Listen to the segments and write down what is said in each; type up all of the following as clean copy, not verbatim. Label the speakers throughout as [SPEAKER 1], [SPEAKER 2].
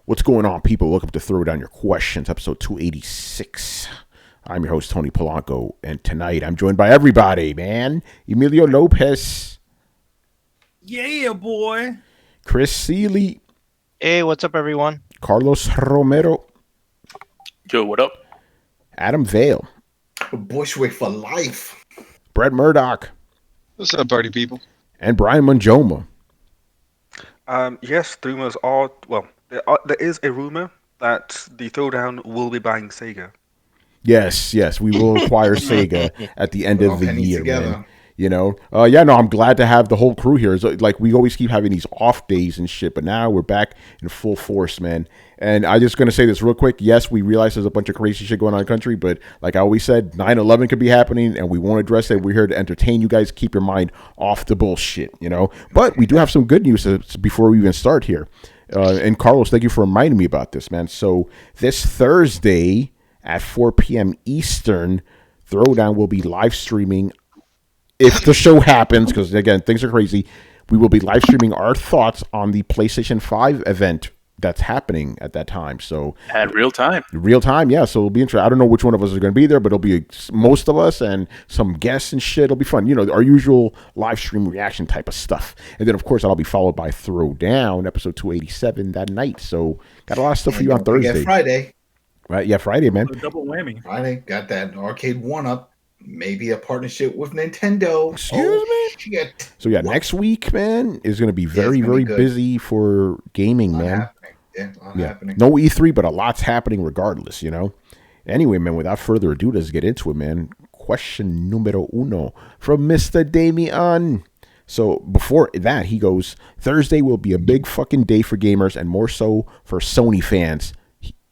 [SPEAKER 1] What's going on, people? Welcome to Throwdown Your Questions, episode 286. I'm your host, Tony Polanco, and tonight I'm joined by everybody, man. Emilio Lopez,
[SPEAKER 2] Yeah, boy.
[SPEAKER 1] Chris Seeley,
[SPEAKER 3] Hey, what's up, everyone?
[SPEAKER 1] Carlos Romero,
[SPEAKER 4] Yo, what up?
[SPEAKER 1] Adam Vale,
[SPEAKER 2] Bushwick for life.
[SPEAKER 1] Brett Murdoch,
[SPEAKER 5] What's up, party people?
[SPEAKER 1] and Brian Manjoma.
[SPEAKER 6] Yes, the rumors are. Well, there is a rumor that the Throwdown will be buying Sega.
[SPEAKER 1] Yes, we will acquire Sega at the end of the year,
[SPEAKER 2] together.
[SPEAKER 1] man. You know, I'm glad to have the whole crew here. It's like we always keep having these off days and shit, but now we're back in full force, man. And I just gonna say this real quick. Yes, we realize there's a bunch of crazy shit going on in the country, but like I always said, 9/11 could be happening, and we won't address it. We're here to entertain you guys. Keep your mind off the bullshit, you know. But we do have some good news before we even start here. And Carlos, thank you for reminding me about this, man. So this Thursday at 4 p.m. Eastern, Throwdown will be live streaming. If the show happens, because again, things are crazy, we will be live streaming our thoughts on the PlayStation 5 event that's happening at that time. So
[SPEAKER 4] At real time.
[SPEAKER 1] yeah. So it'll be interesting. I don't know which one of us is going to be there, but it'll be most of us and some guests and shit. It'll be fun. You know, our usual live stream reaction type of stuff. And then, of course, that'll be followed by Throwdown, episode 287 that night. So got a lot of stuff for you on Thursday.
[SPEAKER 2] Friday.
[SPEAKER 1] Right? Yeah, Friday, man.
[SPEAKER 2] Double whammy. Friday got that arcade one-up. Maybe a partnership with Nintendo.
[SPEAKER 1] Excuse me?
[SPEAKER 2] Shit.
[SPEAKER 1] So yeah, next week, man, is going to be very, very busy for gaming, man.
[SPEAKER 2] Happening.
[SPEAKER 1] No E3, but a lot's happening regardless, you know? Anyway, man, without further ado, let's get into it, man. Question numero uno from Mr. Damian. So before that, he goes, Thursday will be a big fucking day for gamers and more so for Sony fans.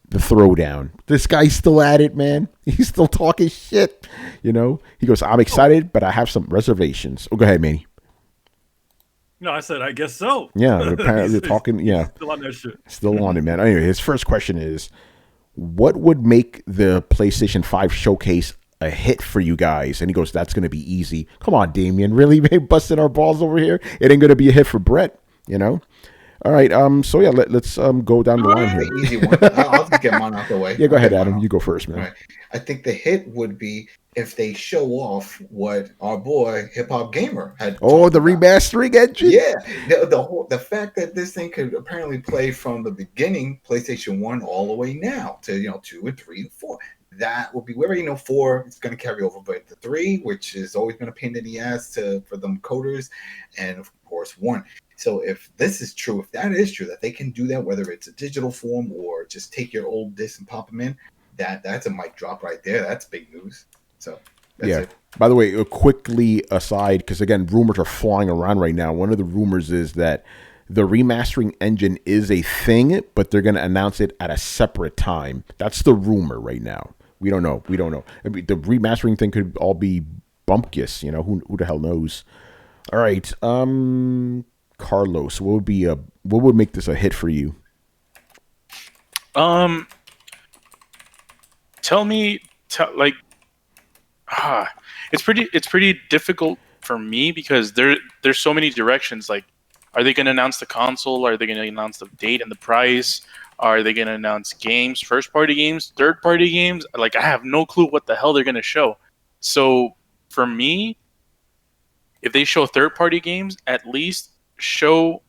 [SPEAKER 1] The Throwdown. This guy's still at it, man. He's still talking shit, you know? He goes, I'm excited, but I have some reservations. Oh, go ahead, Manny.
[SPEAKER 7] No, I said, I guess so.
[SPEAKER 1] Yeah, apparently they're talking, yeah.
[SPEAKER 7] Still on that shit.
[SPEAKER 1] Still on it, man. Anyway, his first question is, what would make the PlayStation 5 showcase a hit for you guys? And he goes, that's going to be easy. Come on, Damien. Really busting our balls over here? It ain't going to be a hit for Brett, you know? All right, so yeah, let's go down the line here.
[SPEAKER 2] Easy one. I'll just get mine out the way.
[SPEAKER 1] Yeah, go ahead, Adam. You go first, man.
[SPEAKER 2] Right. I think the hit would be if they show off what our boy Hip Hop Gamer had.
[SPEAKER 1] Oh, the remastering engine.
[SPEAKER 2] Yeah, the fact that this thing could apparently play from the beginning, PlayStation 1 all the way now to 2 and 3 and 4. That will be where 4 it's going to carry over, but the 3, which has always been a pain in the ass for them coders, and of course 1. So if this is true, if that is true, that they can do that, whether it's a digital form or just take your old disc and pop them in, that's a mic drop right there. That's big news. So that's it.
[SPEAKER 1] By the way, quickly aside, because again, rumors are flying around right now. One of the rumors is that the remastering engine is a thing, but they're going to announce it at a separate time. That's the rumor right now. We don't know. I mean, the remastering thing could all be bumpkiss. You know, who the hell knows? All right. Carlos, what would make this a hit for you?
[SPEAKER 4] It's pretty difficult for me because there's so many directions. Like, are they going to announce the console? Are they going to announce the date and the price? Are they going to announce games, first party games, third party games? Like, I have no clue what the hell they're going to show. So for me, if they show third party games, at least show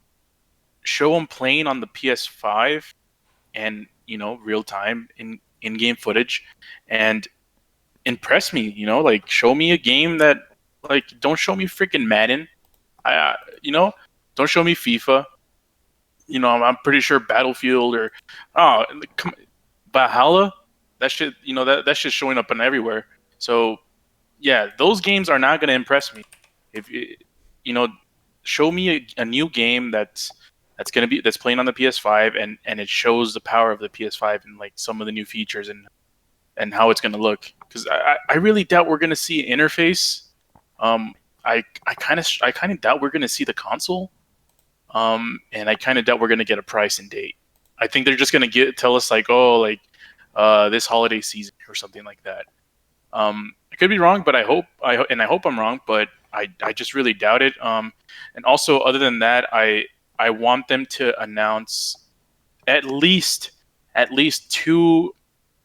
[SPEAKER 4] them playing on the PS5 and real time in game footage and impress me, like show me a game that, like, don't show me freaking Madden. Don't show me FIFA. I'm pretty sure Battlefield or Valhalla, that shit, that shit's showing up on everywhere. So yeah, those games are not going to impress me. If show me a new game that's playing on the PS5 and it shows the power of the PS5 and like some of the new features and how it's going to look, because I really doubt we're going to see an interface. I kind of doubt we're going to see the console, and I kind of doubt we're going to get a price and date. I think they're just going to tell us like, this holiday season or something like that. I could be wrong, but I hope I'm wrong, but I just really doubt it. And also, other than that, I want them to announce at least 2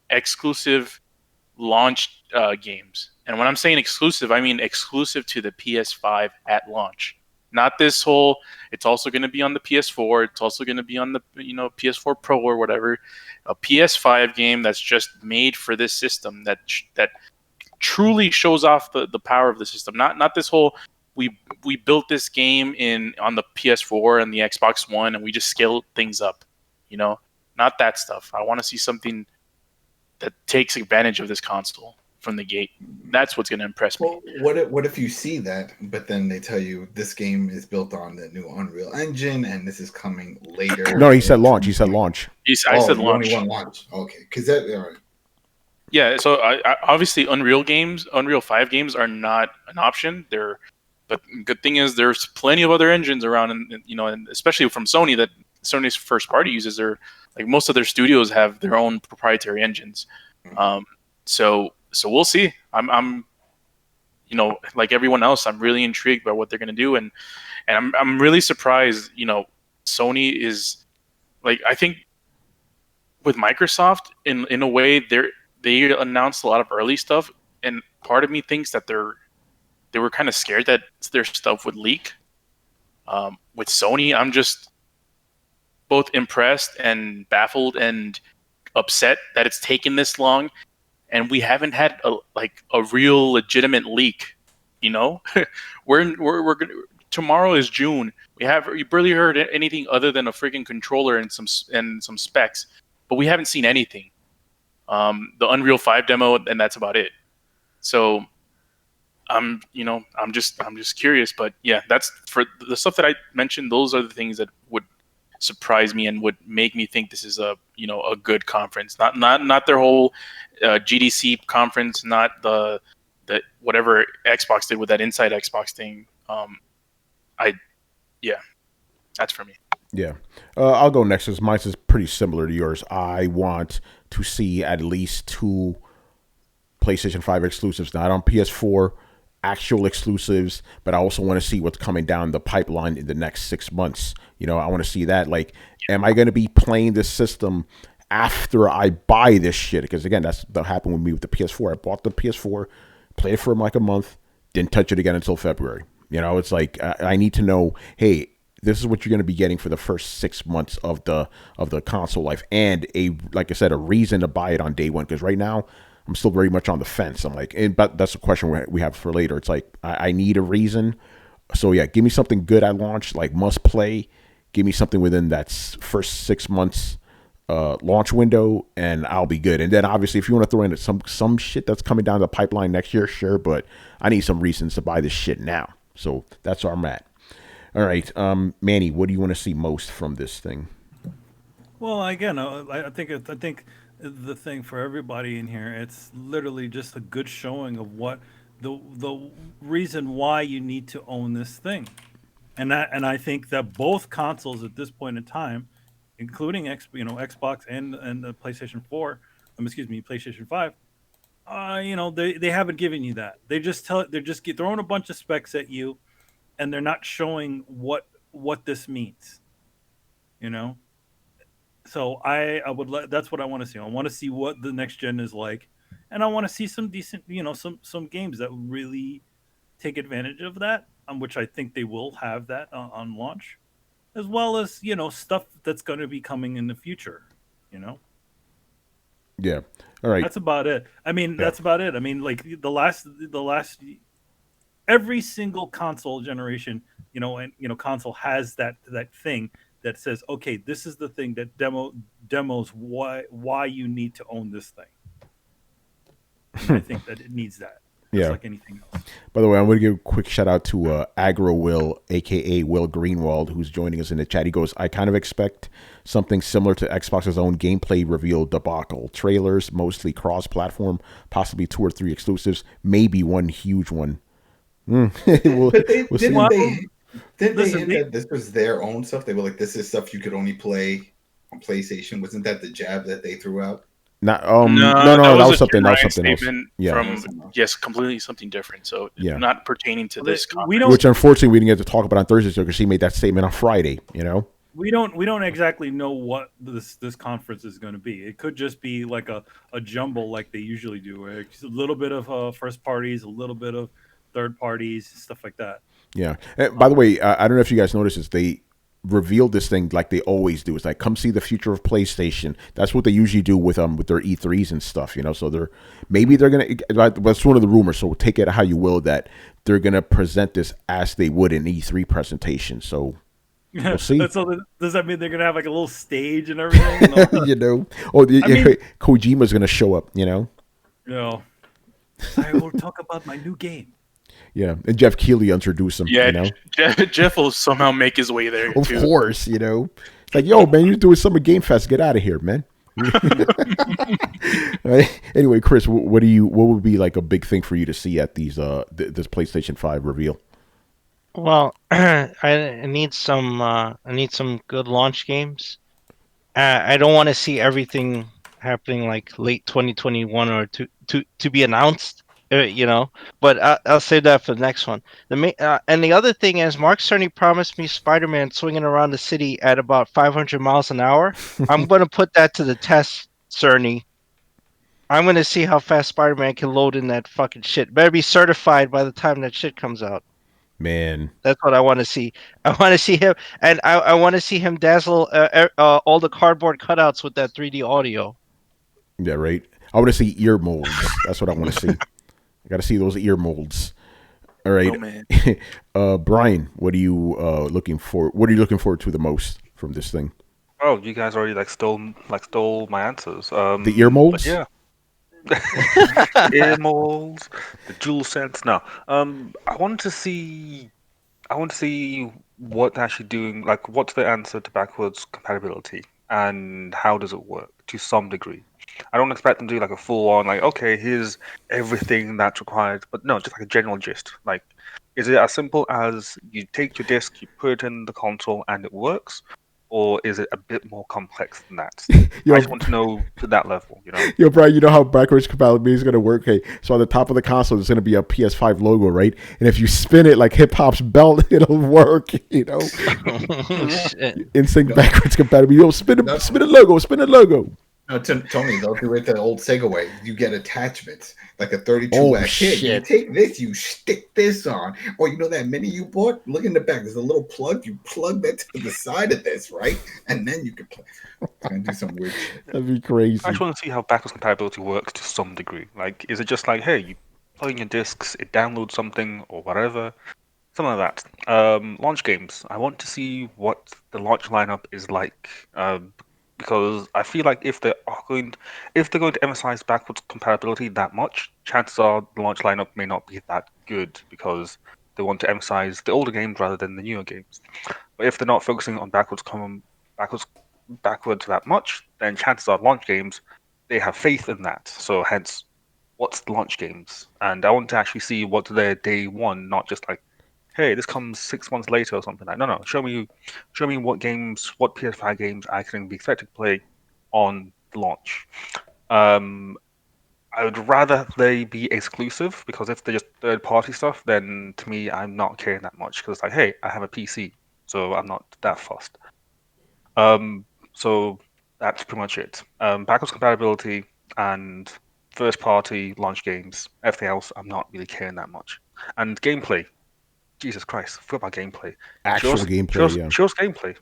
[SPEAKER 4] exclusive launch games. And when I'm saying exclusive, I mean exclusive to the PS5 at launch. Not this whole. It's also going to be on the PS4. It's also going to be on the PS4 Pro or whatever. A PS5 game that's just made for this system that truly shows off the power of the system. Not this whole. We built this game on the PS4 and the Xbox One and we just scaled things up. Not that stuff. I want to see something that takes advantage of this console from the gate. That's what's going to impress me.
[SPEAKER 2] Well, what if you see that, but then they tell you this game is built on the new Unreal Engine and this is coming later?
[SPEAKER 1] No, he said launch. He said launch.
[SPEAKER 4] I said launch.
[SPEAKER 2] Only one launch. Okay, because that. All right.
[SPEAKER 4] Yeah, so I obviously Unreal 5 games are not an option. But good thing is there's plenty of other engines around, and especially from Sony that Sony's first party uses. Most of their studios have their own proprietary engines. So we'll see. I'm like everyone else, I'm really intrigued by what they're gonna do, and I'm really surprised. Sony is I think with Microsoft in a way they announced a lot of early stuff, and part of me thinks that they were kind of scared that their stuff would leak. With Sony, I'm just both impressed and baffled and upset that it's taken this long, and we haven't had a real legitimate leak. We're gonna, tomorrow is June. You barely heard anything other than a freaking controller and some specs, but we haven't seen anything. The Unreal 5 demo, and that's about it. So I'm just curious, but yeah, that's for the stuff that I mentioned. Those are the things that would surprise me and would make me think this is a good conference. Not their whole GDC conference, not the whatever Xbox did with that Inside Xbox thing. That's for me.
[SPEAKER 1] Yeah, I'll go next. Because mine is pretty similar to yours. I want to see at least 2 PlayStation 5 exclusives, not on PS4. Actual exclusives, but I also want to see what's coming down the pipeline in the next 6 months. I want to see that. Am I going to be playing this system after I buy this shit? Because again, that's what happened with me with the PS4. I bought the PS4, played it for a month, didn't touch it again until February. It's I need to know, hey, this is what you're going to be getting for the first 6 months of the console life, and like I said, a reason to buy it on day one. Because right now, I'm still very much on the fence. I'm but that's a question we have for later. It's I need a reason. So yeah, give me something good at launch, must play. Give me something within that first 6 months launch window, and I'll be good. And then obviously, if you want to throw in some shit that's coming down the pipeline next year, sure. But I need some reasons to buy this shit now. So that's where I'm at. All right, Manny, what do you want to see most from this thing?
[SPEAKER 7] Well, again, I think the thing for everybody in here, it's literally just a good showing of what the reason why you need to own this thing, and I think that both consoles at this point in time, including Xbox and the PlayStation 4, PlayStation 5, they haven't given you that. They're just throwing a bunch of specs at you, and they're not showing what this means. So that's what I want to see. I want to see what the next gen is like, and I want to see some decent, some games that really take advantage of that, which I think they will have that on launch, as well as stuff that's going to be coming in the future.
[SPEAKER 1] Yeah. All right.
[SPEAKER 7] That's about it. That's about it. The last every single console generation, console has that thing that says, okay, this is the thing that demos why you need to own this thing. And I think that it needs that. Just like anything else.
[SPEAKER 1] By the way, I'm going to give a quick shout out to Agro Will, aka Will Greenwald, who's joining us in the chat. He goes, I kind of expect something similar to Xbox's own gameplay reveal debacle. Trailers, mostly cross-platform, possibly 2 or 3 exclusives, maybe one huge one.
[SPEAKER 2] But didn't they hint that this was their own stuff? They were like, this is stuff you could only play on PlayStation. Wasn't that the jab that they threw out?
[SPEAKER 1] No, that was something else.
[SPEAKER 4] Yeah. Yes, completely something different. So not pertaining to this conference.
[SPEAKER 1] Which unfortunately we didn't get to talk about on Thursday because she made that statement on Friday.
[SPEAKER 7] we don't exactly know what this conference is going to be. It could just be like a jumble like they usually do, where it's a little bit of first parties, a little bit of third parties, stuff like that.
[SPEAKER 1] Yeah. By the way, I don't know if you guys noticed this. They revealed this thing like they always do. It's like, come see the future of PlayStation. That's what they usually do with their E3s and stuff. So they're gonna. That's one of the rumors. So take it how you will. That they're gonna present this as they would an E3 presentation. So we'll see.
[SPEAKER 7] Does that mean they're gonna have like a little stage and everything?
[SPEAKER 1] Kojima's gonna show up.
[SPEAKER 7] I will talk about my new game.
[SPEAKER 1] Yeah, and Jeff Keighley introduced him.
[SPEAKER 4] Yeah, Jeff will somehow make his way there.
[SPEAKER 1] Of course, it's like, yo, man, you're doing Summer Game Fest. Get out of here, man. Anyway, Chris, what would be like a big thing for you to see at these this PlayStation 5 reveal?
[SPEAKER 3] Well, I need some good launch games. I don't want to see everything happening like late 2021 or to be announced. But I'll save that for the next one. And the other thing is, Mark Cerny promised me Spider-Man swinging around the city at about 500 miles an hour. I'm going to put that to the test, Cerny. I'm going to see how fast Spider-Man can load in that fucking shit. Better be certified by the time that shit comes out.
[SPEAKER 1] Man,
[SPEAKER 3] that's what I want to see. I want to see him, and I want to see him dazzle all the cardboard cutouts with that 3D audio.
[SPEAKER 1] Yeah, right. I want to see ear molds. That's what I want to see. I got to see those ear molds. All right, Brian, what are you looking for? What are you looking forward to the most from this thing?
[SPEAKER 6] Oh, you guys already stole my answers.
[SPEAKER 1] The ear molds?
[SPEAKER 6] Yeah. Ear molds, the dual sense. No, I want to see what they're actually doing. Like, what's the answer to backwards compatibility, and how does it work to some degree? I don't expect them to do like a full-on, like, okay, here's everything that's required, but no, just like a general gist. Like, is it as simple as you take your disc, you put it in the console, and it works? Or is it a bit more complex than that? I just want to know to that level,
[SPEAKER 1] Yo, Brian, you know how backwards compatibility is going to work? Okay, so on the top of the console, there's going to be a PS5 logo, right? And if you spin it like hip hop's belt, it'll work, NSYNC backwards compatibility. Yo, spin a logo.
[SPEAKER 2] No, Tony, they'll do it the old Sega way. You get attachments, like a 32-watt kit. You take this, you stick this on. Or that mini you bought? Look in the back. There's a little plug. You plug that to the side of this, right? And then you can play. And do some weird shit.
[SPEAKER 1] That'd be crazy.
[SPEAKER 6] I just want to see how backwards compatibility works to some degree. Like, is it just like, hey, you plug in your discs, it downloads something or whatever? Something like that. Launch games. I want to see what the launch lineup is like. Because I feel like if they're going to emphasize backwards compatibility that much, chances are the launch lineup may not be that good because they want to emphasize the older games rather than the newer games. But if they're not focusing on backwards that much, then chances are launch games, they have faith in that. So hence, what's the launch games? And I want to actually see what their day one, not just like, hey, this comes 6 months later or something. Like, no. Show me what PS5 games I can be expected to play on the launch. I would rather they be exclusive, because if they're just third-party stuff, then to me, I'm not caring that much. Because it's like, hey, I have a PC, so I'm not that fussed. So that's pretty much it. Backwards compatibility and first-party launch games. Everything else, I'm not really caring that much. And gameplay. Jesus Christ, I forgot about gameplay.
[SPEAKER 1] Actual gameplay.
[SPEAKER 6] Show us gameplay.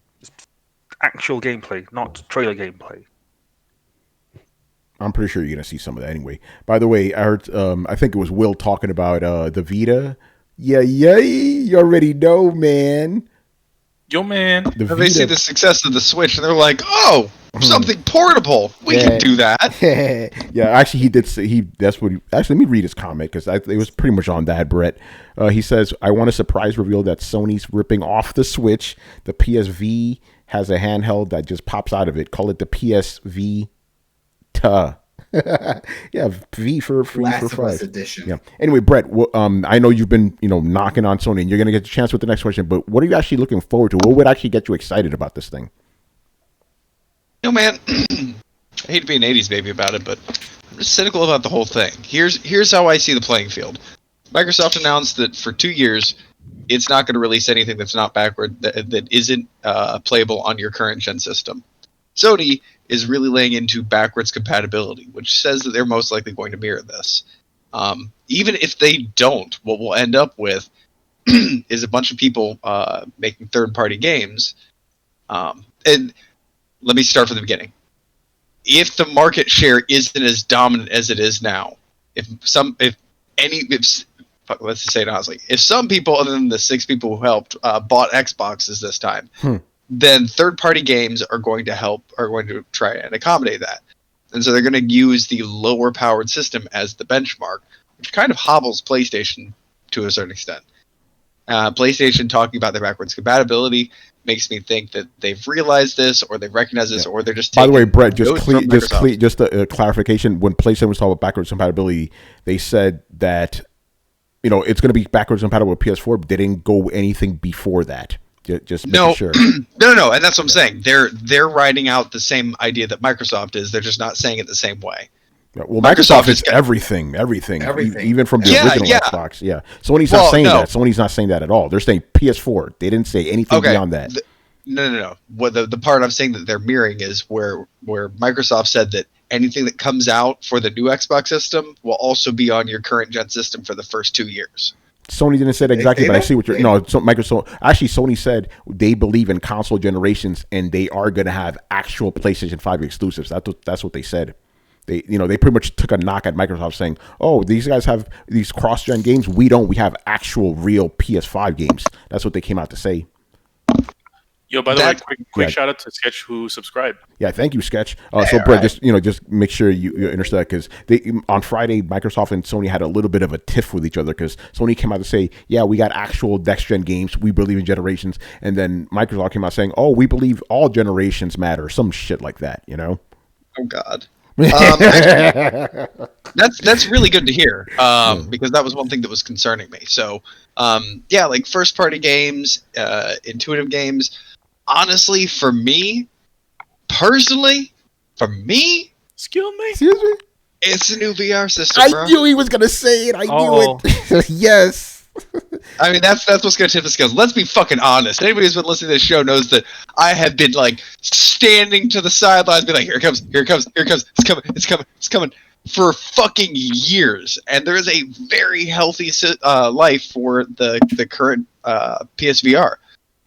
[SPEAKER 6] Actual gameplay, not trailer gameplay.
[SPEAKER 1] I'm pretty sure you're going to see some of that anyway. By the way, I heard, I think it was Will talking about the Vita. Yeah, you already know, man.
[SPEAKER 4] Yo, man.
[SPEAKER 5] They see the success of the Switch, and they're like, oh, something portable. We can do that.
[SPEAKER 1] Yeah, actually, he did say, actually, let me read his comment, because it was pretty much on that, Brett. He says, I want a surprise reveal that Sony's ripping off the Switch. The PSV has a handheld that just pops out of it. Call it the PSV. Yeah, V for
[SPEAKER 2] Last of
[SPEAKER 1] 5
[SPEAKER 2] Us edition.
[SPEAKER 1] Yeah. Anyway, Brett, I know you've been knocking on Sony, and you're gonna get the chance with the next question. But what are you actually looking forward to? What would actually get you excited about this thing?
[SPEAKER 5] Man, I hate to be an '80s baby about it, but I'm just cynical about the whole thing. Here's how I see the playing field. Microsoft announced that for 2 years it's not going to release anything that's not backward, that isn't playable on your current gen system. Sony is really laying into backwards compatibility, which says that they're most likely going to mirror this. Even if they don't, what we'll end up with is a bunch of people making third-party games. And let me start from the beginning. If the market share isn't as dominant as it is now, let's just say it honestly, if some people other than the 6 people who helped bought Xboxes this time, then third-party games are going to try and accommodate that. And so they're going to use the lower-powered system as the benchmark, which kind of hobbles PlayStation to a certain extent. PlayStation talking about their backwards compatibility makes me think that they've realized this, or they've recognized this, or they're just
[SPEAKER 1] By the way, Brett,
[SPEAKER 5] just
[SPEAKER 1] a clarification. When PlayStation was talking about backwards compatibility, they said that it's going to be backwards compatible with PS4, but they didn't go anything before that. Just making sure.
[SPEAKER 5] No, and that's what I'm saying. They're writing out the same idea that Microsoft is. They're just not saying it the same way.
[SPEAKER 1] Well, Microsoft is everything, even from the original Xbox. Yeah, Sony's not saying that. Sony's not saying that at all. They're saying PS4. They didn't say anything beyond that.
[SPEAKER 5] No. What the part I'm saying that they're mirroring is where Microsoft said that anything that comes out for the new Xbox system will also be on your current gen system for the first 2 years.
[SPEAKER 1] Sony didn't say that exactly, but I see what you're. No, Microsoft. Actually, Sony said they believe in console generations, and they are going to have actual PlayStation 5 exclusives. That's what they said. They pretty much took a knock at Microsoft, saying, "Oh, these guys have these cross-gen games. We don't. We have actual, real PS5 games." That's what they came out to say.
[SPEAKER 4] Yo, by the way, quick shout out to Sketch who subscribed.
[SPEAKER 1] Yeah, thank you, Sketch. So, Brett, just make sure you understand, because on Friday, Microsoft and Sony had a little bit of a tiff with each other, because Sony came out to say, "Yeah, we got actual next-gen games. We believe in generations," and then Microsoft came out saying, "Oh, we believe all generations matter." Some shit like that,
[SPEAKER 5] Oh God. That's really good to hear, because that was one thing that was concerning me. So, like first-party games, intuitive games. Honestly, for me, personally,
[SPEAKER 4] excuse me,
[SPEAKER 5] it's a new VR system, bro.
[SPEAKER 1] I knew he was gonna say it. I knew it. Yes.
[SPEAKER 5] I mean, that's what's gonna tip the scales. Let's be fucking honest. Anybody who's been listening to this show knows that I have been like standing to the sidelines, be like, "Here it comes, it's coming," for fucking years. And there is a very healthy life for the current PSVR.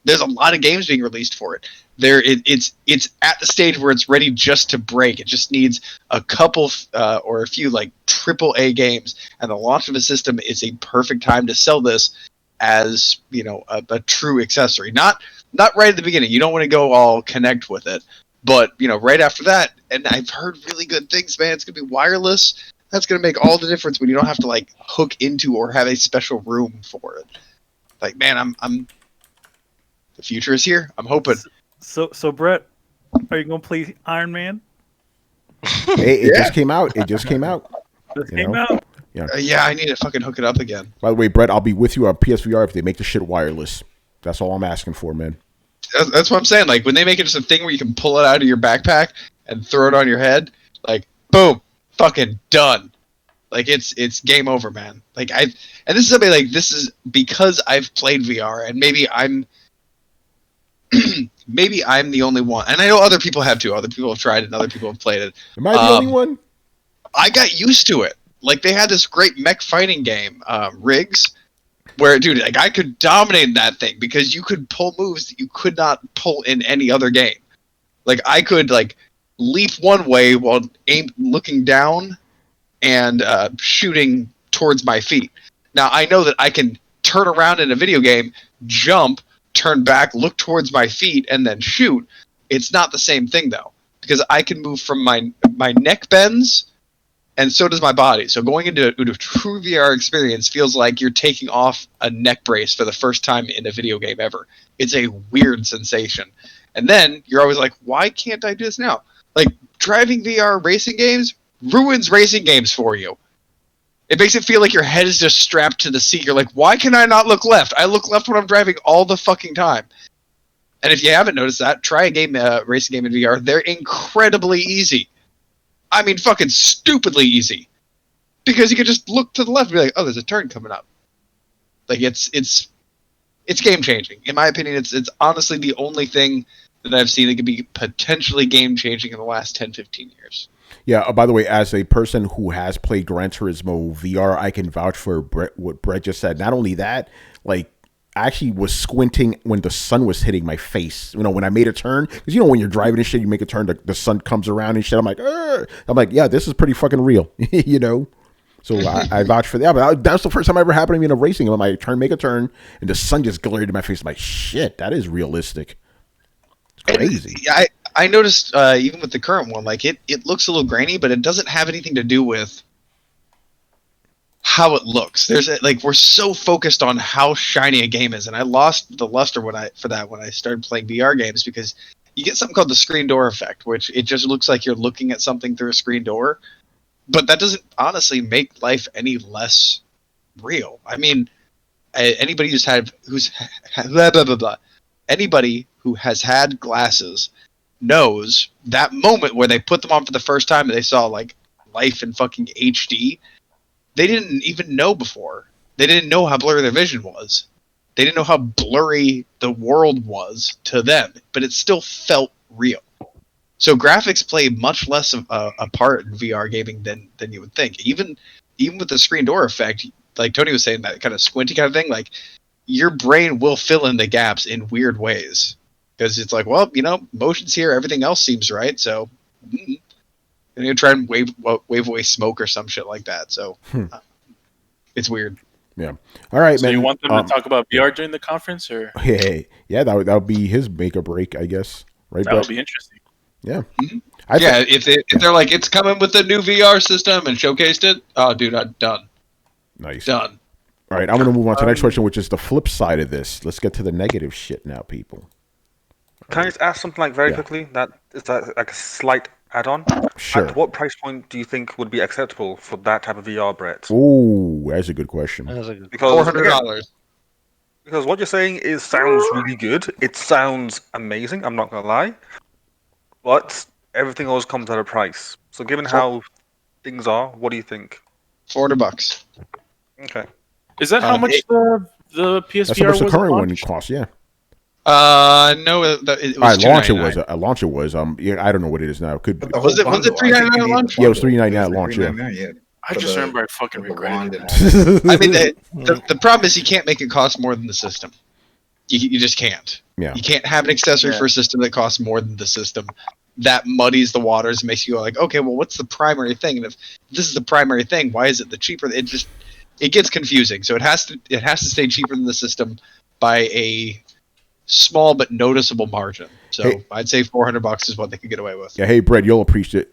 [SPEAKER 5] There's a lot of games being released for it. It's at the stage where it's ready just to break. It just needs a couple or a few like AAA games, and the launch of a system is a perfect time to sell this as a true accessory. Not right at the beginning. You don't want to go all Connect with it, but right after that. And I've heard really good things, man. It's gonna be wireless. That's gonna make all the difference when you don't have to like hook into or have a special room for it. Like, man, I'm the future is here. I'm hoping.
[SPEAKER 7] So Brett, are you gonna play Iron Man?
[SPEAKER 1] Hey, it just came out. Just came out.
[SPEAKER 5] Yeah, I need to fucking hook it up again.
[SPEAKER 1] By the way, Brett, I'll be with you on PSVR if they make the shit wireless. That's all I'm asking for, man.
[SPEAKER 5] That's what I'm saying. Like, when they make it just a thing where you can pull it out of your backpack and throw it on your head, like, boom, fucking done. Like, it's game over, man. Like, and this is something like, this is because I've played VR, and maybe I'm the only one. And I know other people have too. Other people have tried it, and other people have played it.
[SPEAKER 1] Am I the only one?
[SPEAKER 5] I got used to it. Like, they had this great mech fighting game, Riggs, where, dude, like, I could dominate that thing because you could pull moves that you could not pull in any other game. Like, I could, like, leap one way while looking down and shooting towards my feet. Now, I know that I can turn around in a video game, jump, turn back, look towards my feet, and then shoot. It's not the same thing, though, because I can move from my neck bends, and so does my body. So going into a true VR experience feels like you're taking off a neck brace for the first time in a video game ever. It's a weird sensation. And then you're always like, why can't I do this now? Like, driving VR racing games ruins racing games for you. It makes it feel like your head is just strapped to the seat. You're like, why can I not look left? I look left when I'm driving all the fucking time. And if you haven't noticed that, try a racing game in VR. They're incredibly easy. I mean, fucking stupidly easy. Because you can just look to the left and be like, oh, there's a turn coming up. Like, it's It's game changing. In my opinion, it's honestly the only thing that I've seen that could be potentially game changing in the last 10, 15 years.
[SPEAKER 1] Yeah. By the way, as a person who has played Gran Turismo VR, I can vouch for what Brett just said. Not only that, like, I actually was squinting when the sun was hitting my face. You know, when I made a turn, because you know when you're driving and shit, you make a turn, the sun comes around and shit. I'm like, Arr! I'm like, yeah, this is pretty fucking real, you know. So I vouch for that. But that's the first time ever happened to me in a racing. I'm like, make a turn, and the sun just glared in my face. I'm like, shit, that is realistic. It's crazy.
[SPEAKER 5] And I noticed even with the current one, like it looks a little grainy, but it doesn't have anything to do with how it looks. We're so focused on how shiny a game is, and I lost the luster when I started playing VR games, because you get something called the screen door effect, which it just looks like you're looking at something through a screen door, but that doesn't honestly make life any less real. I mean, anybody anybody who has had glasses knows that moment where they put them on for the first time and they saw like life in fucking HD. They didn't even know before. They didn't know how blurry their vision was. They didn't know how blurry the world was to them, but it still felt real. So graphics play much less of a part in VR gaming than you would think. Even with the screen door effect, like Tony was saying, that kind of squinty kind of thing, like your brain will fill in the gaps in weird ways. Because it's like, well, you know, motion's here, everything else seems right, so and you try and wave away smoke or some shit like that. So it's weird.
[SPEAKER 1] Yeah. All right,
[SPEAKER 4] so
[SPEAKER 1] man.
[SPEAKER 4] You want them to talk about VR during the conference, or?
[SPEAKER 1] Hey, yeah, that would be his make or break, I guess. Right.
[SPEAKER 4] That would be interesting.
[SPEAKER 1] Yeah.
[SPEAKER 5] Mm-hmm. If they're like, it's coming with a new VR system and showcased it, oh, dude, I'm done.
[SPEAKER 1] Nice.
[SPEAKER 5] Done.
[SPEAKER 1] All right, I'm going to move on to the next question, which is the flip side of this. Let's get to the negative shit now, people.
[SPEAKER 6] Can I just ask something like very quickly? Is that like a slight add-on?
[SPEAKER 1] Sure.
[SPEAKER 6] At what price point do you think would be acceptable for that type of VR, Brett?
[SPEAKER 1] Oh, that's a good question.
[SPEAKER 6] Because
[SPEAKER 5] $400.
[SPEAKER 6] Because what you're saying sounds really good. It sounds amazing. I'm not gonna lie, but everything always comes at a price. So given how things are, what do you think?
[SPEAKER 5] $400.
[SPEAKER 6] Okay.
[SPEAKER 4] Is that how much the PSVR
[SPEAKER 1] That's how much the
[SPEAKER 4] was
[SPEAKER 1] current
[SPEAKER 4] at
[SPEAKER 1] one
[SPEAKER 4] launch?
[SPEAKER 1] costs, yeah.
[SPEAKER 5] No, it was $299.
[SPEAKER 1] At launch it was. Yeah, I don't know what it is now. It could be.
[SPEAKER 5] Was it $399 at launch?
[SPEAKER 1] Yeah, it was $399 at launch. Yeah.
[SPEAKER 4] I just remember I fucking regretted it.
[SPEAKER 5] I mean, the problem is you can't make it cost more than the system. You just can't.
[SPEAKER 1] Yeah.
[SPEAKER 5] You can't have an accessory for a system that costs more than the system. That muddies the waters and makes you go like, okay, well, what's the primary thing? And if this is the primary thing, why is it the cheaper? It gets confusing. So it has to stay cheaper than the system by a small but noticeable margin. So hey, I'd say $400 is what they could get away with.
[SPEAKER 1] Yeah, hey Brett, you'll appreciate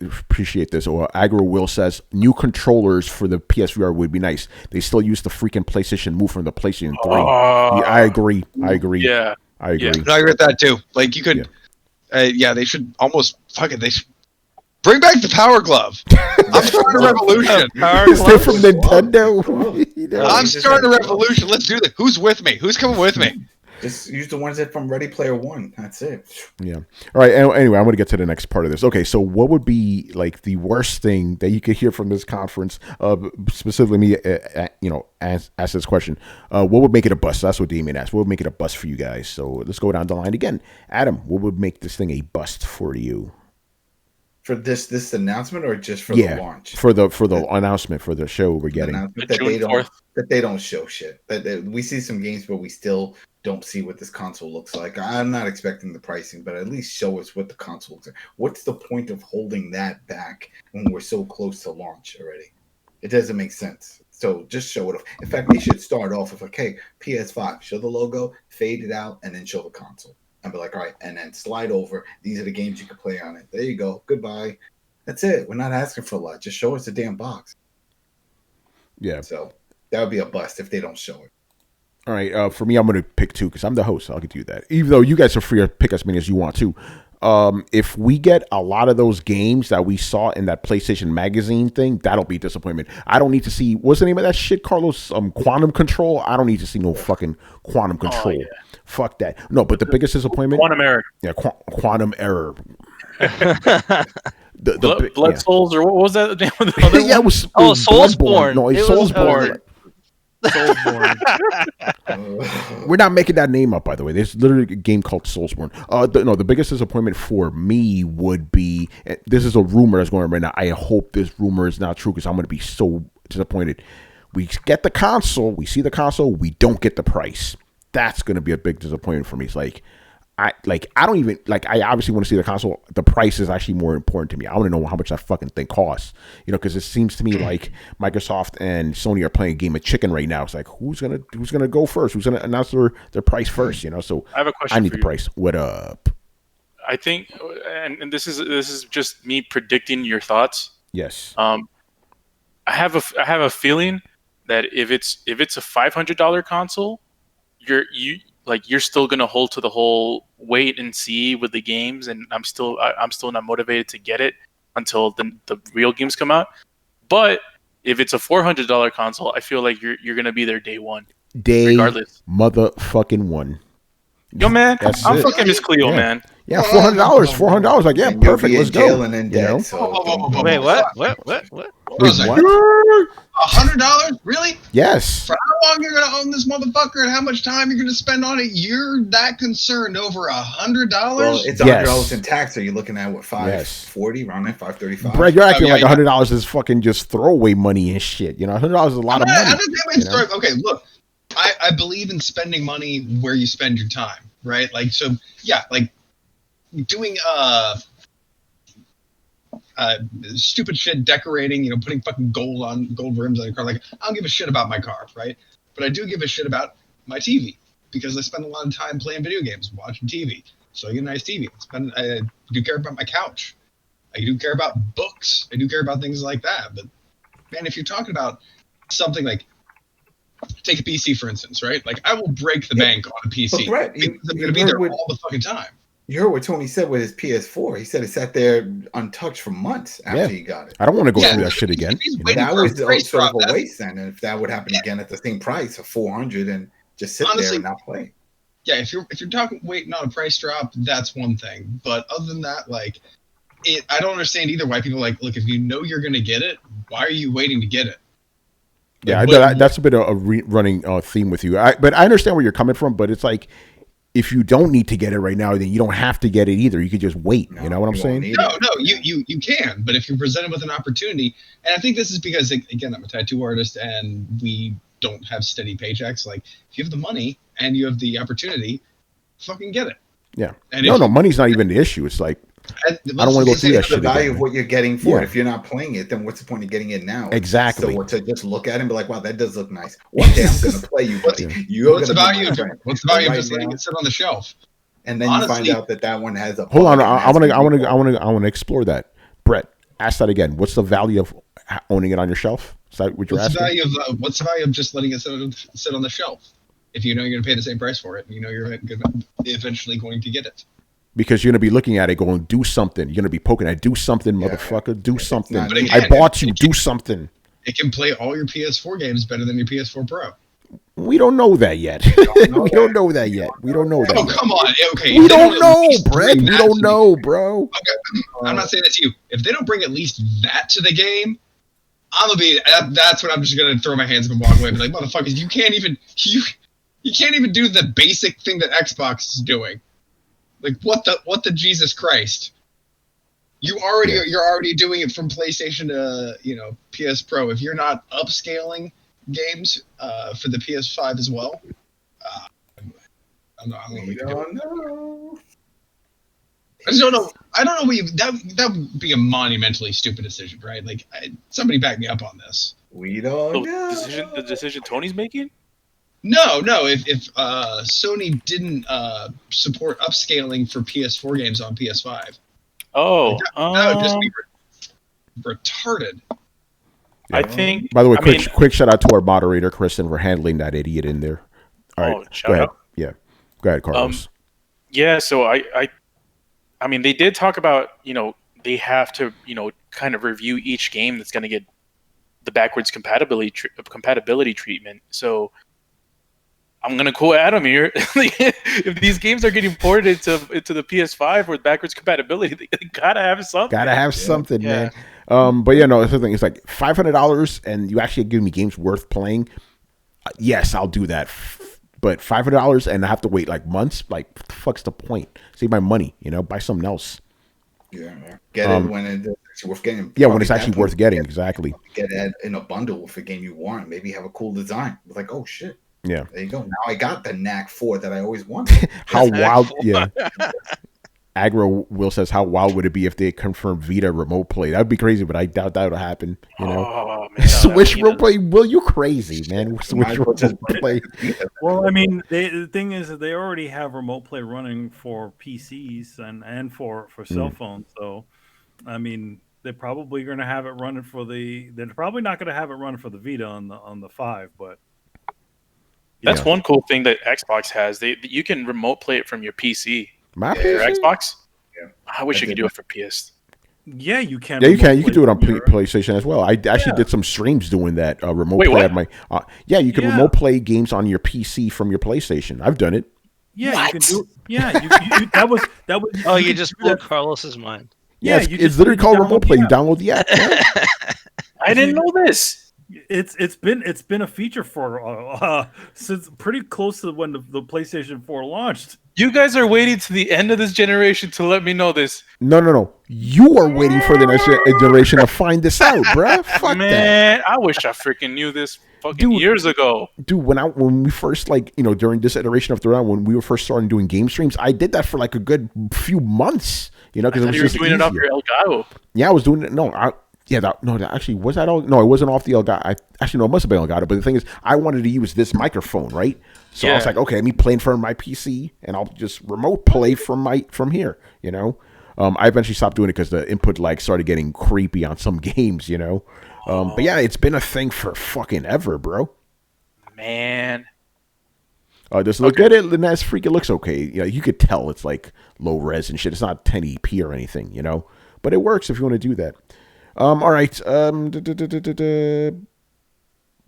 [SPEAKER 1] this. Agro Will says new controllers for the PSVR would be nice. They still use the freaking PlayStation Move from the PlayStation 3. Yeah, I agree.
[SPEAKER 4] Yeah,
[SPEAKER 1] I agree.
[SPEAKER 5] No, I agree with that too. Like you could, they should almost they should bring back the Power Glove. I'm starting a revolution.
[SPEAKER 1] Is that from Nintendo?
[SPEAKER 5] I'm starting a revolution. Let's do this. Who's with me? Who's coming with me?
[SPEAKER 2] Just use the ones that from Ready Player One. That's it.
[SPEAKER 1] Yeah. All right. Anyway, I'm going to get to the next part of this. Okay. So what would be like the worst thing that you could hear from this conference? Specifically me, ask this question. What would make it a bust? That's what Damien asked. What would make it a bust for you guys? So let's go down the line again. Adam, what would make this thing a bust for you?
[SPEAKER 2] For this announcement, or just for the launch?
[SPEAKER 1] For the announcement for the show we're getting.
[SPEAKER 2] That they don't show shit. That we see some games, but we still don't see what this console looks like. I'm not expecting the pricing, but at least show us what the console looks like. What's the point of holding that back when we're so close to launch already? It doesn't make sense. So just show it off. In fact, they should start off with PS5, show the logo, fade it out, and then show the console. And be like, all right, and then slide over. These are the games you can play on it. There you go. Goodbye. That's it. We're not asking for a lot. Just show us the damn box.
[SPEAKER 1] Yeah.
[SPEAKER 2] So that would be a bust if they don't show it.
[SPEAKER 1] All right. For me, I'm going to pick two because I'm the host. I'll get you that. Even though you guys are free to pick as many as you want to. If we get a lot of those games that we saw in that PlayStation Magazine thing, that'll be a disappointment. I don't need to see, what's the name of that shit, Carlos? Quantum Control? I don't need to see no fucking Quantum Control. Oh, yeah. Fuck that. No, but the biggest disappointment.
[SPEAKER 4] Quantum Error.
[SPEAKER 1] Yeah, Quantum Error.
[SPEAKER 4] Blood Souls, or what was that the name of the other one?
[SPEAKER 1] Yeah, it was Soulsborne. No, it's Soulsborne.
[SPEAKER 3] Soulborn.
[SPEAKER 1] We're not making that name up, by the way. There's literally a game called Soulsborne. The biggest disappointment for me would be, this is a rumor that's going on right now. I hope this rumor is not true because I'm going to be so disappointed. We get the console, we see the console, we don't get the price. That's going to be a big disappointment for me. It's like, I don't even, I obviously want to see the console. The price is actually more important to me. I want to know how much that fucking thing costs, because it seems to me like Microsoft and Sony are playing a game of chicken right now. It's like, who's gonna go first? Who's gonna announce their price first? So
[SPEAKER 4] I have a question.
[SPEAKER 1] I need
[SPEAKER 4] for
[SPEAKER 1] the
[SPEAKER 4] you.
[SPEAKER 1] price. What up?
[SPEAKER 4] I think, and this is just me predicting your thoughts.
[SPEAKER 1] Yes.
[SPEAKER 4] I have a feeling that if it's a $500 console, you're still gonna hold to the whole wait and see with the games, and I'm still not motivated to get it until the real games come out. But if it's a $400 console, I feel like you're gonna be there day one, regardless.
[SPEAKER 1] Motherfucking one.
[SPEAKER 4] Yo, man,
[SPEAKER 1] That's
[SPEAKER 4] I'm
[SPEAKER 1] it.
[SPEAKER 4] fucking Miss Cleo,
[SPEAKER 1] Yeah.
[SPEAKER 4] man.
[SPEAKER 1] Yeah, $400. Like, yeah,
[SPEAKER 2] And you'll
[SPEAKER 1] perfect.
[SPEAKER 2] be in
[SPEAKER 1] Let's
[SPEAKER 2] jail
[SPEAKER 1] go.
[SPEAKER 2] and then
[SPEAKER 1] You
[SPEAKER 2] dead.
[SPEAKER 1] know?
[SPEAKER 2] So
[SPEAKER 3] Wait, what? What?
[SPEAKER 5] What
[SPEAKER 1] Wait,
[SPEAKER 5] was that?
[SPEAKER 1] what?
[SPEAKER 5] $100? Really?
[SPEAKER 1] Yes.
[SPEAKER 5] For how long you're gonna own this motherfucker and how much time you're gonna spend on it? You're that concerned over $100?
[SPEAKER 2] well, it's
[SPEAKER 1] Yes.
[SPEAKER 2] $100 in tax. So you're looking at what,
[SPEAKER 1] Yes.
[SPEAKER 2] $540, around there, $535.
[SPEAKER 1] Brett, you're acting
[SPEAKER 5] yeah,
[SPEAKER 1] like
[SPEAKER 5] yeah.
[SPEAKER 1] $100 is fucking just throwaway money and shit. $100 is a lot of money.
[SPEAKER 5] Okay, look, I believe in spending money where you spend your time, right? Like, so yeah, like doing stupid shit, decorating, putting fucking gold rims on your car. Like, I don't give a shit about my car, right? But I do give a shit about my TV because I spend a lot of time playing video games, watching TV. So I get a nice TV. I do care about my couch. I do care about books. I do care about things like that. But man, if you're talking about something like, take a PC for instance, right? Like, I will break the bank on a PC.
[SPEAKER 2] But Brett,
[SPEAKER 5] because I'm going to be there all the fucking time.
[SPEAKER 2] You heard what Tony said with his PS4. He said it sat there untouched for months after he got it.
[SPEAKER 1] I don't want to go
[SPEAKER 5] Yeah,
[SPEAKER 1] through that shit again.
[SPEAKER 5] if he's
[SPEAKER 1] you know?
[SPEAKER 5] waiting
[SPEAKER 2] That
[SPEAKER 5] for a
[SPEAKER 2] was
[SPEAKER 5] price
[SPEAKER 2] sort of
[SPEAKER 5] drop,
[SPEAKER 2] a
[SPEAKER 5] that's-
[SPEAKER 2] waste then. And if that would happen again at the same price of $400 and just sit
[SPEAKER 5] Honestly,
[SPEAKER 2] there and not play.
[SPEAKER 5] Yeah, if you're talking waiting on a price drop, that's one thing. But other than that, like, I don't understand either why people like, look, if you know you're going to get it, why are you waiting to get it?
[SPEAKER 1] Yeah,
[SPEAKER 5] Like,
[SPEAKER 1] that's a bit of a running theme with you. But I understand where you're coming from. But it's like, if you don't need to get it right now, then you don't have to get it either. You could just wait.
[SPEAKER 2] No,
[SPEAKER 1] you know what I'm
[SPEAKER 2] you
[SPEAKER 1] saying?
[SPEAKER 2] won't need
[SPEAKER 5] No,
[SPEAKER 2] it.
[SPEAKER 5] you can. But if you're presented with an opportunity, and I think this is because, again, I'm a tattoo artist and we don't have steady paychecks. Like, if you have the money and you have the opportunity, fucking get it.
[SPEAKER 1] Yeah.
[SPEAKER 5] And
[SPEAKER 1] No, money's not even the issue. It's like, I don't want to go through that
[SPEAKER 2] It's the
[SPEAKER 1] shit
[SPEAKER 2] value
[SPEAKER 1] again.
[SPEAKER 2] of what you're getting for it.
[SPEAKER 1] Yeah.
[SPEAKER 2] If you're not playing it, then what's the point of getting it now?
[SPEAKER 1] Exactly.
[SPEAKER 2] So to just look at it and be like, wow, that does look nice. One day I'm going to play you, buddy. You're
[SPEAKER 5] What's the
[SPEAKER 2] gonna be
[SPEAKER 5] value?
[SPEAKER 2] my friend.
[SPEAKER 5] What's the value of
[SPEAKER 2] Right
[SPEAKER 5] just letting
[SPEAKER 2] now-
[SPEAKER 5] it sit on the shelf?
[SPEAKER 2] And then
[SPEAKER 5] Honestly-
[SPEAKER 2] you find out that one has a.
[SPEAKER 1] Hold on.
[SPEAKER 2] plug and
[SPEAKER 1] I want
[SPEAKER 2] has
[SPEAKER 1] to explore that. Brett, ask that again. What's the value of owning it on your shelf? Is that what you're
[SPEAKER 5] What's the
[SPEAKER 1] asking?
[SPEAKER 5] value of what's the value of just letting it sit on the shelf? If you know you're going to pay the same price for it, and you know you're eventually going to get it.
[SPEAKER 1] Because you're going to be looking at it going, do something. You're going to be poking at, do something,
[SPEAKER 2] Yeah.
[SPEAKER 1] motherfucker. Do something.
[SPEAKER 2] not- But
[SPEAKER 5] again,
[SPEAKER 1] I bought you. Do something.
[SPEAKER 5] It can play all your PS4 games better than your PS4 Pro.
[SPEAKER 1] We don't know that yet. We don't know that yet. We don't know that
[SPEAKER 5] Oh,
[SPEAKER 1] yet.
[SPEAKER 5] come on. Okay.
[SPEAKER 1] We
[SPEAKER 5] if they
[SPEAKER 1] don't
[SPEAKER 5] at
[SPEAKER 1] know,
[SPEAKER 5] least
[SPEAKER 1] Brett.
[SPEAKER 5] bring
[SPEAKER 1] We
[SPEAKER 5] that
[SPEAKER 1] don't
[SPEAKER 5] to
[SPEAKER 1] know, bro.
[SPEAKER 5] Okay. I'm not saying that to you. If they don't bring at least that to the game, I'm gonna be. That's when I'm just gonna throw my hands up and walk away. And be like, motherfuckers, you can't even do the basic thing that Xbox is doing. Like, what the Jesus Christ? You're already doing it from PlayStation to PS Pro. If you're not upscaling games for the PS5 as well, I'm gonna
[SPEAKER 2] We
[SPEAKER 5] leave it.
[SPEAKER 2] don't know.
[SPEAKER 5] I just don't know. I don't know what that would be a monumentally stupid decision, right? Like, somebody back me up on this.
[SPEAKER 2] We don't know.
[SPEAKER 4] The decision Tony's making?
[SPEAKER 5] No. If Sony didn't support upscaling for PS4 games on PS5,
[SPEAKER 4] Oh,
[SPEAKER 5] that would just be retarded.
[SPEAKER 4] I think.
[SPEAKER 1] By the way,
[SPEAKER 4] I
[SPEAKER 1] quick shout out to our moderator, Kristen, for handling that idiot in there. All right.
[SPEAKER 4] Oh,
[SPEAKER 1] Go
[SPEAKER 4] shout
[SPEAKER 1] ahead.
[SPEAKER 4] out.
[SPEAKER 1] Yeah. Go ahead, Carlos.
[SPEAKER 4] Yeah, so I mean, they did talk about, they have to, kind of review each game that's going to get the backwards compatibility treatment. So I'm going to quote Adam here. If these games are getting ported into the PS5 with backwards compatibility, they gotta have something.
[SPEAKER 1] Gotta have something,
[SPEAKER 4] Yeah.
[SPEAKER 1] man. But yeah, no, it's the thing. It's like $500 and you actually give me games worth playing. yes, I'll do that. But $500 and I have to wait like months. Like, what the fuck's the point? Save my money, buy something else.
[SPEAKER 2] Yeah, get it when it's worth getting.
[SPEAKER 1] Yeah, when it's actually worth getting, exactly.
[SPEAKER 2] Get it in a bundle with a game you want. Maybe have a cool design. It's like, oh shit.
[SPEAKER 1] Yeah.
[SPEAKER 2] There you go. Now I got the knack 4 that I always wanted.
[SPEAKER 1] How wild? Yeah. Agro Will says, how wild would it be if they confirmed Vita remote play? That'd be crazy, but I doubt that would happen.
[SPEAKER 4] Oh, man,
[SPEAKER 1] Switch remote play? Will, you crazy, man? Switch remote play.
[SPEAKER 7] Well, I mean, the thing is that they already have remote play running for PCs and for cell phones. So, I mean, they're probably going to have it running for the. They're probably not going to have it running for the Vita on the 5, but.
[SPEAKER 4] That's one cool thing that Xbox has. You can remote play it from your PC.
[SPEAKER 1] My
[SPEAKER 4] Your
[SPEAKER 1] PC?
[SPEAKER 4] Xbox?
[SPEAKER 2] Yeah.
[SPEAKER 4] I wish I could do it for PS.
[SPEAKER 7] Yeah, you can.
[SPEAKER 1] Yeah, you can. You can do it on PlayStation as well. I actually did some streams doing that remote play.
[SPEAKER 4] what?
[SPEAKER 1] At my, yeah, you can remote play games on your PC from your PlayStation. I've done it.
[SPEAKER 7] Yeah, you can do. Yeah, you that was.
[SPEAKER 3] Oh, you just blew Carlos's mind.
[SPEAKER 1] Yeah,
[SPEAKER 7] you
[SPEAKER 1] it's
[SPEAKER 7] just
[SPEAKER 1] literally called
[SPEAKER 7] download
[SPEAKER 1] remote play.
[SPEAKER 7] the
[SPEAKER 1] You
[SPEAKER 7] app.
[SPEAKER 1] download the app. Yeah.
[SPEAKER 4] I didn't know this.
[SPEAKER 7] It's been a feature for since pretty close to when the PlayStation 4 launched.
[SPEAKER 4] You guys are waiting to the end of this generation to let me know this.
[SPEAKER 1] No. You are waiting for the next generation to find this out, bruh. Fuck
[SPEAKER 4] Man, I wish I freaking knew this fucking years ago.
[SPEAKER 1] Dude, when we first during this iteration of Throwdown, when we were first starting doing game streams, I did that for like a good few months. Because it was just
[SPEAKER 4] doing it off your Elgato.
[SPEAKER 1] Yeah, I was doing it. No, actually, was that all? No, it wasn't off the Elgato. Actually, no, it must have been Elgato. But the thing is, I wanted to use this microphone, right? So I was like, okay, let me play in front of my PC, and I'll just remote play from here. I eventually stopped doing it because the input started getting creepy on some games. But yeah, it's been a thing for fucking ever, bro.
[SPEAKER 4] Man.
[SPEAKER 1] Does it look good? Lines freaking looks okay. You could tell it's like low res and shit. It's not 1080p or anything, But it works if you want to do that. All right.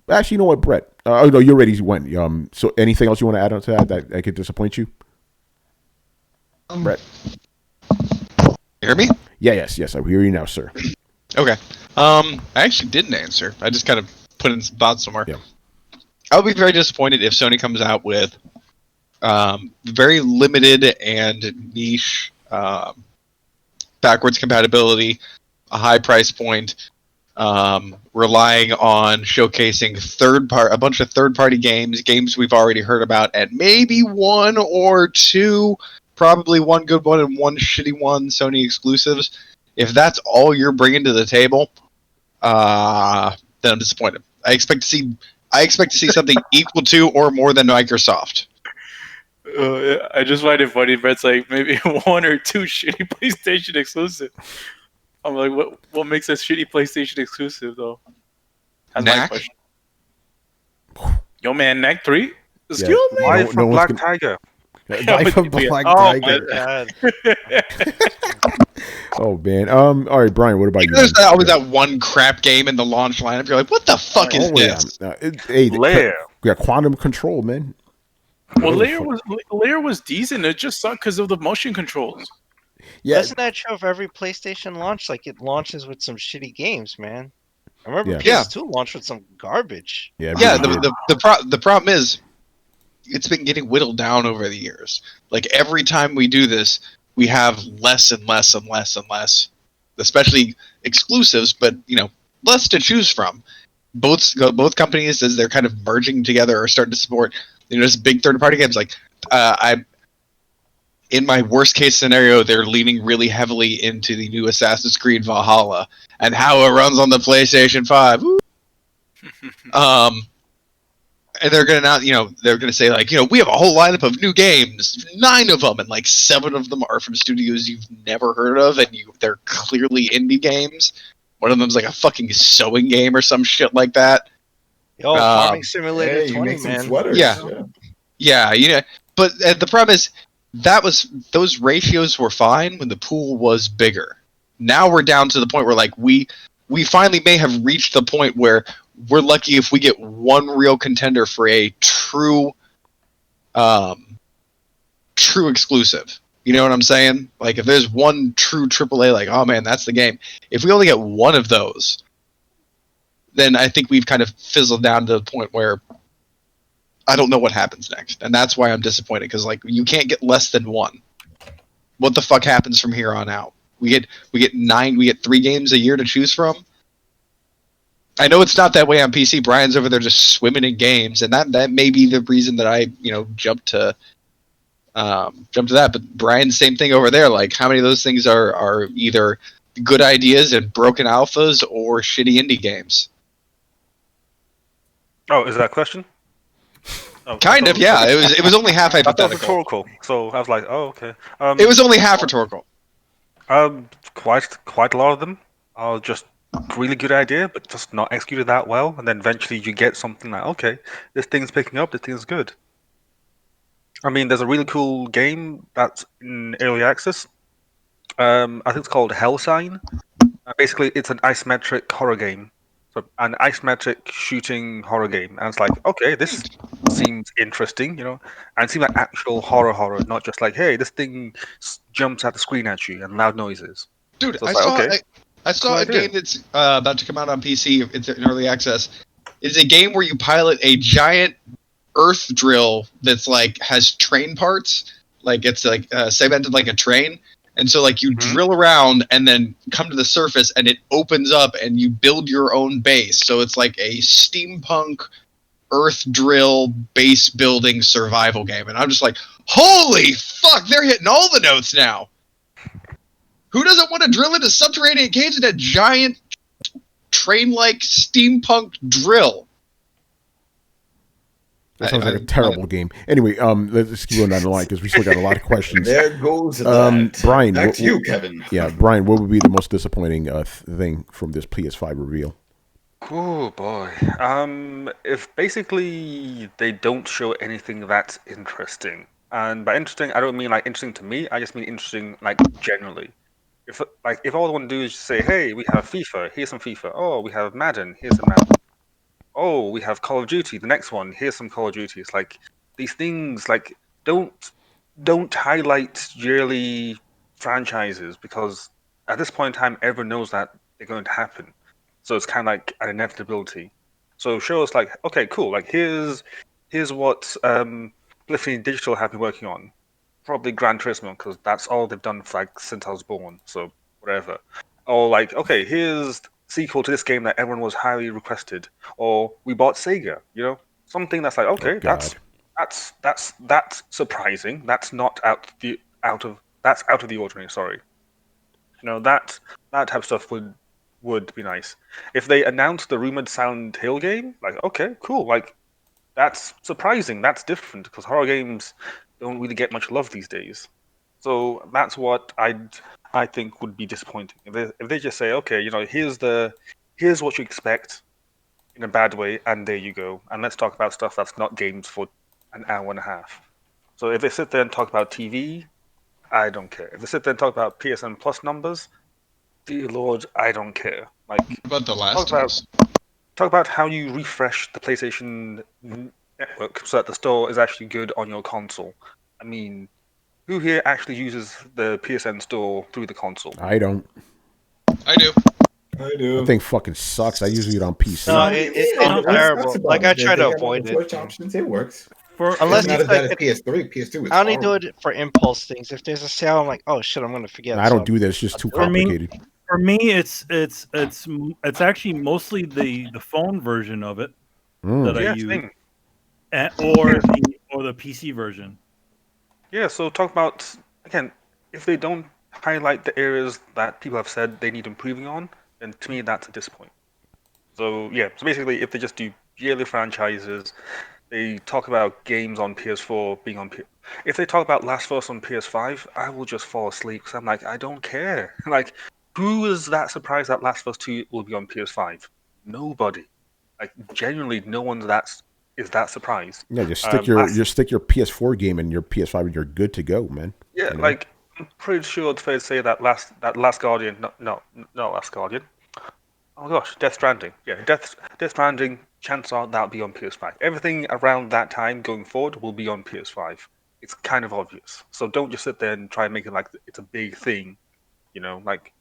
[SPEAKER 1] Actually, you know what, Brett? Oh no, you're ready. You went. So anything else you want to add on to that could disappoint you, Brett?
[SPEAKER 5] Hear me?
[SPEAKER 1] Yeah. Yes. I hear you now, sir.
[SPEAKER 5] Okay. I actually didn't answer. I just kind of put in some thoughts somewhere.
[SPEAKER 1] Yeah.
[SPEAKER 5] I'll be very disappointed if Sony comes out with very limited and niche backwards compatibility, a high price point, relying on showcasing a bunch of third-party games we've already heard about, and maybe one or two, probably one good one and one shitty one, Sony exclusives. If that's all you're bringing to the table, then I'm disappointed. I expect to see something equal to or more than Microsoft.
[SPEAKER 4] I just find it funny, Brett's like, maybe one or two shitty PlayStation exclusive. I'm like, what makes a shitty PlayStation exclusive, though? That's my
[SPEAKER 5] Knack?
[SPEAKER 4] question. Yo, man, Knack 3? Excuse me?
[SPEAKER 6] Why
[SPEAKER 1] No
[SPEAKER 6] for
[SPEAKER 1] one's
[SPEAKER 6] Black
[SPEAKER 1] gonna-
[SPEAKER 6] Tiger?
[SPEAKER 1] Life of Black
[SPEAKER 3] Oh my
[SPEAKER 1] Tiger.
[SPEAKER 3] god.
[SPEAKER 1] Oh man. All right, Brian. What about you?
[SPEAKER 5] There's always that one crap game in the launch lineup. You're like, what the fuck is this?
[SPEAKER 6] Lair.
[SPEAKER 1] We got Quantum Control, man.
[SPEAKER 4] Well, Lair was decent. It just sucked because of the motion controls.
[SPEAKER 1] Yeah.
[SPEAKER 3] Doesn't that show if every PlayStation launch, it launches with some shitty games, man? I remember
[SPEAKER 1] Yeah.
[SPEAKER 3] PS2 launched with some garbage.
[SPEAKER 1] Yeah.
[SPEAKER 5] Yeah,
[SPEAKER 1] really did.
[SPEAKER 5] the problem is, it's been getting whittled down over the years. Like every time we do this, we have less and less and less and less, especially exclusives, but less to choose from. Both companies, as they're kind of merging together, are starting to support just big third-party games. Like in my worst case scenario, they're leaning really heavily into the new Assassin's Creed Valhalla and how it runs on the PlayStation 5. And they're gonna say we have a whole lineup of new games, 9 of them, and 7 of them are from studios you've never heard of, and they're clearly indie games. One of them's like a fucking sewing game or some shit like that.
[SPEAKER 3] Yo, Farming Simulator
[SPEAKER 2] you
[SPEAKER 3] 20,
[SPEAKER 2] make some
[SPEAKER 3] man.
[SPEAKER 2] sweaters.
[SPEAKER 5] Yeah. But the problem is those ratios were fine when the pool was bigger. Now we're down to the point where we finally may have reached the point where we're lucky if we get one real contender for a true exclusive. You know what I'm saying? If there's one true AAA, oh man, that's the game. If we only get one of those, then I think we've kind of fizzled down to the point where I don't know what happens next, and that's why I'm disappointed. Because like you can't get less than one. What the fuck happens from here on out? We get 3 games a year to choose from. I know it's not that way on PC. Brian's over there just swimming in games, and that may be the reason that I jumped to that. But Brian, same thing over there. Like, how many of those things are either good ideas and broken alphas or shitty indie games?
[SPEAKER 6] Oh, is that a question? Oh,
[SPEAKER 5] Kind of, yeah. It was only half
[SPEAKER 6] I thought it was
[SPEAKER 5] hypothetical.
[SPEAKER 6] rhetorical, so I was like, oh, okay.
[SPEAKER 5] It was only half rhetorical.
[SPEAKER 6] Quite a lot of them are just really good idea, but just not executed that well, and then eventually you get something like, okay, this thing's picking up, this thing's good. I mean, there's a really cool game that's in early access. I think it's called Hellsign. Basically, it's an isometric horror game. So an isometric shooting horror game. And it's like, okay, this seems interesting, and it seems like actual horror, not just like, hey, this thing jumps at the screen at you and loud noises.
[SPEAKER 5] Dude,
[SPEAKER 6] So
[SPEAKER 5] I
[SPEAKER 6] it's
[SPEAKER 5] saw
[SPEAKER 6] like, okay,
[SPEAKER 5] I saw
[SPEAKER 6] cool
[SPEAKER 5] a
[SPEAKER 6] idea.
[SPEAKER 5] game that's about to come out on PC. It's in early access. It's a game where you pilot a giant earth drill that's like has train parts. Like it's like segmented like a train. And so like you drill around and then come to the surface and it opens up and you build your own base. So it's like a steampunk earth drill base building survival game. And I'm just like, holy fuck, they're hitting all the notes now. Who doesn't want to drill into subterranean caves in a giant train-like steampunk drill?
[SPEAKER 1] That sounds like a terrible game. Anyway, let's keep going down the line because we still got a lot of questions.
[SPEAKER 2] There goes that.
[SPEAKER 1] Brian,
[SPEAKER 2] Back to you, Kevin.
[SPEAKER 1] Yeah, Brian, what would be the most disappointing thing from this PS5 reveal?
[SPEAKER 6] Oh boy. If basically they don't show anything that's interesting, and by interesting I don't mean like interesting to me. I just mean interesting like generally. If all they want to do is just say, hey, we have FIFA, here's some FIFA. Oh, we have Madden, here's some Madden. Oh, we have Call of Duty, the next one, here's some Call of Duty. It's like these things like don't highlight yearly franchises because at this point in time everyone knows that they're going to happen. So it's kind of like an inevitability. So show us like, okay, cool, like here's what Bliffy Digital have been working on. Probably Gran Turismo because that's all they've done for, like since I was born. So whatever. Or like, okay, here's sequel to this game that everyone was highly requested. Or we bought Sega. Something that's like, okay, that's surprising. That's not out of the ordinary. Sorry. That type of stuff would be nice. If they announced the rumored Silent Hill game, like, okay, cool, like that's surprising. That's different because horror games don't really get much love these days. So that's what I think would be disappointing. If they just say, okay, here's what you expect in a bad way, and there you go, and let's talk about stuff that's not games for an hour and a half. So if they sit there and talk about TV, I don't care. If they sit there and talk about PSN Plus numbers, dear Lord, I don't care. Like,
[SPEAKER 5] About The Last of Us.
[SPEAKER 6] talk about how you refresh the PlayStation network so that the store is actually good on your console. I mean, who here actually uses the PSN store through the console?
[SPEAKER 1] I don't.
[SPEAKER 5] I do.
[SPEAKER 2] I do.
[SPEAKER 1] That thing fucking sucks. I use it on PC.
[SPEAKER 3] No, it's terrible. Like, I try to avoid it.
[SPEAKER 2] Switch options, it works.
[SPEAKER 3] Unless
[SPEAKER 2] It's not
[SPEAKER 3] it's
[SPEAKER 2] as bad
[SPEAKER 3] like
[SPEAKER 2] as PS3. PS2 is
[SPEAKER 3] I only
[SPEAKER 2] horrible.
[SPEAKER 3] do it for impulse things. If there's a sale, I'm like, oh shit, I'm gonna forget.
[SPEAKER 1] I don't do that. It's just too
[SPEAKER 7] For me-
[SPEAKER 1] complicated.
[SPEAKER 7] For me, it's actually mostly the phone version of it that I
[SPEAKER 6] Yeah,
[SPEAKER 7] use,
[SPEAKER 6] same.
[SPEAKER 7] or the PC version.
[SPEAKER 6] Yeah, so talk about, again, if they don't highlight the areas that people have said they need improving on, then to me that's a disappointment. So yeah, so basically if they just do yearly franchises, they talk about games on PS4 being on if they talk about Last of Us on PS5, I will just fall asleep because I'm like, I don't care. Like, who is that surprised that Last of Us 2 will be on PS5? Nobody. Like, genuinely, no one is that surprised.
[SPEAKER 1] Yeah, just stick your PS4 game in your PS5 and you're good to go, man.
[SPEAKER 6] Yeah, like I'm pretty sure it's fair to say that Last Guardian, not Last Guardian. Oh gosh, Death Stranding. Yeah, Death Stranding. Chances are that'll be on PS5. Everything around that time going forward will be on PS5. It's kind of obvious. So don't just sit there and try and make it like it's a big thing. Like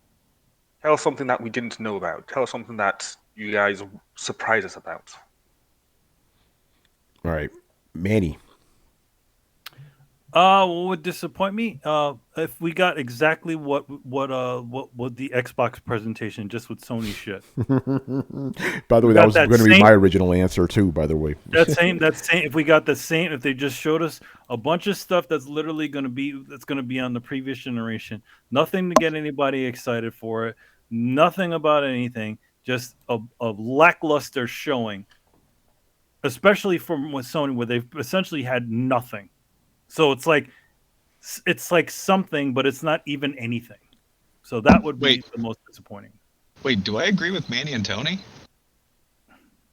[SPEAKER 6] tell us something that we didn't know about. Tell us something that you guys surprised us about.
[SPEAKER 1] All right. Manny.
[SPEAKER 7] What would disappoint me? If we got exactly what the Xbox presentation just with Sony shit.
[SPEAKER 1] By the way, that was going to be my original answer too. By the way,
[SPEAKER 7] that same. If we got the same, if they just showed us a bunch of stuff that's literally going to be on the previous generation, nothing to get anybody excited for it, nothing about anything, just a lackluster showing, especially from with Sony, where they've essentially had nothing. So it's like something, but it's not even anything. So that would be the most disappointing.
[SPEAKER 5] Wait, do I agree with Manny and Tony?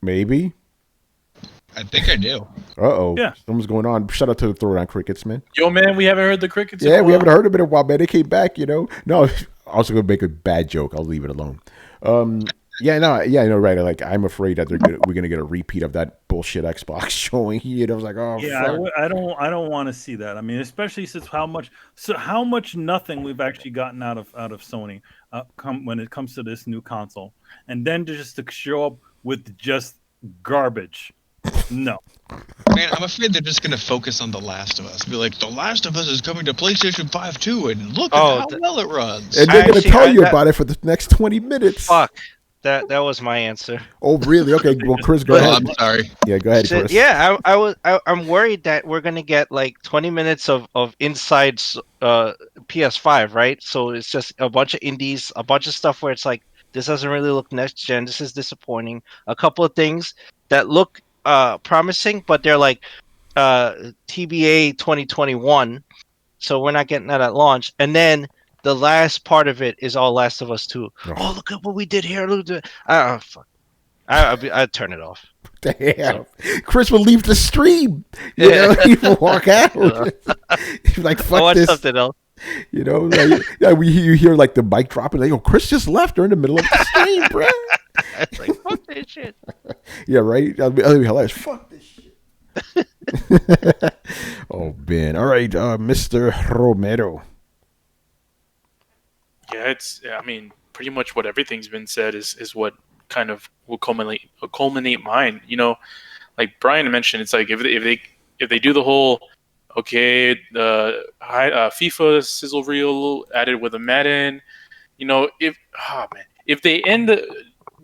[SPEAKER 1] Maybe.
[SPEAKER 5] I think I do.
[SPEAKER 1] Uh-oh.
[SPEAKER 7] Yeah.
[SPEAKER 1] Something's going on. Shout out to the Throwdown Crickets, man.
[SPEAKER 4] Yo, man, we haven't heard the Crickets.
[SPEAKER 1] Yeah, we haven't heard of it in a while, man. They came back, No, I was going to make a bad joke. I'll leave it alone. Right. Like, I'm afraid that we're gonna get a repeat of that bullshit Xbox showing. I was like, oh,
[SPEAKER 7] yeah,
[SPEAKER 1] fuck.
[SPEAKER 7] I don't want to see that. I mean, especially since how much nothing we've actually gotten out of Sony when it comes to this new console, and then to show up with just garbage. No.
[SPEAKER 5] Man, I'm afraid they're just gonna focus on The Last of Us. Be like, The Last of Us is coming to PlayStation 5 too, and look at how well it runs.
[SPEAKER 1] And they're gonna tell you about it for the next 20 minutes.
[SPEAKER 3] Fuck. That was my answer.
[SPEAKER 1] Oh, really? Okay. Well, Chris, go ahead.
[SPEAKER 5] I'm sorry.
[SPEAKER 1] Yeah, go ahead, Chris.
[SPEAKER 3] Yeah, I'm worried that we're gonna get like 20 minutes of inside PS5, right? So it's just a bunch of indies, a bunch of stuff where it's like this doesn't really look next gen. This is disappointing. A couple of things that look promising, but they're like TBA 2021. So we're not getting that at launch, and then the last part of it is all Last of Us 2. Oh, look at what we did here. Look at fuck. I'd turn it off.
[SPEAKER 1] Damn. So. Chris will leave the stream. He will walk out. He's like, fuck
[SPEAKER 3] watch
[SPEAKER 1] this.
[SPEAKER 3] Something else.
[SPEAKER 1] You hear like the mic dropping. Like, Chris just left during the middle of the stream, bro.
[SPEAKER 3] It's like, fuck this shit.
[SPEAKER 1] Yeah, right? That'll be hilarious. Fuck this shit. Oh, man. All right, Mr. Romero.
[SPEAKER 4] Yeah, I mean, pretty much what everything's been said is what kind of will culminate mine. Like Brian mentioned, it's like if they do the whole FIFA sizzle reel added with a Madden, if they end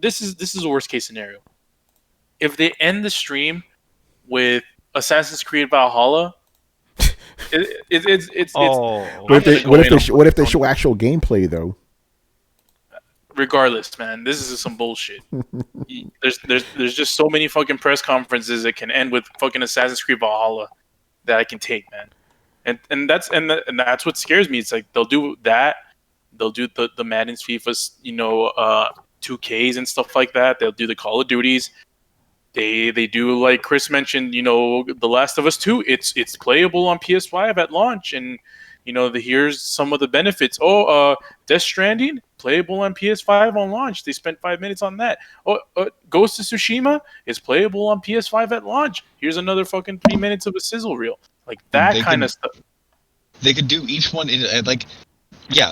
[SPEAKER 4] this is a worst case scenario. If they end the stream with Assassin's Creed Valhalla.
[SPEAKER 1] What if they show actual gameplay though?
[SPEAKER 4] Regardless, man, this is some bullshit. There's just so many fucking press conferences that can end with fucking Assassin's Creed Valhalla that I can take, man. And that's what scares me. It's like they'll do that. They'll do the Madden's, FIFA's, 2Ks and stuff like that. They'll do the Call of Duties. They do, like Chris mentioned, The Last of Us 2, it's playable on PS5 at launch, and here's some of the benefits. Death Stranding, playable on PS5 on launch. They spent 5 minutes on that. Ghost of Tsushima is playable on PS5 at launch. Here's another fucking 3 minutes of a sizzle reel. Like that kind of stuff.
[SPEAKER 5] They could do each one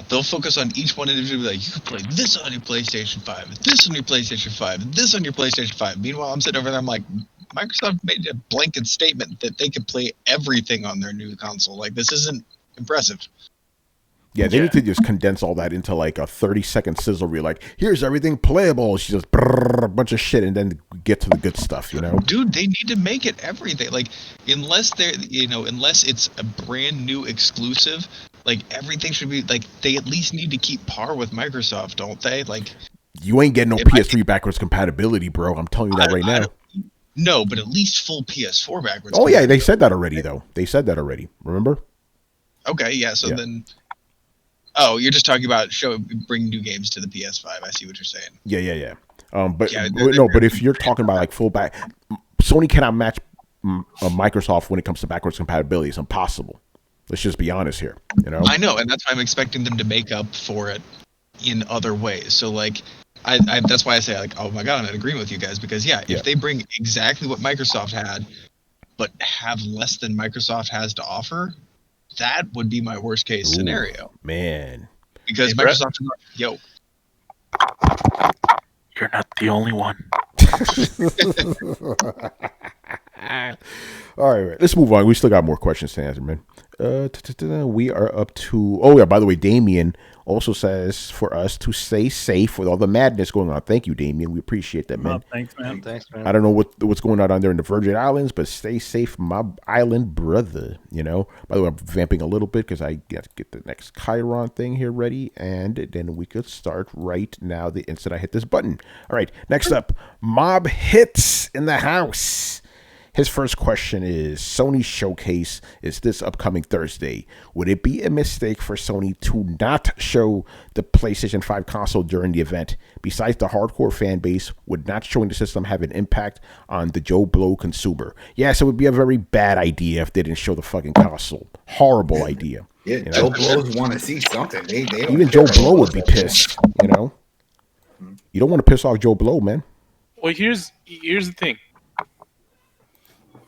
[SPEAKER 5] they'll focus on each one individually. Like, you can play this on your PlayStation 5, this on your PlayStation 5, and this on your PlayStation 5. Meanwhile, I'm sitting over there, I'm like, Microsoft made a blanket statement that they can play everything on their new console. Like, this isn't impressive.
[SPEAKER 1] Yeah, they need to just condense all that into like a 30-second sizzle reel. Like, here's everything playable. She just a bunch of shit and then get to the good stuff,
[SPEAKER 5] Dude, they need to make it everything. Like, unless it's a brand new exclusive, like everything should be like they at least need to keep par with Microsoft, don't they? Like,
[SPEAKER 1] you ain't getting no PS3 backwards compatibility, bro. I'm telling you that right now.
[SPEAKER 5] No, but at least full PS4 backwards.
[SPEAKER 1] Oh yeah, they said that already though. They said that already. Remember?
[SPEAKER 5] Okay, yeah. So then. Oh, you're just talking about bring new games to the PS5. I see what you're saying.
[SPEAKER 1] Yeah. But if you're talking about like full back, Sony cannot match Microsoft when it comes to backwards compatibility. It's impossible. Let's just be honest here.
[SPEAKER 5] I know, and that's why I'm expecting them to make up for it in other ways. So like, I that's why I say like, oh my god, I'm in agreement with you guys because if they bring exactly what Microsoft had, but have less than Microsoft has to offer. That would be my worst case scenario.
[SPEAKER 1] Man.
[SPEAKER 5] Because Microsoft is like,
[SPEAKER 4] you're not the only one.
[SPEAKER 1] All right, let's move on. We still got more questions to answer, man. We are up to. Oh yeah, by the way, Damien also says for us to stay safe with all the madness going on. Thank you, Damien. We appreciate that, man.
[SPEAKER 7] Thanks, man.
[SPEAKER 3] Thanks, man.
[SPEAKER 1] I don't know what's going on there in the Virgin Islands, but stay safe, my island brother. You know. By the way, I'm vamping a little bit because I got to get the next Chiron thing here ready, and then we could start right now. The instant I hit this button. All right. Next up, Mob Hits in the house. His first question is, Sony's showcase is this upcoming Thursday. Would it be a mistake for Sony to not show the PlayStation 5 console during the event? Besides the hardcore fan base, would not showing the system have an impact on the Joe Blow consumer? Yes, it would be a very bad idea if they didn't show the fucking console. Horrible idea.
[SPEAKER 2] Yeah,
[SPEAKER 1] you know?
[SPEAKER 2] Joe Blows want to see something. They don't
[SPEAKER 1] Even
[SPEAKER 2] care
[SPEAKER 1] Joe Blow
[SPEAKER 2] about
[SPEAKER 1] would be
[SPEAKER 2] that shit.
[SPEAKER 1] pissed, you know? You don't want to piss off Joe Blow, man.
[SPEAKER 4] Well, here's the thing.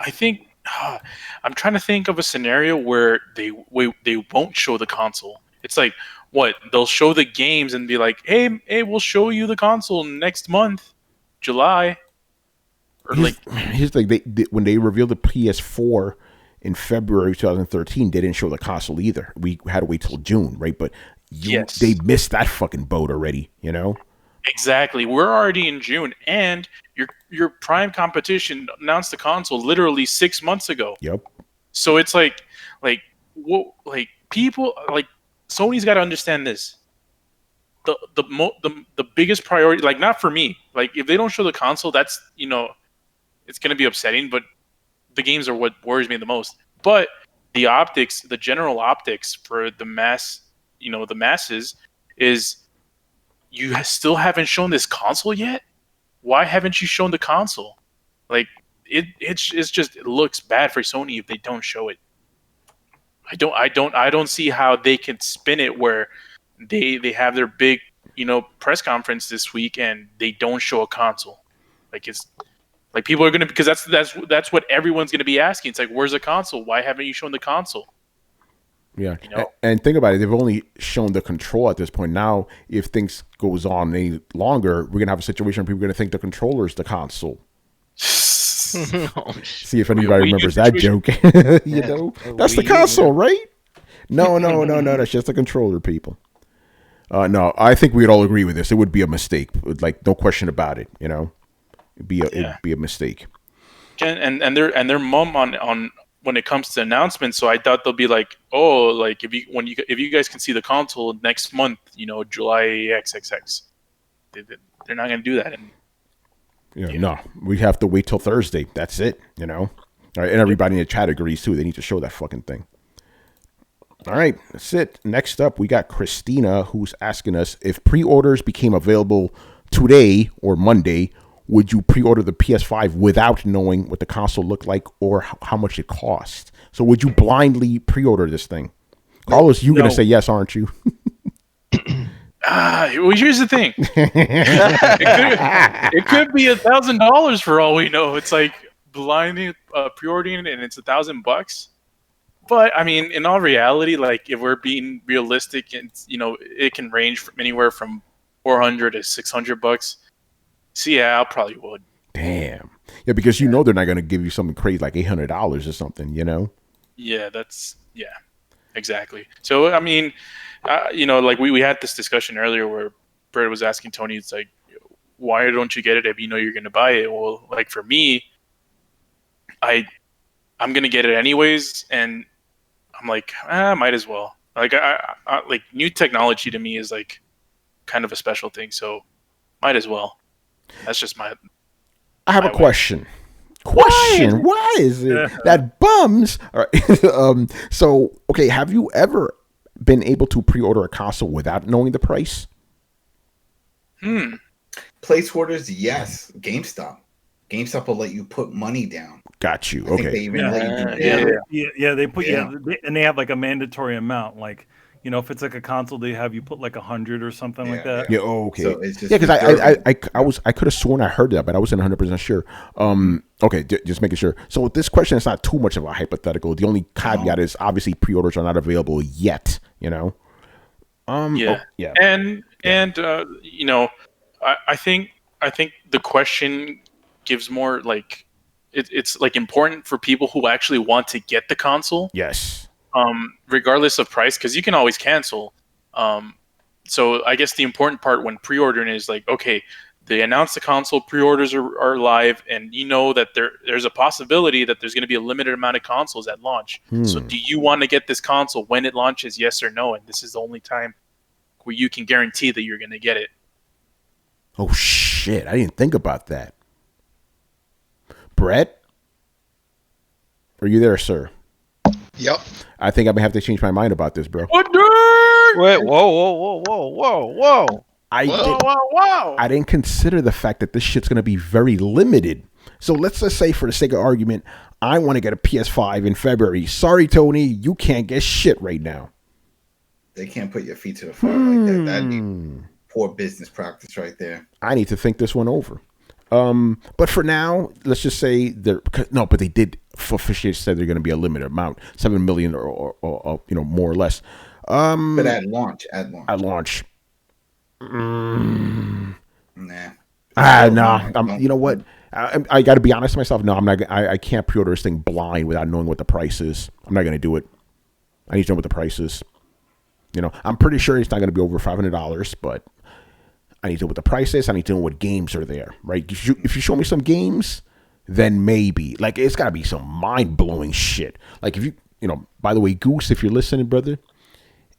[SPEAKER 4] I think I'm trying to think of a scenario where they won't show the console. It's like, what, they'll show the games and be like, hey, we'll show you the console next month, July. Or
[SPEAKER 1] Here's the thing. They when they revealed the PS4 in February 2013, they didn't show the console either. We had to wait till June, right? But
[SPEAKER 4] Yes.
[SPEAKER 1] they missed that fucking boat already, you know?
[SPEAKER 4] Exactly. We're already in June, and your prime competition announced the console literally 6 months ago.
[SPEAKER 1] Yep.
[SPEAKER 4] So it's like people like Sony's got to understand this. The biggest priority, like, not for me. Like, if they don't show the console, that's, it's gonna be upsetting. But the games are what worries me the most. But the optics, the general optics for the the masses is. You still haven't shown this console yet? Why haven't you shown the console? Like, it's just, it looks bad for Sony if they don't show it. I don't see how they can spin it where they have their big, press conference this week and they don't show a console. Like, it's like people are gonna, because that's what everyone's gonna be asking. It's like, where's the console? Why haven't you shown the console?
[SPEAKER 1] Yeah, and think about it. They've only shown the control at this point. Now, if things goes on any longer, we're gonna have a situation where people are gonna think the controller is the console. See if anybody remembers that joke. you know, that's the console, right? No. That's just a controller, people. No, I think we'd all agree with this. It would be a mistake, like, no question about it. It'd be a mistake.
[SPEAKER 4] And their mum on when it comes to announcements. So I thought they'll be like, oh, like if you guys can see the console next month, July XXX. They're not gonna do that.
[SPEAKER 1] No, we have to wait till Thursday. That's it. All right, and everybody in the chat agrees too. They need to show that fucking thing. All right, that's it. Next up, we got Christina, who's asking us if pre-orders became available today or Monday. Would you pre-order the PS5 without knowing what the console looked like or how much it cost? So would you blindly pre-order this thing? Carlos, you're going to say yes, aren't you?
[SPEAKER 4] Well, here's the thing. It could be $1,000 for all we know. It's like blindly pre-ordering and it's $1,000. But I mean, in all reality, like, if we're being realistic, and it can range from anywhere from $400 to $600. So yeah, I probably would.
[SPEAKER 1] Damn. Yeah, because they're not going to give you something crazy like $800 or something,
[SPEAKER 4] Yeah, exactly. So I mean, like we had this discussion earlier where Brett was asking Tony, it's like, why don't you get it if you know you're going to buy it? Well, like, for me, I'm going to get it anyways, and I'm like, might as well. Like, I like, new technology to me is like kind of a special thing, so might as well. That's just I
[SPEAKER 1] have a question. Why is it that bums? All right. So, okay, have you ever been able to pre-order a console without knowing the price?
[SPEAKER 2] Place orders, yes. GameStop will let you put money down.
[SPEAKER 1] Got you.
[SPEAKER 2] I think they even let you do that.
[SPEAKER 7] Yeah, they put and they have like a mandatory amount, like, if it's like a console, they have you put like 100 or something like that.
[SPEAKER 1] Yeah. Okay.
[SPEAKER 2] So it's just
[SPEAKER 1] because I could have sworn I heard that, but I wasn't 100% sure. Okay, just making sure. So this question is not too much of a hypothetical. The only caveat is obviously pre-orders are not available yet.
[SPEAKER 4] Yeah. And I think the question gives more, like, it's like important for people who actually want to get the console.
[SPEAKER 1] Yes.
[SPEAKER 4] Regardless of price, because you can always cancel. So I guess the important part when pre-ordering is like, okay, they announced the console, pre-orders are live, and you know that there's a possibility that there's going to be a limited amount of consoles at launch. So do you want to get this console when it launches, yes or no? And this is the only time where you can guarantee that you're going to get it.
[SPEAKER 1] Oh, shit. I didn't think about that. Brett? Are you there, sir?
[SPEAKER 5] Yep.
[SPEAKER 1] I think I'm going to have to change my mind about this, bro.
[SPEAKER 4] What?
[SPEAKER 3] Wait, whoa.
[SPEAKER 1] I didn't consider the fact that this shit's going to be very limited. So let's just say, for the sake of argument, I want to get a PS5 in February. Sorry, Tony, you can't get shit right now.
[SPEAKER 2] They can't put your feet to the fire like that. That'd be poor business practice right there.
[SPEAKER 1] I need to think this one over. But for now, let's just say but they did officially said they're going to be a limited amount, 7 million or more or less.
[SPEAKER 2] But at launch. Nah.
[SPEAKER 1] No. You know what? I got to be honest with myself. No, I'm not. I can't pre-order this thing blind without knowing what the price is. I'm not going to do it. I need to know what the price is. I'm pretty sure it's not going to be over $500, but I need to know what the price is. I need to know what games are there, right? If you show me some games, then maybe. Like, it's got to be some mind-blowing shit. Like, if by the way, Goose, if you're listening, brother,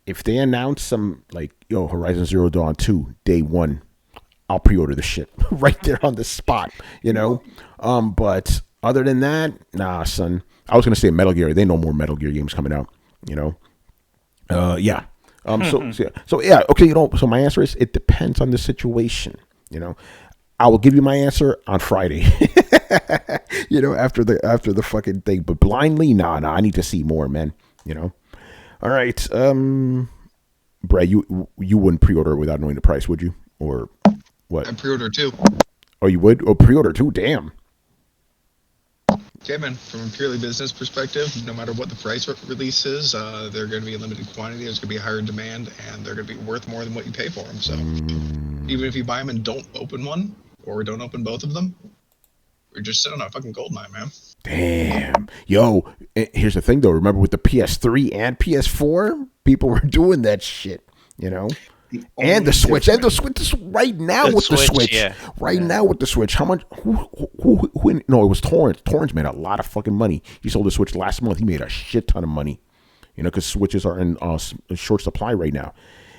[SPEAKER 1] if they announce some, like, Horizon Zero Dawn 2, day one, I'll pre-order the shit right there on the spot, But other than that, nah, son. I was going to say Metal Gear. They know more Metal Gear games coming out, yeah. So yeah, okay, so my answer is it depends on the situation, I will give you my answer on Friday, after the fucking thing, but blindly, nah, I need to see more, man, All right, Brad, you wouldn't pre-order without knowing the price, would you? Or what?
[SPEAKER 5] I pre-order too.
[SPEAKER 1] Oh, you would? Oh, pre-order too? Damn.
[SPEAKER 5] Okay, man. From a purely business perspective, no matter what the price release is, they're going to be a limited quantity. There's going to be a higher demand, and they're going to be worth more than what you pay for them. So, even if you buy them and don't open one, or don't open both of them, you're just sitting on a fucking gold mine, man.
[SPEAKER 1] Damn. Yo, here's the thing, though. Remember with the PS3 and PS4, people were doing that shit, And the Switch, right now with the Switch,
[SPEAKER 3] yeah.
[SPEAKER 1] Now with the Switch. How much? Who? No, it was Torrance. Torrance made a lot of fucking money. He sold the Switch last month. He made a shit ton of money. Because Switches are in short supply right now.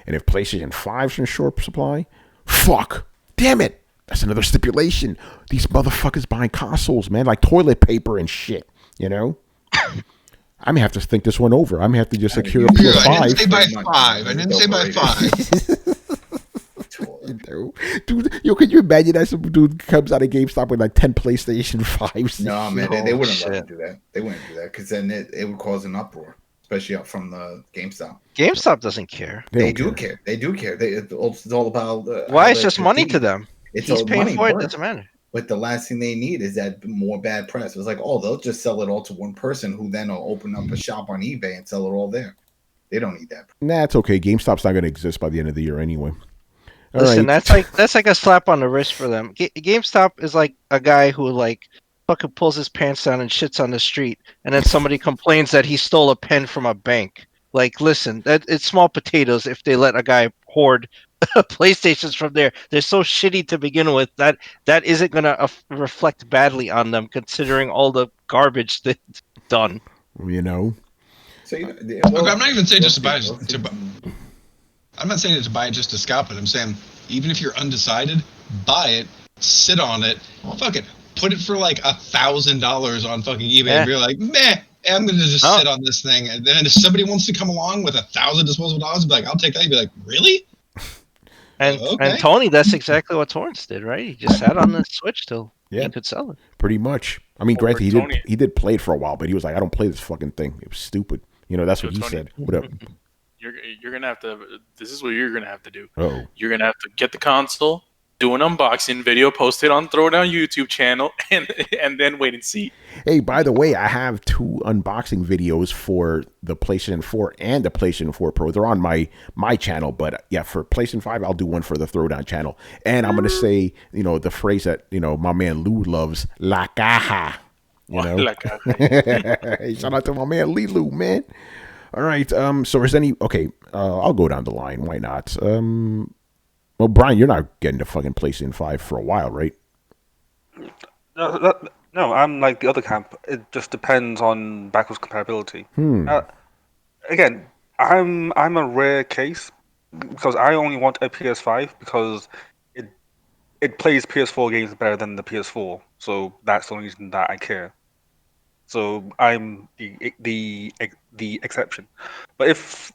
[SPEAKER 1] And if PlayStation 5's in short supply, fuck, damn it, that's another stipulation. These motherfuckers buying consoles, man, like toilet paper and shit. I may have to think this one over. I may have to just secure a PS5.
[SPEAKER 5] I didn't say by 5. I didn't say by 5.
[SPEAKER 1] Dude, can you imagine that some dude comes out of GameStop with like 10 PlayStation 5s?
[SPEAKER 2] No, man, they wouldn't let him do that. They wouldn't do that because then it would cause an uproar, especially up from the GameStop.
[SPEAKER 3] GameStop doesn't care.
[SPEAKER 2] They do care. It's all about.
[SPEAKER 3] Why? It's just money to them.
[SPEAKER 2] It's
[SPEAKER 3] He's
[SPEAKER 2] all
[SPEAKER 3] paying
[SPEAKER 2] money
[SPEAKER 3] for it.
[SPEAKER 2] work.
[SPEAKER 3] Doesn't matter.
[SPEAKER 2] But the last thing they need is that more bad press. It's like, they'll just sell it all to one person who then will open up a shop on eBay and sell it all there. They don't need that.
[SPEAKER 1] Nah, it's okay. GameStop's not going to exist by the end of the year anyway.
[SPEAKER 3] Listen, that's like a slap on the wrist for them. GameStop is like a guy who fucking pulls his pants down and shits on the street, and then somebody complains that he stole a pen from a bank. Like, listen, it's small potatoes if they let a guy hoard PlayStations from there. They're so shitty to begin with that isn't going to reflect badly on them, considering all the garbage they've done.
[SPEAKER 2] So
[SPEAKER 5] I'm not even saying just to buy. I'm not saying to buy it just to scalp it. I'm saying even if you're undecided, buy it, sit on it, fuck it, put it for like $1,000 on fucking eBay, and be like, meh. I'm going to just sit on this thing. And then if somebody wants to come along with $1,000 disposable dollars, be like, I'll take that. You'd be like, really?
[SPEAKER 3] And Tony, that's exactly what Torrance did, right? He just sat on the Switch till he could sell it.
[SPEAKER 1] Pretty much. I mean, granted, he did play it for a while, but he was like, I don't play this fucking thing. It was stupid. That's what he said. What up?
[SPEAKER 4] You're going to have to, this is what you're going to have to do.
[SPEAKER 1] Oh.
[SPEAKER 4] You're going to have to get the console, do an unboxing video, post it on Throwdown YouTube channel, and then wait and see.
[SPEAKER 1] Hey, by the way, I have 2 unboxing videos for the PlayStation 4 and the PlayStation 4 Pro. They're on my channel, but yeah, for PlayStation 5, I'll do one for the Throwdown channel. And I'm going to say, the phrase that, my man Lou loves, la caja. You know.
[SPEAKER 4] La caja.
[SPEAKER 1] Hey, shout out to my man Lilu, man. All right. So is any okay? I'll go down the line. Why not? Well, Brian, you're not getting the fucking PlayStation 5 for a while, right?
[SPEAKER 6] No, I'm like the other camp. It just depends on backwards compatibility. Again, I'm a rare case because I only want a PS5 because it plays PS4 games better than the PS4. So that's the only reason that I care. So I'm the exception. But if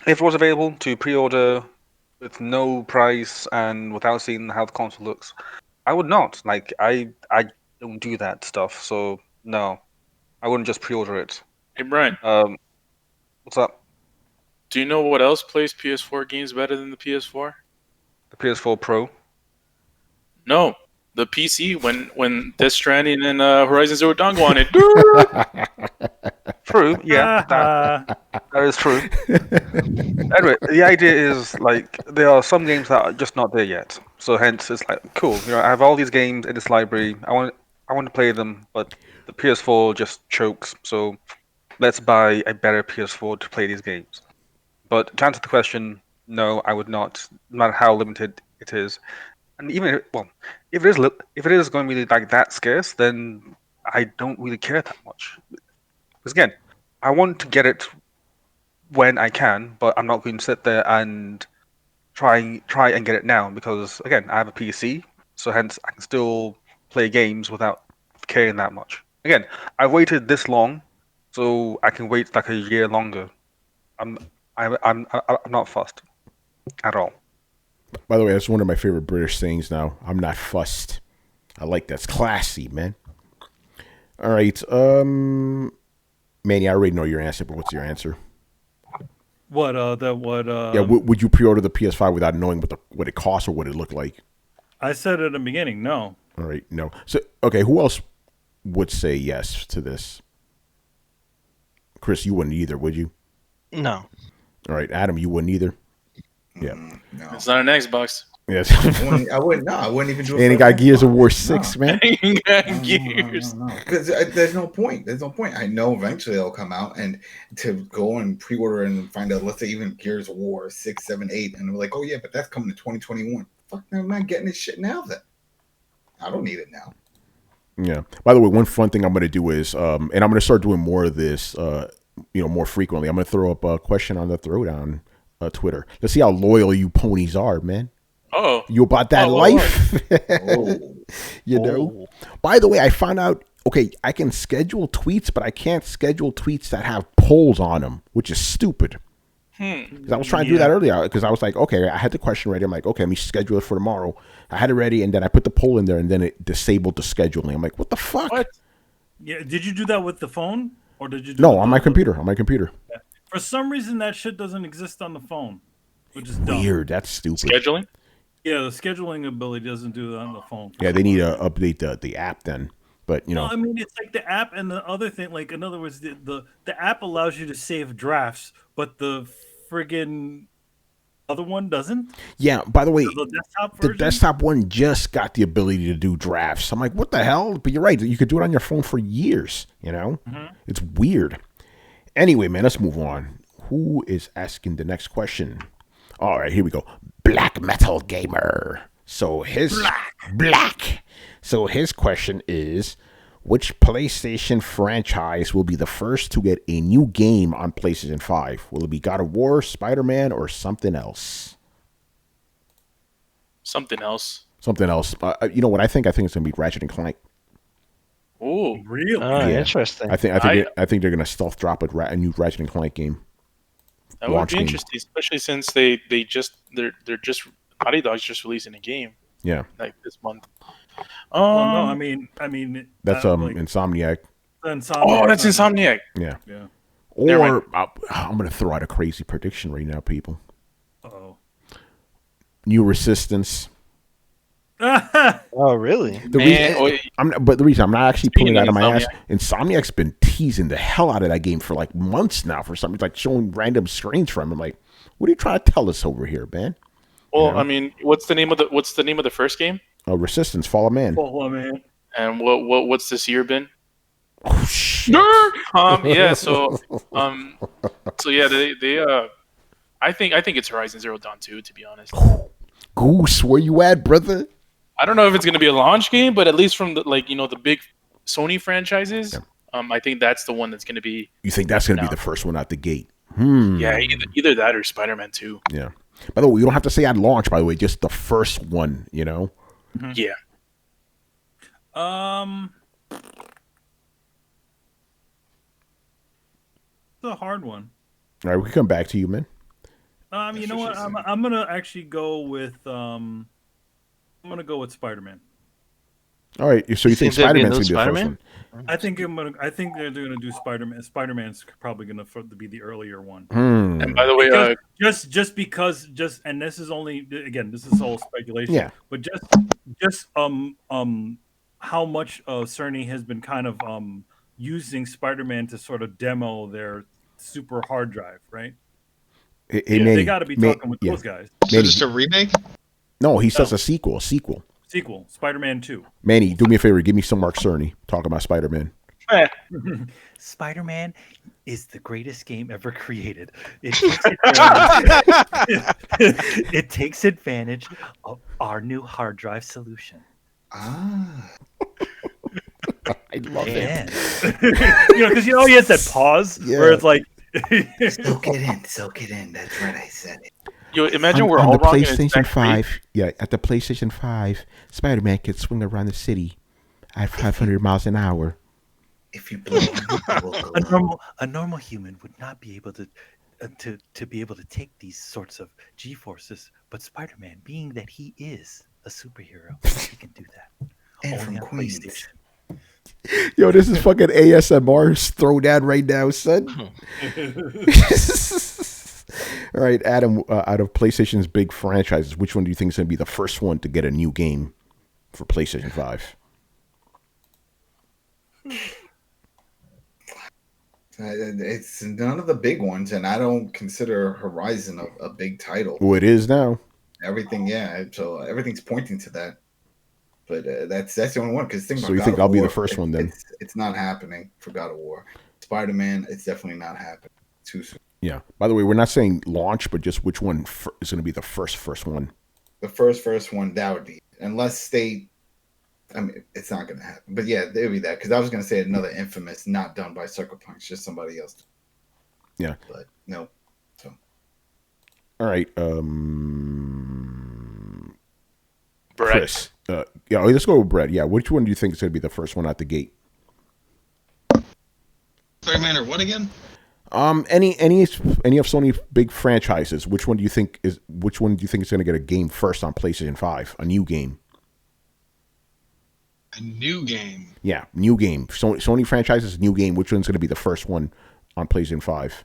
[SPEAKER 6] it was available to pre-order with no price and without seeing how the console looks, I would not. Like I don't do that stuff. So no, I wouldn't just pre-order it.
[SPEAKER 4] Hey, Brian,
[SPEAKER 6] What's up?
[SPEAKER 4] do you know what else plays PS4 games better than the PS4?
[SPEAKER 6] The PS4 Pro.
[SPEAKER 4] No, the PC when Death Stranding and Horizon Zero Dawn go on it.
[SPEAKER 6] True, yeah, that is true. Anyway, the idea is like there are some games that are just not there yet. So hence it's like cool. You know, I have all these games in this library. I want to play them, but the PS4 just chokes. So let's buy a better PS4 to play these games. But to answer the question, no, I would not, no matter how limited it is. And even if it is going to be like that scarce, then I don't really care that much. Because again, I want to get it when I can, but I'm not going to sit there and try and get it now because again, I have a PC, so hence I can still play games without caring that much. Again, I've waited this long, so I can wait like a year longer. I'm not fussed at all.
[SPEAKER 1] By the way, that's one of my favorite British sayings now. I'm not fussed. I like that's classy, man. All right. Manny, I already know your answer, but what's your answer?
[SPEAKER 7] What?
[SPEAKER 1] Yeah, would you pre-order the PS5 without knowing what it costs or what it looked like?
[SPEAKER 7] I said at the beginning, no.
[SPEAKER 1] All right, no. So, okay, who else would say yes to this? Chris, you wouldn't either, would you?
[SPEAKER 3] No.
[SPEAKER 1] All right, Adam, you wouldn't either? Yeah.
[SPEAKER 2] No.
[SPEAKER 4] It's not an Xbox.
[SPEAKER 1] Yes.
[SPEAKER 2] I wouldn't. No, I wouldn't even do it.
[SPEAKER 1] And he got Gears of War 6, man.
[SPEAKER 4] Gears.
[SPEAKER 2] Because there's no point. There's no point. I know eventually it'll come out, and to go and pre-order and find out, let's say even Gears of War 6, 7, 8, and we're like, oh yeah, but that's coming to 2021. Fuck, I'm not getting this shit now. Then I don't need it now.
[SPEAKER 1] Yeah. By the way, one fun thing I'm going to do is, and I'm going to start doing more of this, more frequently. I'm going to throw up a question on the Throwdown Twitter. Let's see how loyal you ponies are, man.
[SPEAKER 4] Oh,
[SPEAKER 1] You about that life? You know? By the way, I found out, okay, I can schedule tweets, but I can't schedule tweets that have polls on them, which is stupid. 'Cause I was trying to do that earlier because I was like, okay, I had the question ready. I'm like, okay, let me schedule it for tomorrow. I had it ready, and then I put the poll in there, and then it disabled the scheduling. I'm like, what the fuck?
[SPEAKER 4] what?
[SPEAKER 7] Yeah, did you do that with the phone, or did you? Do
[SPEAKER 1] No,
[SPEAKER 7] it
[SPEAKER 1] on my computer. On my computer.
[SPEAKER 7] For some reason, that shit doesn't exist on the phone, which is dumb.
[SPEAKER 1] Weird. That's stupid.
[SPEAKER 4] Scheduling?
[SPEAKER 7] Yeah, the scheduling ability doesn't do that on the phone.
[SPEAKER 1] Yeah, they need to update the app then. But, you know.
[SPEAKER 7] No, I mean it's like the app and the other thing. Like in other words, the app allows you to save drafts, but the friggin' other one doesn't.
[SPEAKER 1] Yeah, by the way,
[SPEAKER 7] The desktop
[SPEAKER 1] the
[SPEAKER 7] version.
[SPEAKER 1] desktop one just got the ability to do drafts. I'm like, what the hell? But you're right. You could do it on your phone for years, you know? It's weird. Anyway, man, let's move on. Who is asking the next question? All right, here we go. Black Metal Gamer. So his black. So his question is, which PlayStation franchise will be the first to get a new game on PlayStation 5? Will it be God of War, Spider-Man, or something else?
[SPEAKER 4] Something else.
[SPEAKER 1] Something else. You know what I think? I think it's gonna be Ratchet and Clank.
[SPEAKER 4] Ooh.
[SPEAKER 7] Really?
[SPEAKER 3] Oh,
[SPEAKER 1] Yeah.
[SPEAKER 3] interesting.
[SPEAKER 1] I think they're gonna stealth drop a new Ratchet and Clank game.
[SPEAKER 4] That would
[SPEAKER 1] Launch
[SPEAKER 4] be
[SPEAKER 1] game.
[SPEAKER 4] interesting, especially since they're just Naughty Dog's just releasing a game
[SPEAKER 1] Yeah,
[SPEAKER 4] like this month.
[SPEAKER 7] Well, no, I mean,
[SPEAKER 1] that's
[SPEAKER 7] like,
[SPEAKER 1] Insomniac.
[SPEAKER 7] Insomniac.
[SPEAKER 4] Oh, that's Insomniac.
[SPEAKER 1] Yeah.
[SPEAKER 7] Yeah.
[SPEAKER 4] Never
[SPEAKER 1] Or I'm gonna throw out a crazy prediction right now, people.
[SPEAKER 7] Oh.
[SPEAKER 1] New Resistance.
[SPEAKER 3] Oh, really?
[SPEAKER 1] The reason I'm not actually pulling it out of my ass, Insomniac's been teasing the hell out of that game for like months now. For something like showing random screens from him. Like, what are you trying to tell us over here, man?
[SPEAKER 4] Well,
[SPEAKER 1] Yeah.
[SPEAKER 4] I mean, what's the name of the first game?
[SPEAKER 1] Resistance, Fall of Man.
[SPEAKER 7] Oh man.
[SPEAKER 4] And what's this year been?
[SPEAKER 1] Oh shit.
[SPEAKER 4] Yeah. So yeah, they I think it's Horizon Zero Dawn 2, to be honest.
[SPEAKER 1] Goose, where you at, brother?
[SPEAKER 4] I don't know if it's going to be a launch game, but at least from the the big Sony franchises,
[SPEAKER 1] Yeah.
[SPEAKER 4] I think that's the one that's going to be.
[SPEAKER 1] You think that's going to be the first one out the gate?
[SPEAKER 4] Yeah, either that or Spider-Man 2.
[SPEAKER 1] Yeah. By the way, you don't have to say at launch, by the way, just the first one, you know?
[SPEAKER 7] Mm-hmm.
[SPEAKER 4] Yeah.
[SPEAKER 7] It's a hard one.
[SPEAKER 1] All right, we can come back to you, man.
[SPEAKER 7] You know what? I'm gonna actually go with Spider-Man.
[SPEAKER 1] All right, so you think Spider-Man's going to be the first
[SPEAKER 3] Spider-Man?
[SPEAKER 1] one?
[SPEAKER 7] I think they're gonna do Spider-Man. Spider-Man's probably gonna be the earlier one.
[SPEAKER 4] And by the way,
[SPEAKER 7] Just because and this is only, again, this is all speculation.
[SPEAKER 1] Yeah.
[SPEAKER 7] But just how much Sony has been kind of using Spider-Man to sort of demo their super hard drive, right? They got to be talking with those guys.
[SPEAKER 5] So just a remake?
[SPEAKER 1] No, he says a sequel.
[SPEAKER 7] Sequel, Spider-Man 2.
[SPEAKER 1] Manny, do me a favor. Give me some Mark Cerny. Talk about Spider-Man.
[SPEAKER 8] Spider-Man is the greatest game ever created. It takes advantage of our new hard drive solution.
[SPEAKER 2] Ah.
[SPEAKER 1] I love it.
[SPEAKER 7] Because he has that pause where it's like,
[SPEAKER 2] soak it in. That's right, I said it.
[SPEAKER 4] Imagine we're
[SPEAKER 1] on
[SPEAKER 4] all
[SPEAKER 1] the
[SPEAKER 4] wrong.
[SPEAKER 1] PlayStation 5. Yeah, at the PlayStation 5, Spider-Man could swing around the city at 500 miles an hour.
[SPEAKER 2] If you blow
[SPEAKER 8] A normal human would not be able to be able to take these sorts of G-forces, but Spider-Man, being that he is a superhero, he can do that.
[SPEAKER 2] And
[SPEAKER 8] Only
[SPEAKER 2] from
[SPEAKER 8] on
[SPEAKER 2] Queens.
[SPEAKER 8] PlayStation.
[SPEAKER 1] Yo, this is fucking ASMR throwdown right now, son. All right, Adam, out of PlayStation's big franchises, which one do you think is going to be the first one to get a new game for PlayStation 5?
[SPEAKER 2] It's none of the big ones, and I don't consider Horizon a big title.
[SPEAKER 1] Oh, it is now.
[SPEAKER 2] Everything, yeah. So everything's pointing to that. But that's the only one. Because
[SPEAKER 1] so you think I'll be the first one then?
[SPEAKER 2] It's not happening for God of War. Spider-Man, it's definitely not happening. Too soon.
[SPEAKER 1] Yeah. By the way, we're not saying launch, but just which one is going to be the first one.
[SPEAKER 2] The first one, that would be, unless they. I mean, it's not going to happen. But yeah, it would be that. Because I was going to say another Infamous, not done by Sucker Punch, just somebody else.
[SPEAKER 1] Yeah.
[SPEAKER 2] But no. So.
[SPEAKER 1] All right.
[SPEAKER 4] Brett.
[SPEAKER 1] Chris. Yeah, let's go with Brett. Yeah, which one do you think is going to be the first one out the gate?
[SPEAKER 5] Spider-Man or what again?
[SPEAKER 1] Any of Sony's big franchises. Which one do you think is going to get a game first on PlayStation 5? A new game.
[SPEAKER 5] A new game.
[SPEAKER 1] Yeah, new game. Sony franchises, new game. Which one's going to be the first one on PlayStation 5?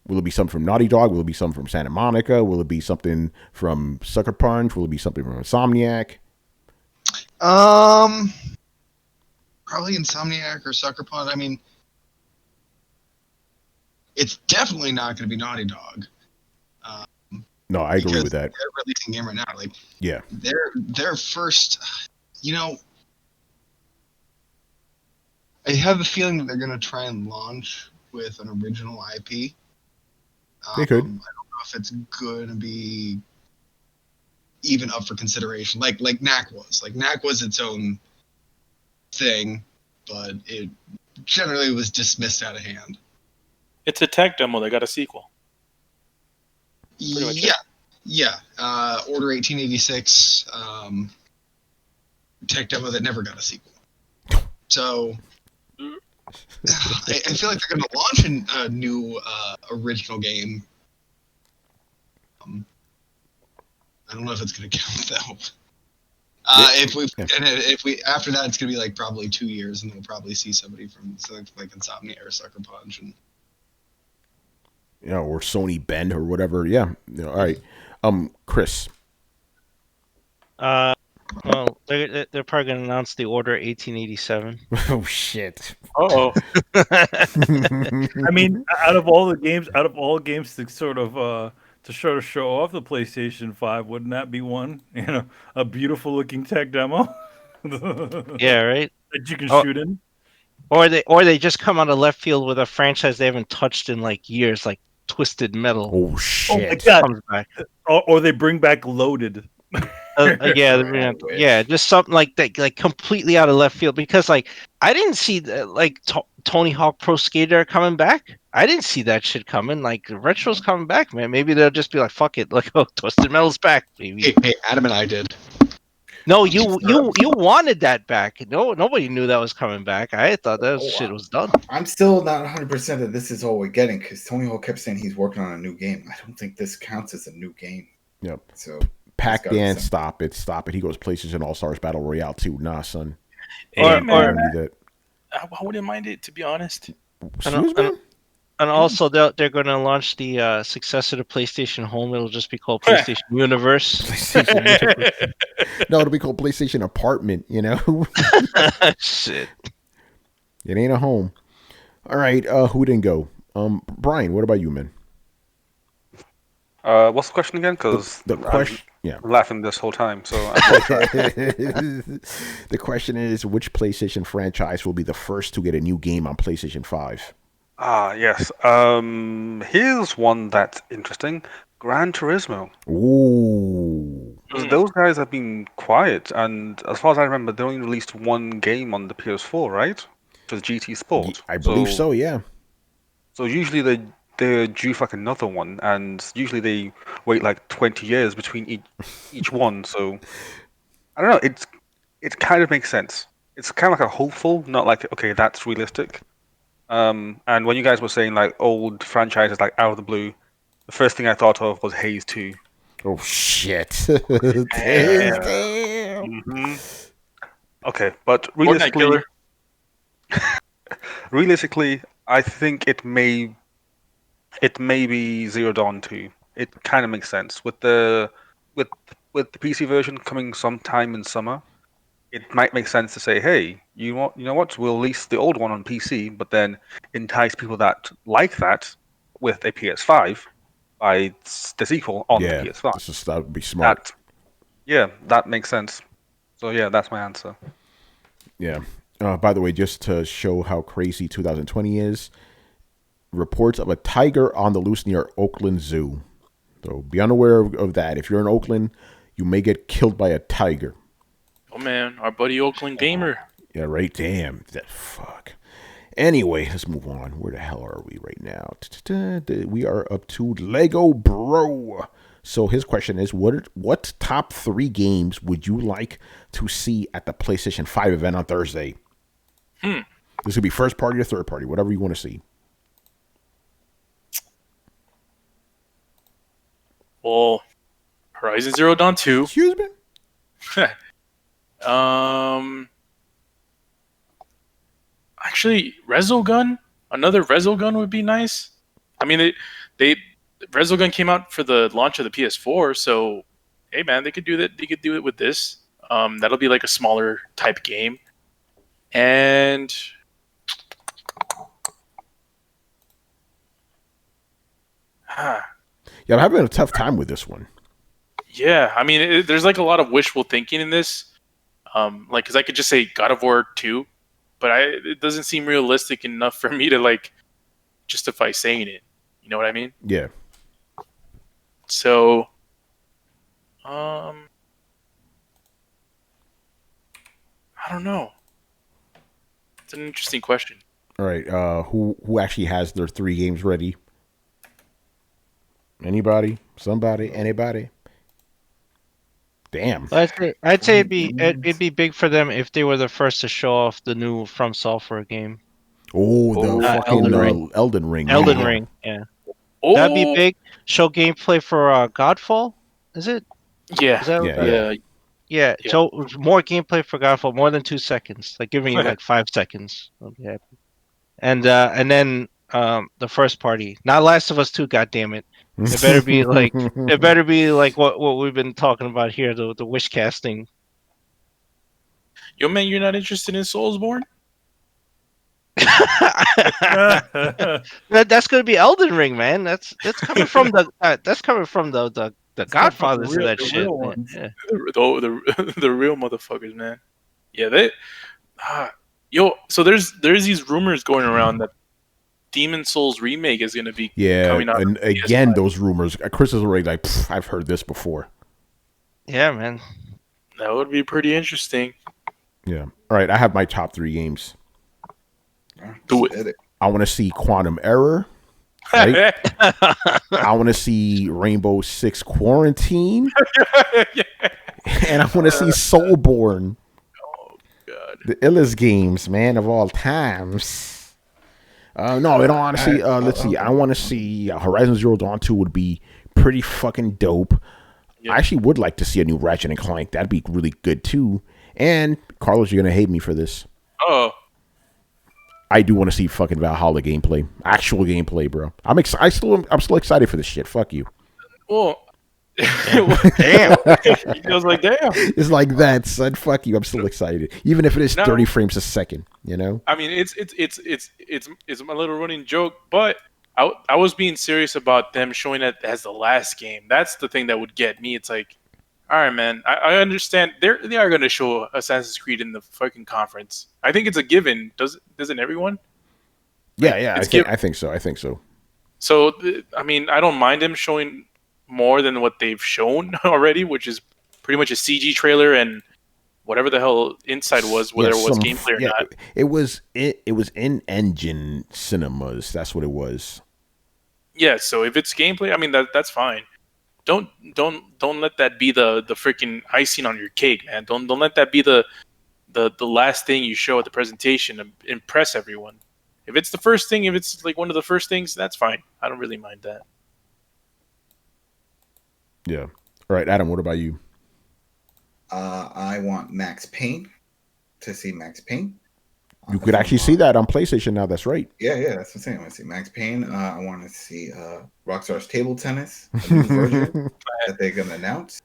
[SPEAKER 1] Will it be something from Naughty Dog? Will it be something from Santa Monica? Will it be something from Sucker Punch? Will it be something from Insomniac?
[SPEAKER 5] Probably Insomniac or Sucker Punch. I mean, it's definitely not going to be Naughty Dog.
[SPEAKER 1] No, I agree with that.
[SPEAKER 5] They're releasing a game right now. Like,
[SPEAKER 1] yeah,
[SPEAKER 5] their first. I have a feeling that they're going to try and launch with an original IP.
[SPEAKER 1] They could.
[SPEAKER 5] I don't know if it's going to be even up for consideration, like Knack was. Like Knack was its own thing, but it generally was dismissed out of hand.
[SPEAKER 4] It's a tech demo. They got a sequel.
[SPEAKER 5] Yeah. Order 1886 tech demo that never got a sequel. So I feel like they're going to launch a new original game. I don't know if it's going to count though. If we after that, it's going to be like probably 2 years, and we'll probably see somebody from something like Insomnia or Sucker Punch, and
[SPEAKER 1] or Sony Bend or whatever. Yeah. All right. Chris.
[SPEAKER 3] Well, they're probably going to announce the Order 1887.
[SPEAKER 1] Oh shit!
[SPEAKER 4] Oh.
[SPEAKER 7] I mean, out of all games to sort of show off the PlayStation 5, wouldn't that be one? A beautiful looking tech demo.
[SPEAKER 3] Yeah, right.
[SPEAKER 7] That you can
[SPEAKER 3] Oh,
[SPEAKER 7] shoot in.
[SPEAKER 3] or they just come out of left field with a franchise they haven't touched in like years, like Twisted Metal
[SPEAKER 1] Oh
[SPEAKER 7] Oh my
[SPEAKER 1] shit!
[SPEAKER 7] god!
[SPEAKER 3] comes back.
[SPEAKER 7] Or they bring back Loaded.
[SPEAKER 3] Yeah,
[SPEAKER 2] I wish.
[SPEAKER 3] yeah, just something like that, like completely out of left field. Because like I didn't see like Tony Hawk Pro Skater coming back. I didn't see that shit coming. Like retro's coming back, man. Maybe they'll just be like, "Fuck it, like oh, Twisted Metal's back, baby."
[SPEAKER 5] Hey, Adam and I did.
[SPEAKER 3] No, you wanted that back. No, nobody knew that was coming back. I thought that shit was done.
[SPEAKER 2] I'm still not 100% that this is all we're getting because Tony Hawk kept saying he's working on a new game. I don't think this counts as a new game.
[SPEAKER 1] Yep.
[SPEAKER 2] So
[SPEAKER 1] Pac
[SPEAKER 2] gotta
[SPEAKER 1] Dan,
[SPEAKER 2] be
[SPEAKER 1] stop it. He goes PlayStation All Stars Battle Royale 2. Nah, son.
[SPEAKER 4] Hey,
[SPEAKER 3] Or-
[SPEAKER 1] I
[SPEAKER 4] man,
[SPEAKER 1] don't need that.
[SPEAKER 4] I wouldn't mind it, to be honest.
[SPEAKER 1] Excuse me?
[SPEAKER 3] And also, they're going to launch the successor to PlayStation Home. It'll just be called PlayStation Universe.
[SPEAKER 1] PlayStation Universe. No, it'll be called PlayStation Apartment, you know?
[SPEAKER 3] Shit.
[SPEAKER 1] It ain't a home. All right, who didn't go? Brian, what about you, man?
[SPEAKER 6] What's the question again? Because
[SPEAKER 1] The question, yeah.
[SPEAKER 6] I'm laughing this whole time. So
[SPEAKER 1] The question is, which PlayStation franchise will be the first to get a new game on PlayStation 5?
[SPEAKER 6] yes. Here's one that's interesting: Gran Turismo.
[SPEAKER 1] Ooh.
[SPEAKER 6] 'Cause those guys have been quiet, and as far as I remember, they only released one game on the PS4, right? Which was GT Sport.
[SPEAKER 1] I believe so, yeah.
[SPEAKER 6] So usually they're due for like another one, and usually they wait like 20 years between each one. So I don't know. It kind of makes sense. It's kind of like a hopeful, not like okay, that's realistic. And when you guys were saying like old franchises like out of the blue, the first thing I thought of was Haze 2.
[SPEAKER 1] Oh, shit.
[SPEAKER 6] Yeah.
[SPEAKER 1] Damn.
[SPEAKER 6] Okay, but
[SPEAKER 4] Fortnite killer.
[SPEAKER 6] realistically, I think it may be Zero Dawn 2. It kind of makes sense with the PC version coming sometime in summer. It might make sense to say, hey, you know what? We'll release the old one on PC, but then entice people that like that with a PS5 by the sequel on
[SPEAKER 1] Yeah,
[SPEAKER 6] the PS5.
[SPEAKER 1] that would be smart.
[SPEAKER 6] That makes sense. So yeah, that's my answer.
[SPEAKER 1] Yeah. By the way, just to show how crazy 2020 is, reports of a tiger on the loose near Oakland Zoo. So be unaware of that. If you're in Oakland, you may get killed by a tiger.
[SPEAKER 4] Oh man, our buddy Oakland gamer.
[SPEAKER 1] Yeah, right? Damn. Fuck. Anyway, let's move on. Where the hell are we right now? We are up to Lego Bro. So his question is, what top 3 games would you like to see at the PlayStation 5 event on Thursday? This could be first party or third party, whatever you want to see.
[SPEAKER 4] Well, Horizon Zero Dawn 2.
[SPEAKER 1] Excuse me?
[SPEAKER 4] Actually, Resogun. Another Resogun would be nice. I mean, Resogun came out for the launch of the PS4, so hey, man, they could do that. They could do it with this. That'll be like a smaller type game, and
[SPEAKER 1] Yeah, I'm having a tough time with this one.
[SPEAKER 4] yeah, I mean, there's like a lot of wishful thinking in this. Like, because I could just say God of War 2, but it doesn't seem realistic enough for me to like justify saying it. You know what I mean?
[SPEAKER 1] Yeah.
[SPEAKER 4] So, I don't know. It's an interesting question.
[SPEAKER 1] All right. Who actually has their 3 games ready? Anybody? Somebody? Anybody? Damn.
[SPEAKER 3] I'd say it'd be big for them if they were the first to show off the new From Software game.
[SPEAKER 1] Oh, the fucking
[SPEAKER 3] Elden Ring.
[SPEAKER 1] Elden Ring.
[SPEAKER 3] Elden
[SPEAKER 1] yeah.
[SPEAKER 3] Ring, yeah.
[SPEAKER 4] Oh,
[SPEAKER 3] That'd be big. Show gameplay for Godfall. Is it?
[SPEAKER 4] Yeah,
[SPEAKER 3] Is that
[SPEAKER 1] Yeah,
[SPEAKER 4] yeah.
[SPEAKER 3] Yeah.
[SPEAKER 4] Yeah.
[SPEAKER 3] So more gameplay for Godfall, more than 2 seconds. Like give me like 5 seconds. I'll be happy. And then the first party, not Last of Us 2. God damn it! It better be like what we've been talking about here, the wish casting.
[SPEAKER 4] Yo, man, you're not interested in Soulsborne?
[SPEAKER 3] That's gonna be Elden Ring, man. That's coming from the Godfathers of that shit. Man. Yeah.
[SPEAKER 4] The real motherfuckers, man. Yeah, they. So there's these rumors going around that Demon Souls remake is going to be coming out.
[SPEAKER 1] And again, those rumors. Chris is already like, I've heard this before.
[SPEAKER 3] Yeah, man.
[SPEAKER 4] That would be pretty interesting.
[SPEAKER 1] Yeah. All right, I have my top 3 games.
[SPEAKER 4] Do it.
[SPEAKER 1] I want to see Quantum Error. Right? I want to see Rainbow Six Quarantine. And I want to see Soulborn.
[SPEAKER 4] Oh, God.
[SPEAKER 1] The illest games, man, of all times. No, in all honesty, let's see. I want to see Horizon Zero Dawn 2 would be pretty fucking dope. Yep. I actually would like to see a new Ratchet and Clank. That'd be really good, too. And, Carlos, you're going to hate me for this.
[SPEAKER 4] Oh.
[SPEAKER 1] I do want to see fucking Valhalla gameplay. Actual gameplay, bro. I'm still excited for this shit. Fuck you.
[SPEAKER 4] Well, damn. He feels like damn.
[SPEAKER 1] It's like that, son. Fuck you. I'm still excited, even if it is 30 frames a second. You know.
[SPEAKER 4] I mean, it's my little running joke, but I was being serious about them showing it as the last game. That's the thing that would get me. It's like, all right, man. I understand they are going to show Assassin's Creed in the fucking conference. I think it's a given. Doesn't everyone?
[SPEAKER 1] Yeah. I think so.
[SPEAKER 4] So I mean, I don't mind them showing more than what they've shown already, which is pretty much a CG trailer and whatever the hell inside was, whether it was gameplay or not.
[SPEAKER 1] It was in engine cinemas. That's what it was.
[SPEAKER 4] Yeah. So if it's gameplay, I mean that's fine. Don't let that be the freaking icing on your cake, man. Don't let that be the last thing you show at the presentation to impress everyone. If it's the first thing, if it's like one of the first things, that's fine. I don't really mind that.
[SPEAKER 1] Yeah. All right, Adam, what about you?
[SPEAKER 2] I want Max Payne to see Max Payne.
[SPEAKER 1] You could actually see that on PlayStation now. That's right.
[SPEAKER 2] Yeah, that's what I'm saying. I want to see Max Payne. I want to see Rockstar's Table Tennis, a new version that they're going to announce.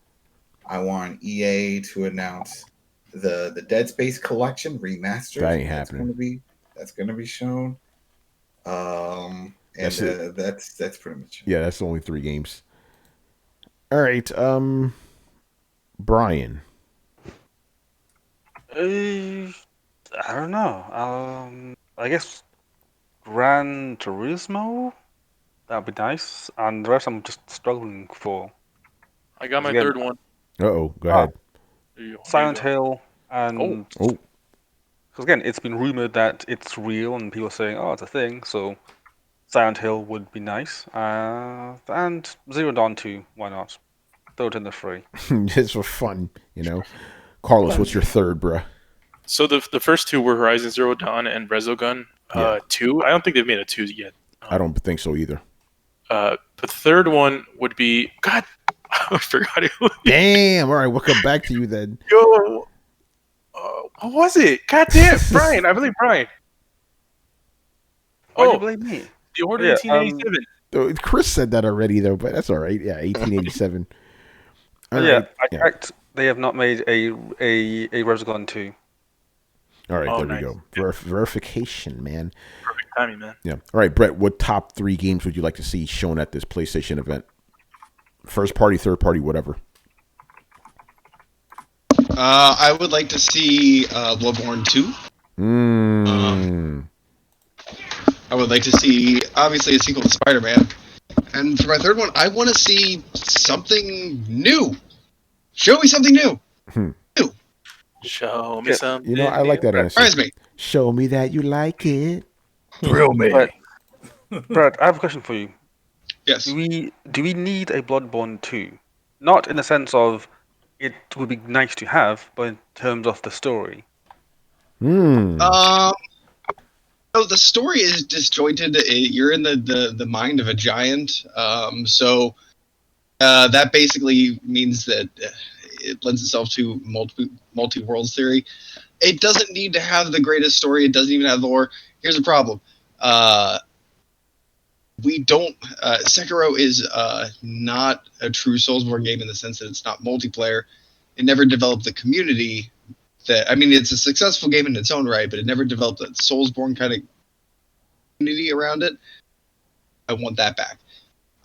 [SPEAKER 2] I want EA to announce the Dead Space Collection remastered.
[SPEAKER 1] That ain't happening.
[SPEAKER 2] That's going to be shown. That's pretty much it.
[SPEAKER 1] Yeah, that's the only 3 games. All right, Brian.
[SPEAKER 6] I don't know. I guess Gran Turismo. That'd be nice. And the rest I'm just struggling for.
[SPEAKER 4] I got my third one.
[SPEAKER 1] Go ahead.
[SPEAKER 6] Silent Hill and
[SPEAKER 1] because
[SPEAKER 6] again, it's been rumored that it's real and people are saying, "Oh, it's a thing." So Silent Hill would be nice. And Zero Dawn 2. Why not? Throw it in the free.
[SPEAKER 1] Just for fun, you know. Carlos, what's your third, bruh?
[SPEAKER 4] So the first 2 were Horizon Zero Dawn and Resogun 2. I don't think they've made a 2 yet.
[SPEAKER 1] I don't think so either.
[SPEAKER 4] The third one would be God. I forgot it.
[SPEAKER 1] Damn. All right, we'll come back to you then.
[SPEAKER 4] Yo, what was it? God damn, Brian. I believe Brian.
[SPEAKER 6] Why do you blame me?
[SPEAKER 4] The Order 1887.
[SPEAKER 1] Chris said that already, though, but that's all right. Yeah, 1887.
[SPEAKER 6] I checked. They have not made a Resogun 2.
[SPEAKER 1] All right, there we go. Verification, man.
[SPEAKER 4] Perfect timing, man.
[SPEAKER 1] Yeah. All right, Brett, what top 3 games would you like to see shown at this PlayStation event? First party, third party, whatever.
[SPEAKER 5] I would like to see Bloodborne 2. I would like to see, obviously, a sequel to Spider-Man. And for my third one, I want to see something new. Show me something new.
[SPEAKER 4] Show me something.
[SPEAKER 1] You know, I like that answer.
[SPEAKER 5] Surprise me.
[SPEAKER 1] Show me that you like it.
[SPEAKER 2] Thrill me.
[SPEAKER 6] Brad, I have a question for you.
[SPEAKER 5] Yes.
[SPEAKER 6] Do we need a Bloodborne 2? Not in the sense of it would be nice to have, but in terms of the story.
[SPEAKER 5] So the story is disjointed. You're in the mind of a giant. So that basically means that it lends itself to multi-worlds theory. It doesn't need to have the greatest story. It doesn't even have lore. Here's the problem. Sekiro is not a true Soulsborne game in the sense that it's not multiplayer. It never developed the community it's a successful game in its own right, but it never developed a Soulsborne kind of community around it. I want that back.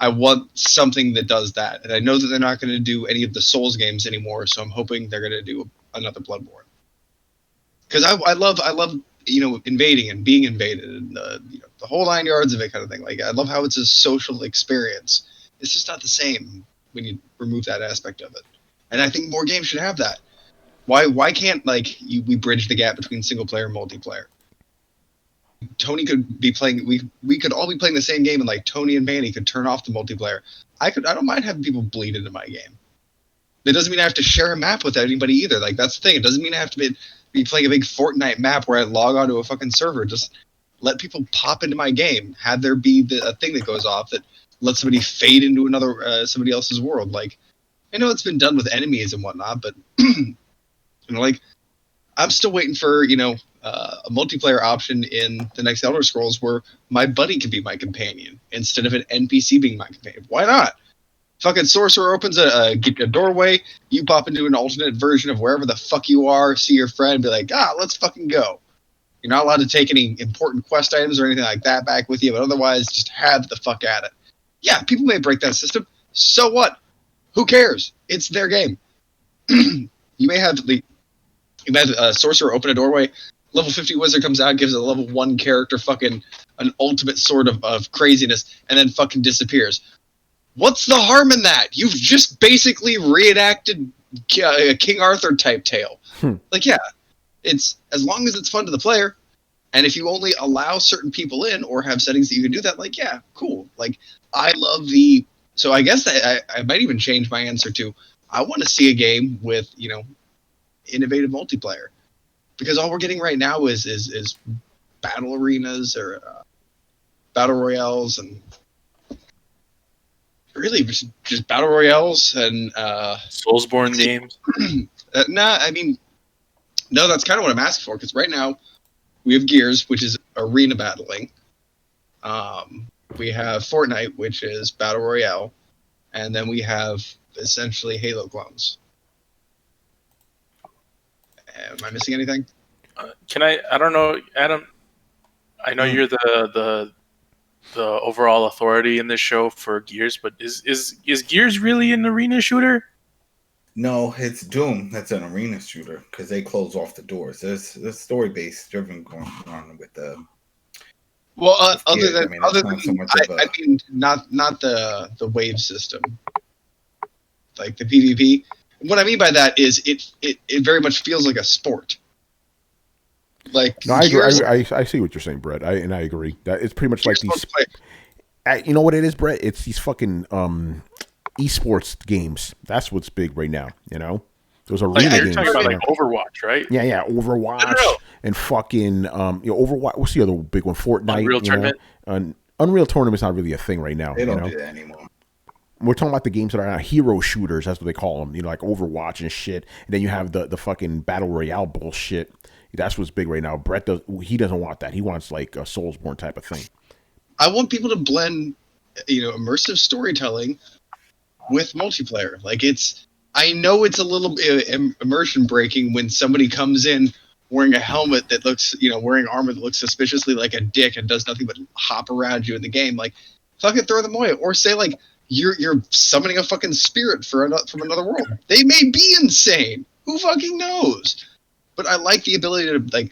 [SPEAKER 5] I want something that does that. And I know that they're not going to do any of the Souls games anymore, so I'm hoping they're going to do another Bloodborne. because I love invading and being invaded and the whole 9 yards of it kind of thing. Like I love how it's a social experience. It's just not the same when you remove that aspect of it. And I think more games should have that. Why can't we bridge the gap between single player and multiplayer? Tony could be playing. We could all be playing the same game, and Tony and Manny could turn off the multiplayer. I don't mind having people bleed into my game. It doesn't mean I have to share a map with anybody either. That's the thing. It doesn't mean I have to be playing a big Fortnite map where I log onto a fucking server. Just let people pop into my game. Have there be a thing that goes off that lets somebody fade into another somebody else's world. I know it's been done with enemies and whatnot, but I'm still waiting for a multiplayer option in the next Elder Scrolls where my buddy can be my companion instead of an NPC being my companion. Why not? Fucking sorcerer opens a doorway, you pop into an alternate version of wherever the fuck you are, see your friend, be like, let's fucking go. You're not allowed to take any important quest items or anything like that back with you, but otherwise just have the fuck at it. Yeah, people may break that system. So what? Who cares? It's their game. You may have a sorcerer open a doorway, level 50 wizard comes out, gives a level 1 character fucking an ultimate sort of craziness, and then fucking disappears. What's the harm in that? You've just basically reenacted a King Arthur type tale. It's as long as it's fun to the player, and if you only allow certain people in or have settings that you can do that, cool. I love so I guess I might even change my answer to I want to see a game with innovative multiplayer, because all we're getting right now is battle arenas or battle royales and really just battle royales and
[SPEAKER 4] Soulsborne games.
[SPEAKER 5] No, that's kind of what I'm asking for, because right now we have Gears, which is arena battling. We have Fortnite, which is battle royale, and then we have essentially Halo clones. Am I missing anything?
[SPEAKER 4] I don't know, Adam. I know you're the overall authority in this show for Gears, but is Gears really an arena shooter?
[SPEAKER 2] No, it's Doom. That's an arena shooter because they close off the doors. There's story based driven going on with the.
[SPEAKER 5] Well, other than not the wave system, like the PvP. What I mean by that is it very much feels like a sport.
[SPEAKER 1] No, I agree. I see what you're saying, Brett. I agree that it's pretty much like these. You know what it is, Brett? It's these fucking esports games. That's what's big right now. Those arena games.
[SPEAKER 4] You're talking about Overwatch, right?
[SPEAKER 1] Yeah, Overwatch and fucking Overwatch. What's the other big one? Fortnite.
[SPEAKER 4] Unreal Tournament.
[SPEAKER 1] Unreal Tournament's not really a thing right now.
[SPEAKER 2] They don't do that anymore.
[SPEAKER 1] We're talking about the games that are hero shooters. That's what they call them. Like Overwatch and shit. And then you have the fucking battle royale bullshit. That's what's big right now. Brett doesn't want that. He wants like a Soulsborne type of thing.
[SPEAKER 5] I want people to blend, immersive storytelling with multiplayer. I know it's a little immersion breaking when somebody comes in wearing a helmet that looks, wearing armor that looks suspiciously like a dick and does nothing but hop around you in the game. Fucking throw them away, or say you're summoning a fucking spirit from another world. They may be insane. Who fucking knows? But I like the ability to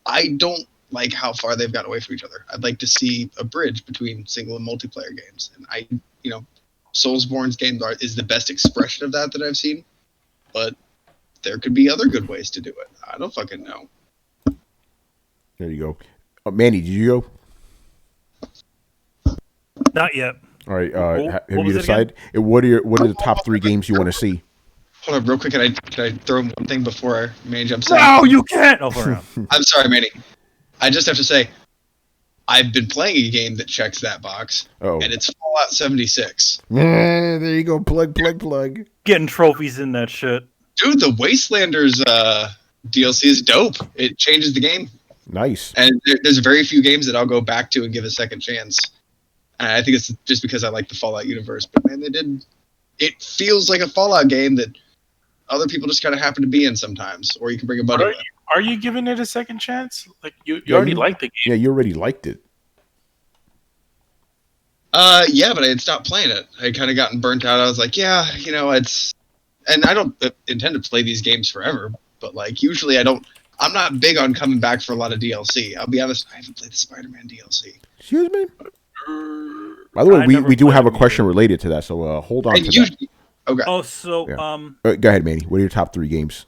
[SPEAKER 5] I don't like how far they've got away from each other. I'd like to see a bridge between single and multiplayer games, and Soulsborne's game is the best expression of that I've seen. But there could be other good ways to do it. I don't fucking know.
[SPEAKER 1] There you go, Manny. Did you go?
[SPEAKER 7] Not yet.
[SPEAKER 1] All right. Have you decided? What are the top 3 games you want to see?
[SPEAKER 5] Hold on, real quick. Can I throw one thing before Manny jumps in?
[SPEAKER 7] No, you can't. Oh, hold on.
[SPEAKER 5] I'm sorry, Manny. I just have to say, I've been playing a game that checks that box, and it's Fallout 76.
[SPEAKER 1] There you go. Plug.
[SPEAKER 7] Getting trophies in that shit.
[SPEAKER 5] Dude, the Wastelanders DLC is dope. It changes the game.
[SPEAKER 1] Nice.
[SPEAKER 5] And there's very few games that I'll go back to and give a second chance. And I think it's just because I like the Fallout universe. But man, it feels like a Fallout game that other people just kind of happen to be in someties, or you can bring a buddy with.
[SPEAKER 4] Are you giving it a second chance? You already liked the game.
[SPEAKER 1] Yeah, you already liked it.
[SPEAKER 5] Yeah, but I had stopped playing it. I had kind of gotten burnt out. I was like, yeah, it's, and I don't intend to play these games forever, but usually I don't I'm not big on coming back for a lot of DLC. I'll be honest, I haven't played the Spider-Man DLC.
[SPEAKER 1] Excuse me. By the way, we do have a question
[SPEAKER 7] either.
[SPEAKER 1] related to that, so hold on
[SPEAKER 5] And
[SPEAKER 1] to
[SPEAKER 5] you,
[SPEAKER 1] that.
[SPEAKER 5] okay.
[SPEAKER 7] Oh, so
[SPEAKER 1] Yeah. Go ahead, Manny. What are your top 3 games?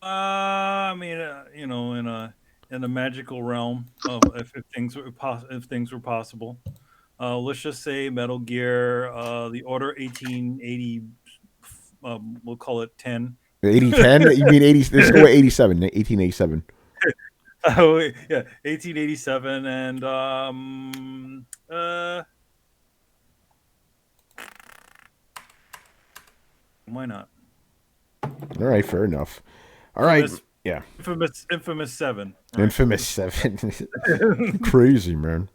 [SPEAKER 7] I mean, you know, in a magical realm of if things were possible, let's just say Metal Gear, the Order 1880, we'll call it 10.
[SPEAKER 1] 8010? You mean 80? Let's go with 87. 1887.
[SPEAKER 7] Oh yeah, 1887, and why not?
[SPEAKER 1] All right, fair enough. All right, yeah.
[SPEAKER 7] Infamous 7.
[SPEAKER 1] Right? Infamous 7. Crazy, man.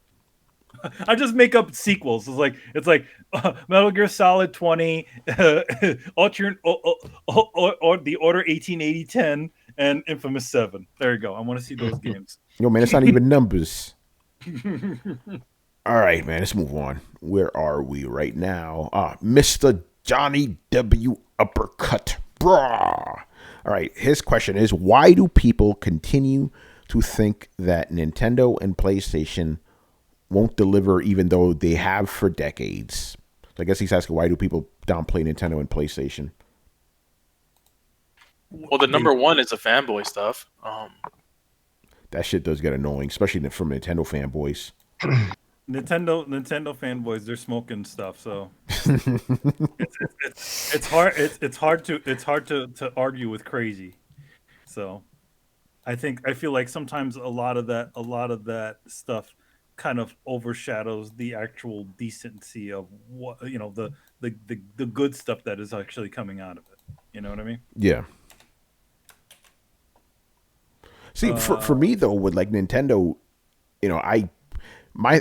[SPEAKER 7] I just make up sequels. It's like Metal Gear Solid 20, Alternate or the Order 1880 10, and Infamous 7. There you go. I want to see those games.
[SPEAKER 1] Yo, man, it's not even numbers. All right, man, let's move on. Where are we right now? Mr. Johnny W. Uppercut. Brah. All right, his question is, why do people continue to think that Nintendo and PlayStation won't deliver even though they have for decades? So I guess he's asking, why do people downplay Nintendo and PlayStation?
[SPEAKER 4] Well, the number one is the fanboy stuff.
[SPEAKER 1] That shit does get annoying, especially from Nintendo fanboys.
[SPEAKER 7] Nintendo fanboys, they're smoking stuff, so it's hard to argue with crazy. So I feel like sometimes a lot of that stuff kind of overshadows the actual decency of what, you know, the good stuff that is actually coming out of it. You know what I mean?
[SPEAKER 1] Yeah. See, for me though, with like Nintendo, you know,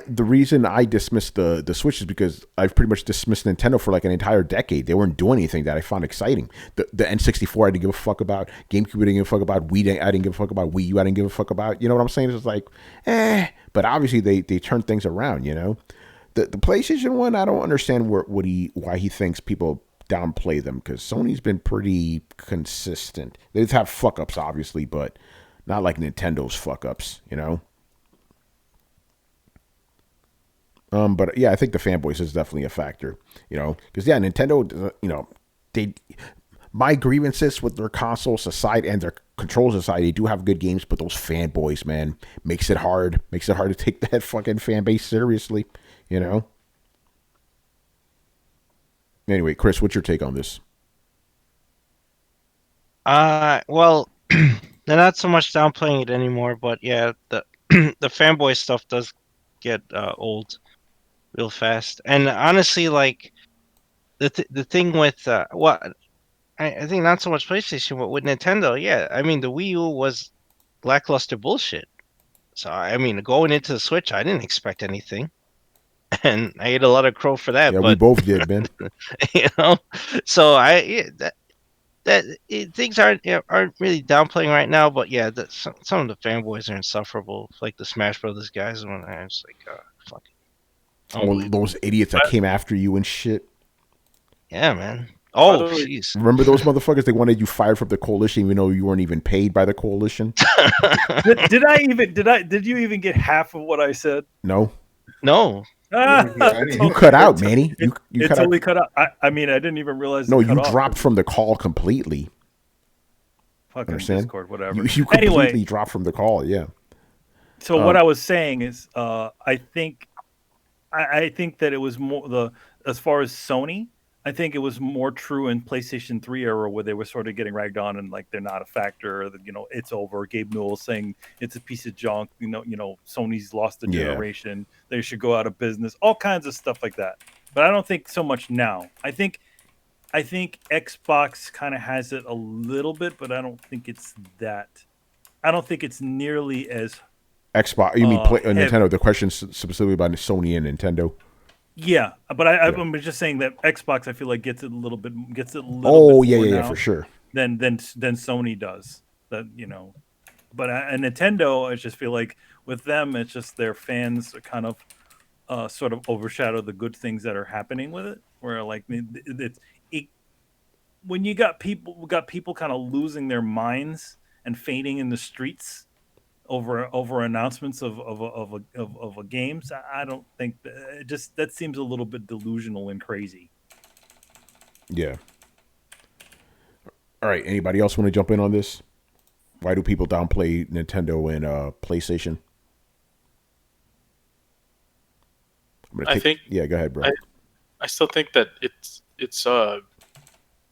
[SPEAKER 1] the reason I dismissed the Switch is because I've pretty much dismissed Nintendo for like an entire decade. They weren't doing anything that I found exciting. The N64 I didn't give a fuck about. GameCube I didn't give a fuck about. I didn't give a fuck about. Wii U I didn't give a fuck about. You know what I'm saying? It's like, But obviously they turned things around. You know, the PlayStation one, I don't understand why he thinks people downplay them, because Sony's been pretty consistent. They just have fuck ups, obviously, but not like Nintendo's fuck ups. You know. But yeah, I think the fanboys is definitely a factor, you know, because yeah, Nintendo, you know, my grievances with their consoles aside and their controls aside, they do have good games, but those fanboys, man, makes it hard to take that fucking fan base seriously, you know. Anyway, Chris, what's your take on this?
[SPEAKER 3] Well, they're not so much downplaying it anymore, but yeah, the the fanboy stuff does get old real fast. And honestly, like the thing with I think not so much PlayStation, but with Nintendo, yeah. I mean, the Wii U was lackluster bullshit. So I mean, going into the Switch, I didn't expect anything, and I ate a lot of crow for that.
[SPEAKER 1] Yeah, we
[SPEAKER 3] but
[SPEAKER 1] both did, Ben.
[SPEAKER 3] you know, so things aren't really downplaying right now. But yeah, some of the fanboys are insufferable, like the Smash Brothers guys. When I was like, fuck.
[SPEAKER 1] All those idiots that came after you and shit.
[SPEAKER 3] Yeah, man. Oh, jeez.
[SPEAKER 1] Remember those motherfuckers? They wanted you fired from the coalition, even though you weren't even paid by the coalition.
[SPEAKER 7] Did you even get half of what I said?
[SPEAKER 1] No.
[SPEAKER 7] You
[SPEAKER 1] cut out, Manny. You
[SPEAKER 7] totally cut out. I mean, I didn't even realize.
[SPEAKER 1] No, you dropped from the call completely.
[SPEAKER 7] Fucking Discord, whatever.
[SPEAKER 1] You completely dropped from the call. Yeah.
[SPEAKER 7] So what I was saying is, I think that it was more as far as Sony, I think it was more true in PlayStation 3 era, where they were sort of getting ragged on and like they're not a factor. You know, it's over. Gabe Newell saying it's a piece of junk. You know, Sony's lost a generation. They should go out of business. All kinds of stuff like that. But I don't think so much now. I think Xbox kind of has it a little bit, but I don't think it's that. I don't think it's nearly as
[SPEAKER 1] Xbox. You mean Nintendo? The question specifically about Sony and Nintendo.
[SPEAKER 7] Yeah, but I'm just saying that Xbox, I feel like gets it a little bit.
[SPEAKER 1] Oh yeah, for sure.
[SPEAKER 7] Than Sony does. That, you know, but Nintendo, I just feel like with them, it's just their fans are kind of sort of overshadow the good things that are happening with it. Where like when you got people kind of losing their minds and fainting in the streets over announcements of a games. I don't think that seems a little bit delusional and crazy.
[SPEAKER 1] Yeah. All right. Anybody else want to jump in on this? Why do people downplay Nintendo and PlayStation?
[SPEAKER 4] I think.
[SPEAKER 1] Yeah, go ahead, bro.
[SPEAKER 4] I still think that it's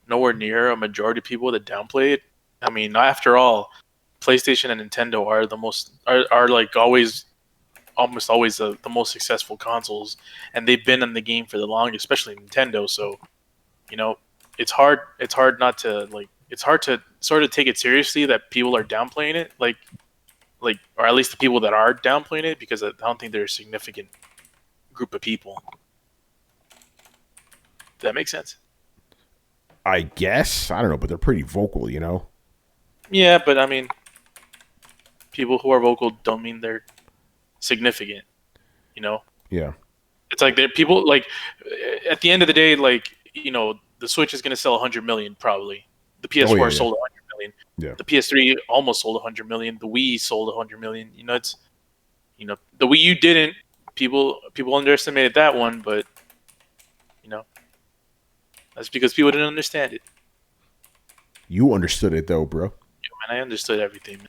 [SPEAKER 4] nowhere near a majority of people that downplay it. I mean, after all, PlayStation and Nintendo are the most are like almost always the most successful consoles, and they've been in the game for the longest, especially Nintendo. So, it's hard not to it's hard to sort of take it seriously that people are downplaying it, or at least the people that are downplaying it, because I don't think they're a significant group of people. Does that make sense?
[SPEAKER 1] I guess. I don't know, but they're pretty vocal,
[SPEAKER 4] Yeah, but I mean, people who are vocal don't mean they're significant,
[SPEAKER 1] Yeah.
[SPEAKER 4] It's like people at the end of the day, the Switch is going to sell 100 million probably. The PS4 sold 100 million.
[SPEAKER 1] Yeah.
[SPEAKER 4] The PS3 almost sold 100 million. The Wii sold 100 million. The Wii U didn't. People underestimated that one, but that's because people didn't understand it.
[SPEAKER 1] You understood it though, bro.
[SPEAKER 4] Yeah, man, I understood everything. Man.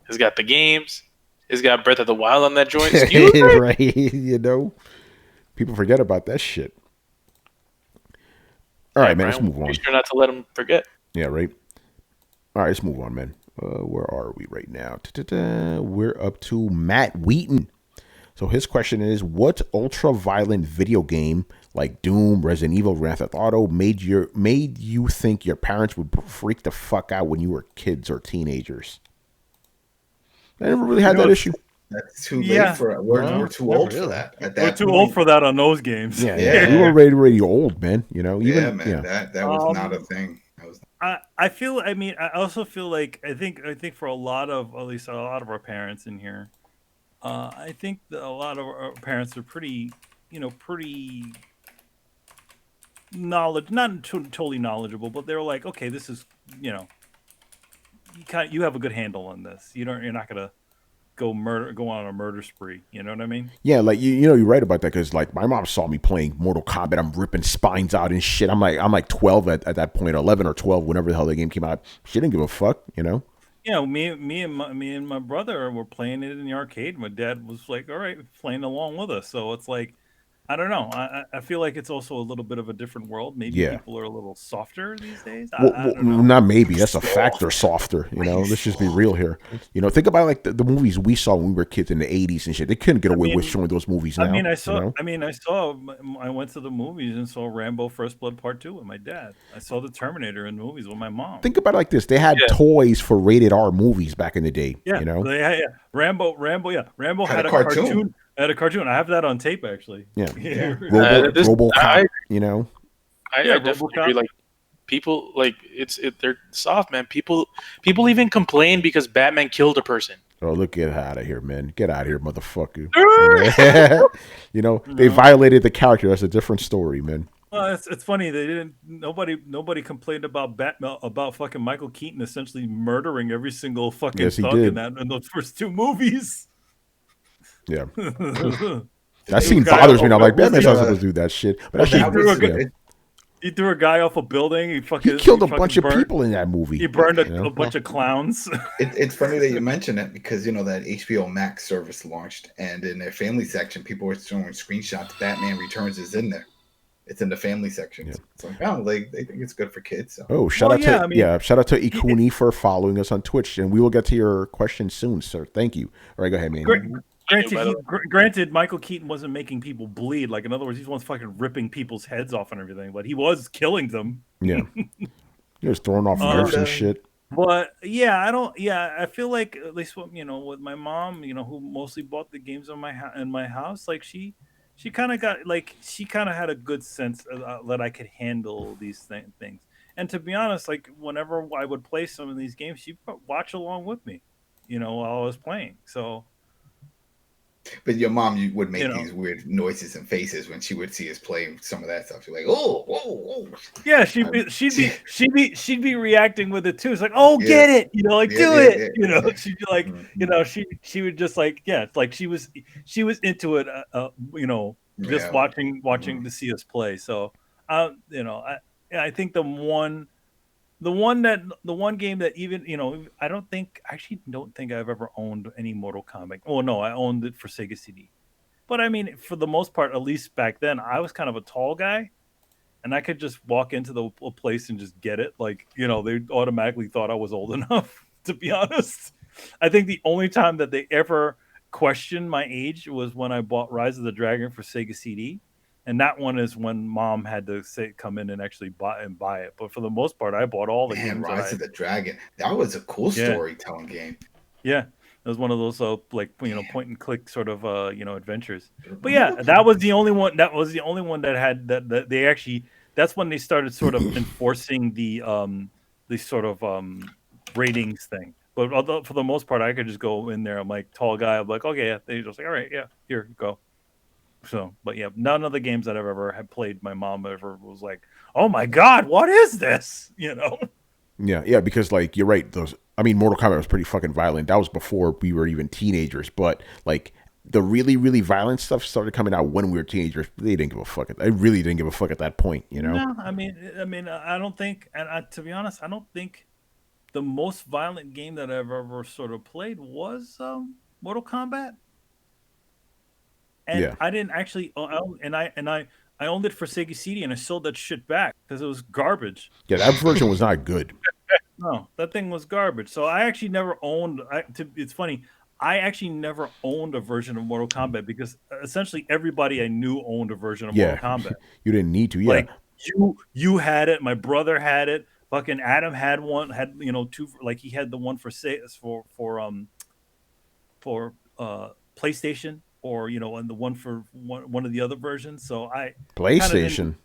[SPEAKER 4] It's got the games. It's got Breath of the Wild on that joint.
[SPEAKER 1] Right? People forget about that shit. All right, man.
[SPEAKER 4] Brian,
[SPEAKER 1] Let's move on.
[SPEAKER 4] Be sure not to let them forget.
[SPEAKER 1] Yeah, right. All right, let's move on, man. Where are we right now? We're up to Matt Wheaton. So his question is, what ultra-violent video game like Doom, Resident Evil, Grand Theft Auto made you think your parents would freak the fuck out when you were kids or teenagers? I never really had that issue.
[SPEAKER 2] That's too late for it. We're too old for that.
[SPEAKER 7] We're too old for that on those games.
[SPEAKER 1] Yeah. We were already old, man.
[SPEAKER 2] Even, man. That was not a thing.
[SPEAKER 7] I feel. I mean, I also feel like I think for a lot of our parents in here, I think that a lot of our parents are pretty not totally knowledgeable, but they're like, okay, this is you have a good handle on this. You're not gonna go on a murder spree. You know what I mean?
[SPEAKER 1] Yeah, like you're right about that, because like my mom saw me playing Mortal Kombat. I'm ripping spines out and shit. I'm like 12 at that point, 11 or 12, whenever the hell the game came out. She didn't give a fuck,
[SPEAKER 7] me and my brother were playing it in the arcade. My dad was like, all right, playing along with us. So it's like, I don't know. I feel like it's also a little bit of a different world. Maybe people are a little softer these days.
[SPEAKER 1] Well, not maybe. That's a fact. They're softer. Let's just be real here. Think about like the movies we saw when we were kids in the 80s and shit. They couldn't get away with showing those movies now.
[SPEAKER 7] I went to the movies and saw Rambo: First Blood Part 2 with my dad. I saw the Terminator in movies with my mom.
[SPEAKER 1] Think about it like this. They had toys for rated R movies back in the day.
[SPEAKER 7] Yeah. Rambo had a cartoon. I had a cartoon. I have that on tape, actually.
[SPEAKER 1] Yeah.
[SPEAKER 4] RoboCop.
[SPEAKER 1] I
[SPEAKER 4] definitely agree. Like people, they're soft, man. People even complain because Batman killed a person.
[SPEAKER 1] Oh, look, get out of here, man! Get out of here, motherfucker! They violated the character. That's a different story, man.
[SPEAKER 7] Well, it's funny. They didn't. Nobody complained about fucking Michael Keaton essentially murdering every single fucking thug in those first two movies.
[SPEAKER 1] Yeah. That scene bothers me now. Like, Batman's not supposed to do that shit. But
[SPEAKER 7] he threw a guy off a building. He
[SPEAKER 1] killed a bunch of people in that movie.
[SPEAKER 7] He burned a bunch of clowns.
[SPEAKER 2] It's funny that you mention it, because that HBO Max service launched, and in their family section, people were showing screenshots. Batman Returns is in there. It's in the family section. Yeah. It's like, they think it's good for kids. So.
[SPEAKER 1] Oh, shout out to Ikuni for following us on Twitch, and we will get to your question soon, sir. Thank you. All right, go ahead, man.
[SPEAKER 7] Granted, Michael Keaton wasn't making people bleed. Like, in other words, he wasn't fucking ripping people's heads off and everything, but he was killing them.
[SPEAKER 1] Yeah. He was throwing off nerves and shit.
[SPEAKER 7] But I feel like, at least with my mom, who mostly bought the games in my house, like she kind of had a good sense that I could handle these things. And to be honest, like whenever I would play some of these games, she'd watch along with me, while I was playing. So
[SPEAKER 2] But your mom would make
[SPEAKER 7] You know.
[SPEAKER 2] these weird noises and faces when she would see us playing some of that stuff. She's like, "Oh, whoa, whoa!"
[SPEAKER 7] Yeah, she'd be reacting with it too. It's like, oh, get it, like do it. She'd be like, she would just like, yeah, it's like she was into it, just watching to see us play. So, I think the one game that even I don't think I've ever owned any Mortal Kombat. Oh no, I owned it for Sega CD. But I mean, for the most part, at least back then, I was kind of a tall guy, and I could just walk into the place and just get it. Like, they automatically thought I was old enough, to be honest. I think the only time that they ever questioned my age was when I bought Rise of the Dragon for Sega CD. And that one is when Mom had to come in and actually buy it. But for the most part, I bought all the games.
[SPEAKER 2] Rise of the Dragon. That was a cool storytelling game.
[SPEAKER 7] Yeah. It was one of those point and click sort of adventures. But yeah, that was the only one. That was the only one that had that they actually. That's when they started sort of enforcing the sort of ratings thing. But although, for the most part, I could just go in there. I'm like tall guy. I'm like, okay, yeah. They just like, all right, yeah, here you go. So, but yeah, none of the games that I've ever had played, my mom ever was like, oh my god, what is this?
[SPEAKER 1] Yeah, because like you're right. Mortal Kombat was pretty fucking violent. That was before we were even teenagers. But like the really, really violent stuff started coming out when we were teenagers. They didn't give a fuck. They really didn't give a fuck at that point.
[SPEAKER 7] No, I mean, I don't think, and to be honest, I don't think the most violent game that I've ever sort of played was Mortal Kombat. And I didn't actually, I owned it for Sega CD, and I sold that shit back because it was garbage.
[SPEAKER 1] Yeah, that version was not good.
[SPEAKER 7] No, that thing was garbage. So I actually never owned. It's funny. I actually never owned a version of Mortal Kombat because essentially everybody I knew owned a version of Mortal Kombat.
[SPEAKER 1] You didn't need to. Yeah,
[SPEAKER 7] like you had it. My brother had it. Fucking Adam had one. Had two. Like he had the one for PlayStation, or and the one for one of the other versions. So
[SPEAKER 1] PlayStation.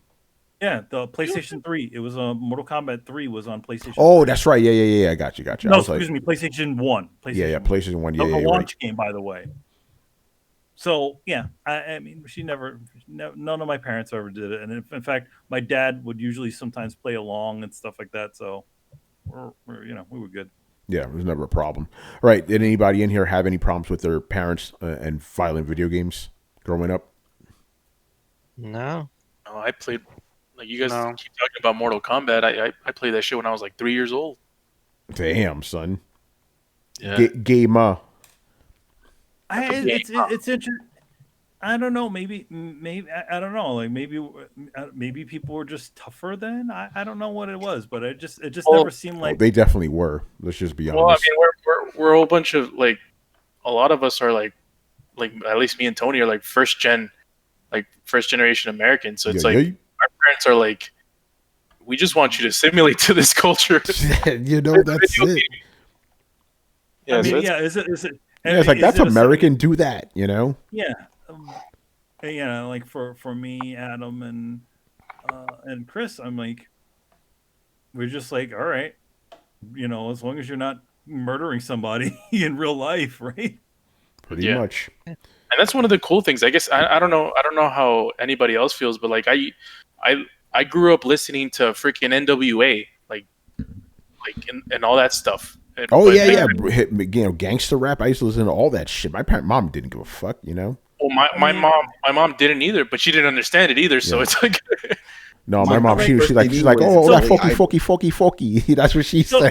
[SPEAKER 7] Yeah, the PlayStation 3. It was Mortal Kombat 3 was on PlayStation.
[SPEAKER 1] Oh,
[SPEAKER 7] 3.
[SPEAKER 1] That's right. Yeah. I got you.
[SPEAKER 7] No, excuse me, PlayStation 1.
[SPEAKER 1] PlayStation 1. Yeah,
[SPEAKER 7] the launch game, by the way. So yeah, I mean, none of my parents ever did it, and in fact, my dad would usually sometimes play along and stuff like that. So we were good.
[SPEAKER 1] Yeah, it was never a problem. All right, did anybody in here have any problems with their parents and violent video games growing up?
[SPEAKER 3] No,
[SPEAKER 4] I played. Like you guys keep talking about Mortal Kombat. I played that shit when I was like 3 years old.
[SPEAKER 1] Damn, son.
[SPEAKER 4] Yeah.
[SPEAKER 1] Gamer.
[SPEAKER 7] It's interesting. I don't know. Maybe I don't know. Like maybe people were just tougher then. I don't know what it was, but it just never seemed like
[SPEAKER 1] they definitely were. Let's just be honest.
[SPEAKER 4] Well, I mean, we're a whole bunch of like, a lot of us are like at least me and Tony are like first generation Americans. So it's our parents are like, we just want you to assimilate to this culture.
[SPEAKER 1] That's it.
[SPEAKER 4] Yeah,
[SPEAKER 7] is it?
[SPEAKER 1] Yeah, it's like that's American. Do that,
[SPEAKER 7] Yeah, like for me, Adam and Chris, I'm like, we're just like, all right, as long as you're not murdering somebody in real life, right?
[SPEAKER 1] Pretty much.
[SPEAKER 4] And that's one of the cool things. I guess I don't know how anybody else feels, but like I grew up listening to freaking NWA, like and all that stuff.
[SPEAKER 1] Gangster rap. I used to listen to all that shit. My mom didn't give a fuck, Well,
[SPEAKER 4] my mom didn't either, but she didn't understand it either. So it's like,
[SPEAKER 1] no, my mom she's like, oh, that folky. That's what she said.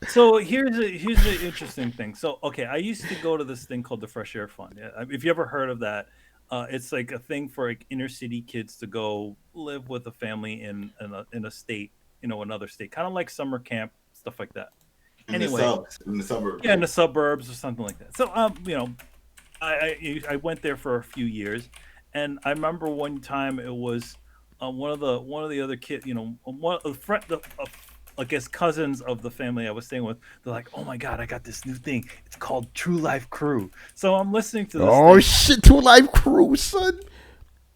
[SPEAKER 7] So here's the interesting thing. So okay, I used to go to this thing called the Fresh Air Fund. If you ever heard of that, it's like a thing for like inner city kids to go live with a family in a state, another state, kind of like summer camp, stuff like that.
[SPEAKER 2] In the suburbs.
[SPEAKER 7] Yeah, in the suburbs or something like that. So I went there for a few years, and I remember one time it was one of the other kids, I guess cousins of the family I was staying with, they're like, "Oh my god, I got this new thing. It's called True Life Crew." So I'm listening to this.
[SPEAKER 1] Oh shit, True Life Crew, son.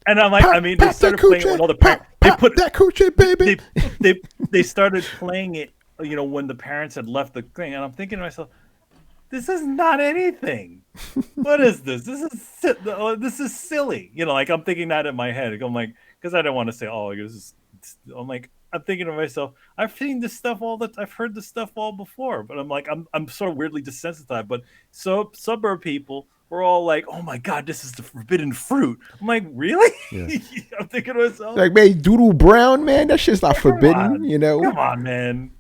[SPEAKER 7] And I'm like, they started playing it with all the parents. They put
[SPEAKER 1] that coochie, baby.
[SPEAKER 7] They started playing it, when the parents had left the thing, and I'm thinking to myself, this is not anything. What is this? This is silly. You know, like I'm thinking that in my head. I'm like, because I don't want to say, oh, this is. I'm like, I'm thinking to myself, I've seen this stuff I've heard this stuff all before, but I'm like, I'm sort of weirdly desensitized. But suburb people were all like, oh my god, this is the forbidden fruit. I'm like, really?
[SPEAKER 1] Yeah.
[SPEAKER 7] I'm thinking to myself,
[SPEAKER 1] Like, man, Doodle Brown, man, that shit's not forbidden,
[SPEAKER 7] on.
[SPEAKER 1] you know?
[SPEAKER 7] Come on, man.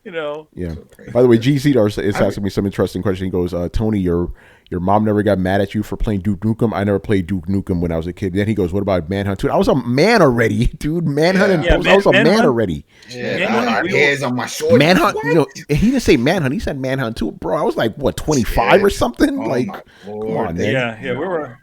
[SPEAKER 7] You know.
[SPEAKER 1] Yeah.
[SPEAKER 2] So crazy.
[SPEAKER 1] By the way, GZ is asking me some interesting question. He goes, Tony, your mom never got mad at you for playing Duke Nukem. I never played Duke Nukem when I was a kid. Then he goes, what about Manhunt 2? I was a man already, dude. Manhunt and Post, I was a man already.
[SPEAKER 2] Yeah, I got hairs on my shoulders.
[SPEAKER 1] Manhunt,
[SPEAKER 2] What?
[SPEAKER 1] you know, he didn't say Manhunt. He said Manhunt 2. Bro, I was like, what, 25 or something?
[SPEAKER 2] Oh
[SPEAKER 1] like,
[SPEAKER 2] my
[SPEAKER 1] come
[SPEAKER 2] Lord.
[SPEAKER 1] on, man.
[SPEAKER 7] Yeah,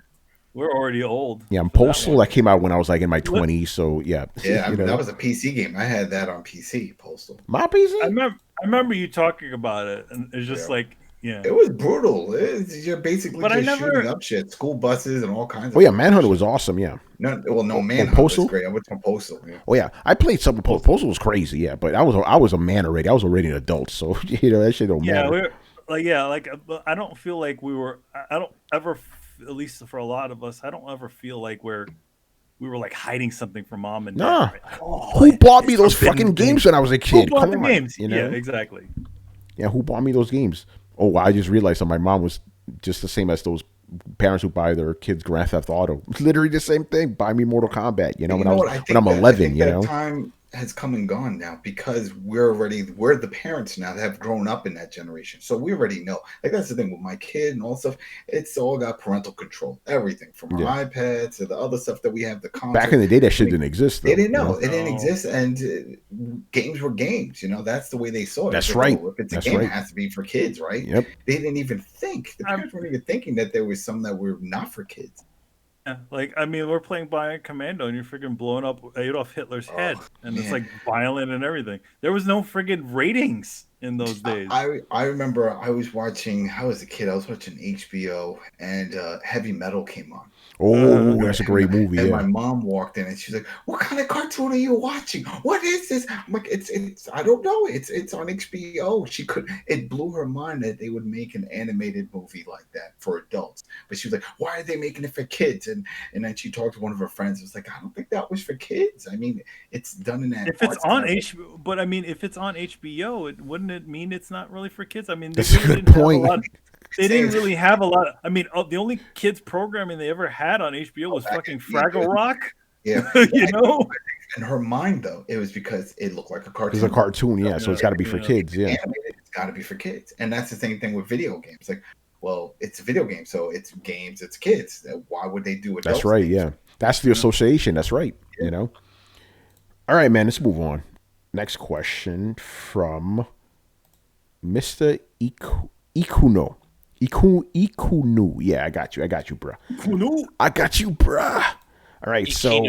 [SPEAKER 7] we're already old.
[SPEAKER 1] Yeah, and
[SPEAKER 7] for that
[SPEAKER 1] Postal,
[SPEAKER 7] one.
[SPEAKER 1] that came out when I was like in my 20s. So, yeah.
[SPEAKER 2] Yeah, I
[SPEAKER 1] you
[SPEAKER 2] mean,
[SPEAKER 1] know.
[SPEAKER 2] that was a PC game. I had that on PC, Postal.
[SPEAKER 1] My PC?
[SPEAKER 7] I remember you talking about it, and it's just
[SPEAKER 2] Yeah.
[SPEAKER 7] like, yeah.
[SPEAKER 2] It was brutal. You're basically
[SPEAKER 7] But I
[SPEAKER 2] just
[SPEAKER 7] never-
[SPEAKER 2] shooting up shit, school buses and all kinds of
[SPEAKER 1] Oh, yeah,
[SPEAKER 2] fucking
[SPEAKER 1] Manhunt
[SPEAKER 2] shit.
[SPEAKER 1] was awesome, yeah.
[SPEAKER 2] No, Manhunt was
[SPEAKER 1] Postal?
[SPEAKER 2] great. I went from Postal. Yeah.
[SPEAKER 1] Oh, yeah. I played some Postal. Postal was crazy, yeah. But I was a man already. I was already an adult. So, you know, that shit don't
[SPEAKER 7] Yeah,
[SPEAKER 1] matter.
[SPEAKER 7] but I don't feel like we were. I don't ever, at least for a lot of us, I don't ever feel like we were like hiding something from mom and dad.
[SPEAKER 1] Nah.
[SPEAKER 7] Right? Oh,
[SPEAKER 1] Who bought me
[SPEAKER 7] it's
[SPEAKER 1] those
[SPEAKER 7] forbidden
[SPEAKER 1] fucking games
[SPEAKER 7] things.
[SPEAKER 1] when I was a
[SPEAKER 7] Who
[SPEAKER 1] kid?
[SPEAKER 7] bought
[SPEAKER 1] Come
[SPEAKER 7] the
[SPEAKER 1] on,
[SPEAKER 7] games?
[SPEAKER 1] you know?
[SPEAKER 7] Yeah, exactly.
[SPEAKER 1] Yeah, who bought me those games? Oh, wow, I just realized that my mom was just the same as those parents who buy their kids Grand Theft Auto. Literally the same thing. Buy me Mortal Kombat, you know,
[SPEAKER 2] You
[SPEAKER 1] when
[SPEAKER 2] what? I
[SPEAKER 1] when
[SPEAKER 2] think
[SPEAKER 1] I'm
[SPEAKER 2] that-
[SPEAKER 1] 11,
[SPEAKER 2] I think
[SPEAKER 1] you
[SPEAKER 2] that
[SPEAKER 1] know.
[SPEAKER 2] time has come and gone now because we're the parents now that have grown up in that generation. So we already know. Like that's the thing with my kid and all stuff. It's all got parental control. Everything from our
[SPEAKER 1] Yeah.
[SPEAKER 2] iPads to the other stuff that we have. The consoles.
[SPEAKER 1] Back in the day, that shit
[SPEAKER 2] I mean,
[SPEAKER 1] didn't exist, though.
[SPEAKER 2] They didn't
[SPEAKER 1] you
[SPEAKER 2] know. It didn't
[SPEAKER 7] No.
[SPEAKER 2] exist, and games were games. You know, that's the way they saw it.
[SPEAKER 1] That's
[SPEAKER 2] It's like,
[SPEAKER 1] right.
[SPEAKER 2] oh, if it's a
[SPEAKER 1] That's
[SPEAKER 2] game,
[SPEAKER 1] right.
[SPEAKER 2] it has to be for kids, right?
[SPEAKER 1] Yep.
[SPEAKER 2] They didn't even think. The parents weren't even thinking that there was some that were not for kids.
[SPEAKER 7] Yeah, like I mean, we're playing Bionic Commando, and you're freaking blowing up Adolf Hitler's head, and it's
[SPEAKER 2] man.
[SPEAKER 7] like violent and everything. There was no friggin' ratings in those days.
[SPEAKER 2] I remember I was watching. I was a kid. I was watching HBO, and Heavy Metal came on.
[SPEAKER 1] Oh, that's a great movie,
[SPEAKER 2] And
[SPEAKER 1] yeah.
[SPEAKER 2] my mom walked in, and she's like, "What kind of cartoon are you watching? What is this?" I'm like, "It's. I don't know. It's on HBO." It blew her mind that they would make an animated movie like that for adults. But she was like, "Why are they making it for kids?" And then she talked to one of her friends. It was like, "I don't think that was for kids. I mean, it's done in that."
[SPEAKER 7] If it's
[SPEAKER 2] art
[SPEAKER 7] on
[SPEAKER 2] style."
[SPEAKER 7] HBO, but I mean, if it's on HBO, wouldn't it mean it's not really for kids? I mean,
[SPEAKER 1] That's a good point.
[SPEAKER 7] They didn't really have a lot. I mean, the only kids programming they ever had on HBO was fucking Fraggle Rock.
[SPEAKER 2] Yeah,
[SPEAKER 7] You know?
[SPEAKER 2] in her mind though, it was because it looked like a cartoon.
[SPEAKER 1] It's a cartoon, yeah, so it's got to be for kids, yeah.
[SPEAKER 2] Animated, it's got to be for kids, and that's the same thing with video games. Like, well, it's a video game, so it's games, it's kids. Why would they do it?
[SPEAKER 1] That's right, yeah. That's the association. That's right, you know. All right, man, let's move on. Next question from Mr. Ikuno. Ikunu. Yeah, I got you, bro. I got you, bruh. All right, so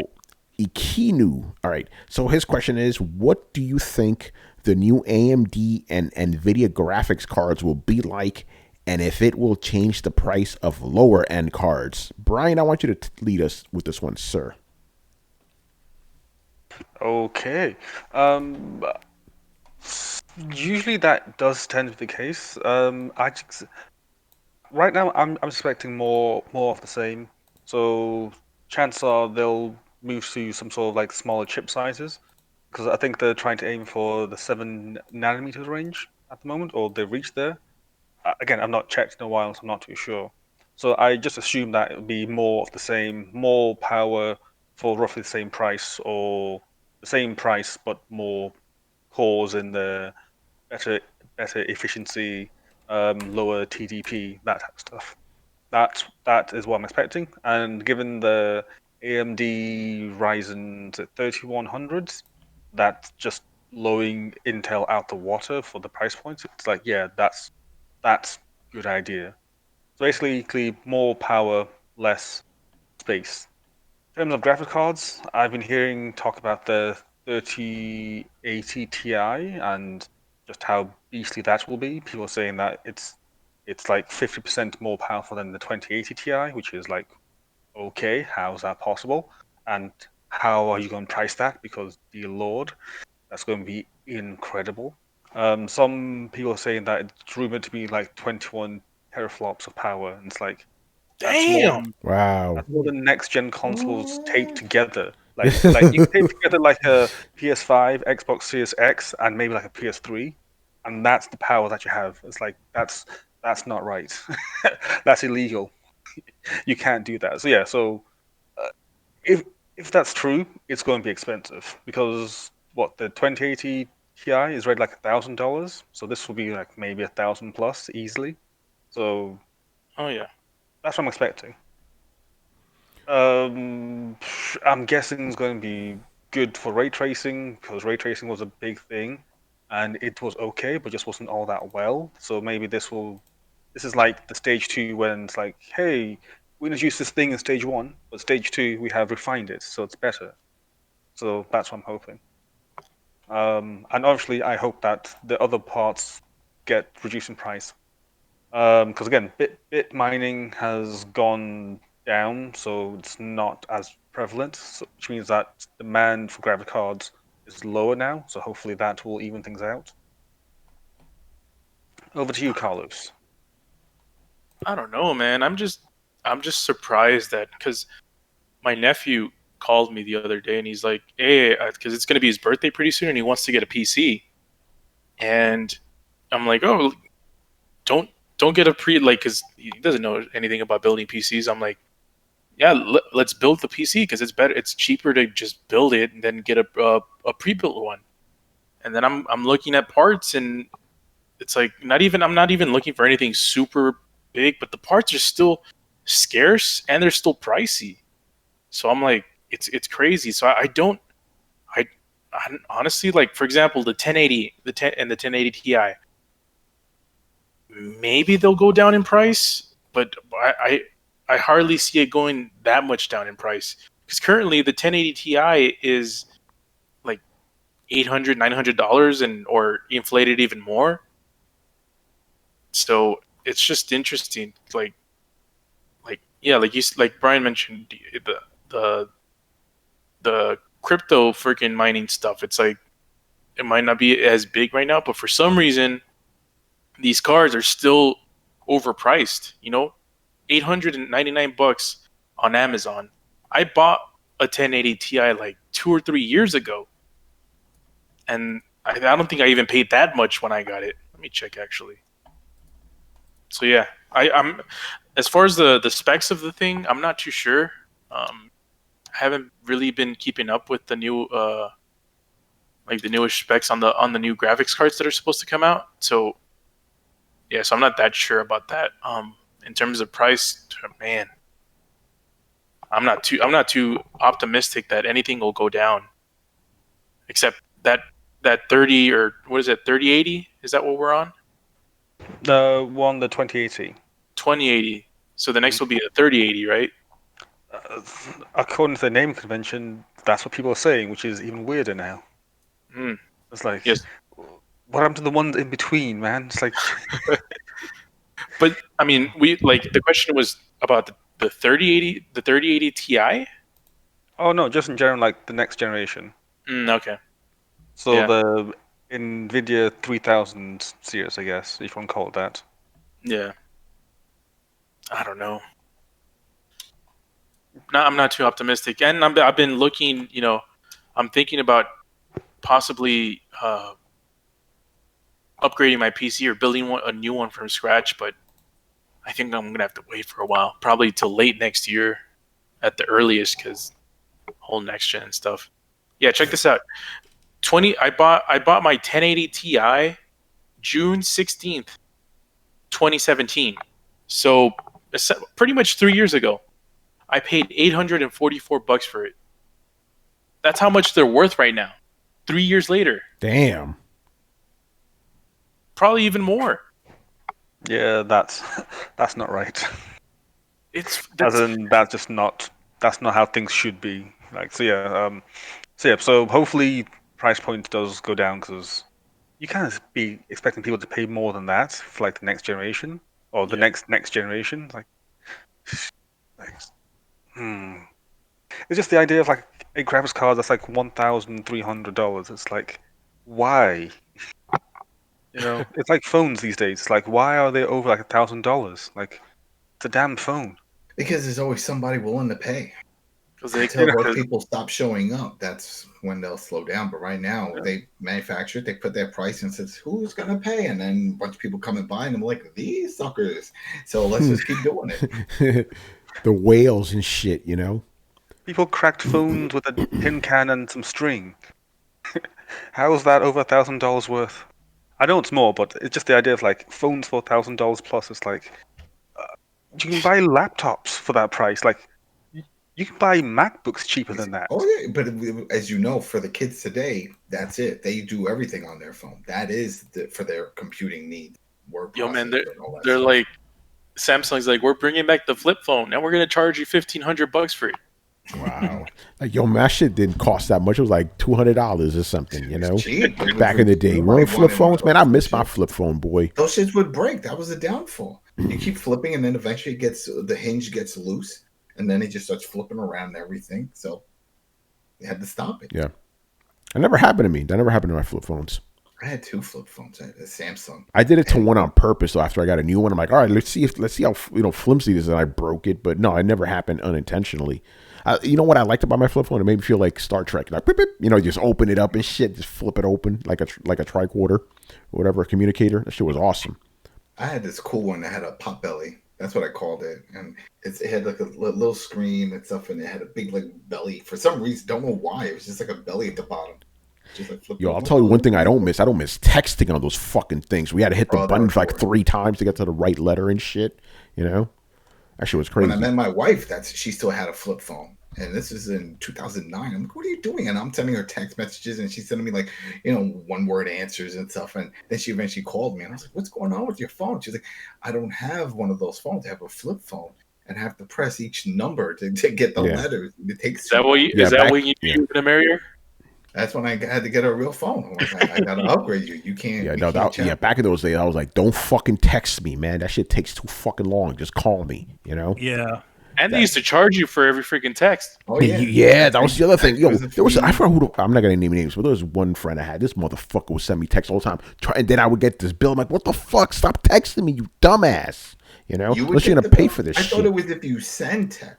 [SPEAKER 1] Ikinu. All right, so his question is, what do you think the new AMD and Nvidia graphics cards will be like, and if it will change the price of lower end cards? Brian, I want you to lead us with this one, sir.
[SPEAKER 6] Okay. Usually that does tend to be the case. Right now, I'm expecting more of the same. So chances are they'll move to some sort of like smaller chip sizes, because I think they're trying to aim for the 7 nanometers range at the moment, or they've reached there. Again, I've not checked in a while, so I'm not too sure. So I just assume that it'll be more of the same, more power for roughly the same price, or the same price but more cores in the better efficiency, lower TDP, that type of stuff. That is what I'm expecting. And given the AMD Ryzen 3100s, that's just blowing Intel out the water for the price points. It's like, yeah, that's a good idea. So basically, more power, less space. In terms of graphic cards, I've been hearing talk about the 3080 Ti and just how beastly that will be. People are saying that it's like 50% more powerful than the 2080 Ti, which is like, okay, how's that possible? And how are you going to price that? Because, dear Lord, that's going to be incredible. Some people are saying that it's rumored to be like 21 teraflops of power, and it's like
[SPEAKER 4] Damn.
[SPEAKER 1] Wow.
[SPEAKER 6] that's more than next gen consoles taped together. Like you can tape together like a PS5, Xbox Series X, and maybe like a PS3, and that's the power that you have. It's like that's not right. That's illegal. You can't do that. So yeah, uh, if that's true, it's going to be expensive because what the 2080 Ti is rated like $1,000, so this will be like maybe 1,000 plus easily. So
[SPEAKER 4] Oh yeah.
[SPEAKER 6] that's what I'm expecting. I'm guessing it's going to be good for ray tracing because ray tracing was a big thing, and it was okay, but just wasn't all that well. So maybe this will. This is like the stage two when it's like, hey, we introduced this thing in stage one, but stage two we have refined it, so it's better. So that's what I'm hoping. And obviously, I hope that the other parts get reduced in price. Because again, bit mining has gone down, so it's not as prevalent, which means that demand for graphic cards is lower now. So hopefully that will even things out. Over to you, Carlos.
[SPEAKER 4] I don't know, man. I'm just surprised that because my nephew called me the other day and he's like, "Hey, because it's gonna be his birthday pretty soon and he wants to get a PC." And I'm like, "Oh, don't don't get a pre like because he doesn't know anything about building PCs." I'm like, "Yeah, let's build the PC because it's better. It's cheaper to just build it and then get a pre-built one." And then I'm looking at parts and it's like I'm not even looking for anything super big, but the parts are still scarce and they're still pricey. So I'm like, it's crazy. So I, I honestly like, for example, the 1080, the 10 and the 1080 Ti, maybe they'll go down in price, but I hardly see it going that much down in price because currently the 1080 Ti is like $800 $900 and or inflated even more. So it's just interesting, like yeah, like Brian mentioned the the crypto freaking mining stuff. It's like it might not be as big right now, but for some reason these cards are still overpriced. 899 bucks on Amazon. I bought a 1080 Ti like 2 or 3 years ago, and I don't think I even paid that much when I got it. Let me check actually. So yeah, I'm as far as the specs of the thing, I'm not too sure. I haven't really been keeping up with the new like the newest specs on the new graphics cards that are supposed to come out. So yeah, so I'm not that sure about that. In terms of price, man, I'm not too optimistic that anything will go down, except that 30 or what is it 3080? Is that what we're on?
[SPEAKER 6] The 2080.
[SPEAKER 4] 2080. So the next will be a 3080, right?
[SPEAKER 6] Uh, According to the naming convention, that's what people are saying, which is even weirder now.
[SPEAKER 4] Hmm.
[SPEAKER 6] It's like,
[SPEAKER 4] Yes,
[SPEAKER 6] what happened to the ones in between, man? It's like,
[SPEAKER 4] but I mean, we like the question was about the 3080 Ti.
[SPEAKER 6] oh no, just in general, like the next generation.
[SPEAKER 4] Okay,
[SPEAKER 6] So
[SPEAKER 4] yeah,
[SPEAKER 6] the Nvidia 3000 series, I guess, if you want to call it that.
[SPEAKER 4] yeah. I don't know. I'm not too optimistic, and I've been looking. I'm thinking about possibly upgrading my PC or building a new one from scratch, but I think I'm gonna have to wait for a while, probably till late next year at the earliest, because whole next gen and stuff. Yeah, check this out. 20. I bought my 1080 Ti June 16th, 2017. So pretty much 3 years ago. I paid $844 for it. That's how much they're worth right now. 3 years later,
[SPEAKER 1] Damn.
[SPEAKER 4] probably even more.
[SPEAKER 6] Yeah, that's that's not right.
[SPEAKER 4] It's
[SPEAKER 6] As
[SPEAKER 4] that's
[SPEAKER 6] in, that's not how things should be. Like, so hopefully price point does go down because you can't be expecting people to pay more than that for like the next generation or the
[SPEAKER 4] yeah.
[SPEAKER 6] next generation. Like, hmm. It's just the idea of like a graphics card that's like $1,300. It's like, why?
[SPEAKER 4] You know,
[SPEAKER 6] It's like phones these days. It's like, why are they over like $1,000? Like, it's a damn phone.
[SPEAKER 2] Because there's always somebody willing to pay.
[SPEAKER 4] because they
[SPEAKER 2] Until those
[SPEAKER 4] because
[SPEAKER 2] people stop showing up, that's when they'll slow down. But right now,
[SPEAKER 6] Yeah.
[SPEAKER 2] they manufacture it, they put their price and says, "Who's gonna pay?" And then a bunch of people come and buy, and I'm like, "These suckers." So let's just keep doing it.
[SPEAKER 1] The whales and shit, you know.
[SPEAKER 6] People cracked phones with a tin can and some string. How is that over $1,000 worth? I know it's more, but it's just the idea of like phones for $1,000 plus. It's like you can buy laptops for that price. Like you can buy MacBooks cheaper than that.
[SPEAKER 2] Oh yeah, but as you know, for the kids today, that's it. They do everything on their phone. That is for their computing needs. Word
[SPEAKER 4] yo man,
[SPEAKER 2] processor and all that
[SPEAKER 4] they're
[SPEAKER 2] stuff.
[SPEAKER 4] like Samsung's like, we're bringing back the flip phone and we're gonna charge you $1,500 for it.
[SPEAKER 1] Wow. Like, yo, my shit didn't cost that much. It was like $200 or something, you know.
[SPEAKER 2] It's cheap. It was-
[SPEAKER 1] Back in the day,
[SPEAKER 2] nobody
[SPEAKER 1] remember flip
[SPEAKER 2] wanted
[SPEAKER 1] phones, man? I
[SPEAKER 2] those
[SPEAKER 1] miss my
[SPEAKER 2] shits.
[SPEAKER 1] flip phone, boy.
[SPEAKER 2] Those shits would break. That was a downfall. You keep flipping, and then eventually the hinge gets loose, and then it just starts flipping around and everything. So you had to stop it.
[SPEAKER 1] Yeah. That never happened to me. That never happened to my flip phones.
[SPEAKER 2] I had two flip phones. I had a Samsung.
[SPEAKER 1] I did it to one on purpose. So after I got a new one, I'm like, all right, let's see how flimsy this is. And I broke it, but no, it never happened unintentionally. You know what I liked about my flip phone? It made me feel like Star Trek. Like, beep, beep, just open it up and shit, just flip it open like a tricorder, or whatever, a communicator. That shit was awesome.
[SPEAKER 2] I had this cool one that had a pot belly. That's what I called it, and it had like a little screen and stuff, and it had a big like belly. For some reason, don't know why. It was just like a belly at the bottom. Just like flipping
[SPEAKER 1] Yo, I'll
[SPEAKER 2] over.
[SPEAKER 1] tell you one thing I don't miss. I don't miss texting on those fucking things. We had to hit the
[SPEAKER 2] Oh, that
[SPEAKER 1] button
[SPEAKER 2] was
[SPEAKER 1] like
[SPEAKER 2] horrible.
[SPEAKER 1] 3 times to get to the right letter and shit. You know, that shit was crazy.
[SPEAKER 2] When I met my wife, she still had a flip phone, and this is in 2009. I'm like, "What are you doing?" And I'm sending her text messages, and she's sending me like, one word answers and stuff. And then she eventually called me, and I was like, "What's going on with your phone?" She's like, "I don't have one of those phones. I have a flip phone, and I have to press each number to get the
[SPEAKER 1] Yeah.
[SPEAKER 2] letters. It takes
[SPEAKER 4] Is that what you,
[SPEAKER 1] Yeah,
[SPEAKER 4] is that
[SPEAKER 1] back-
[SPEAKER 4] what you
[SPEAKER 1] yeah.
[SPEAKER 4] do in America?
[SPEAKER 2] That's when I had to get a real phone. I'm like, I got to upgrade you. You can't.
[SPEAKER 1] Yeah,
[SPEAKER 2] we
[SPEAKER 1] no,
[SPEAKER 2] can't chat.
[SPEAKER 1] back in those days, I was like, don't fucking text me, man. That shit takes too fucking long. Just call me, you know?
[SPEAKER 7] Yeah.
[SPEAKER 4] And they used to charge you for every freaking text.
[SPEAKER 2] Oh
[SPEAKER 1] Yeah, that was the other thing. Yo,
[SPEAKER 2] There's a
[SPEAKER 1] there was, I
[SPEAKER 2] fee.
[SPEAKER 1] forgot I'm not going to name names, but there was one friend I had. This motherfucker would send me texts all the time. And then I would get this bill. I'm like, what the fuck? Stop texting me, you dumbass. You know?
[SPEAKER 2] You would
[SPEAKER 1] Unless you're
[SPEAKER 2] get
[SPEAKER 1] going to
[SPEAKER 2] the
[SPEAKER 1] pay
[SPEAKER 2] bill?
[SPEAKER 1] for this
[SPEAKER 2] I
[SPEAKER 1] shit.
[SPEAKER 2] thought it was if you send text.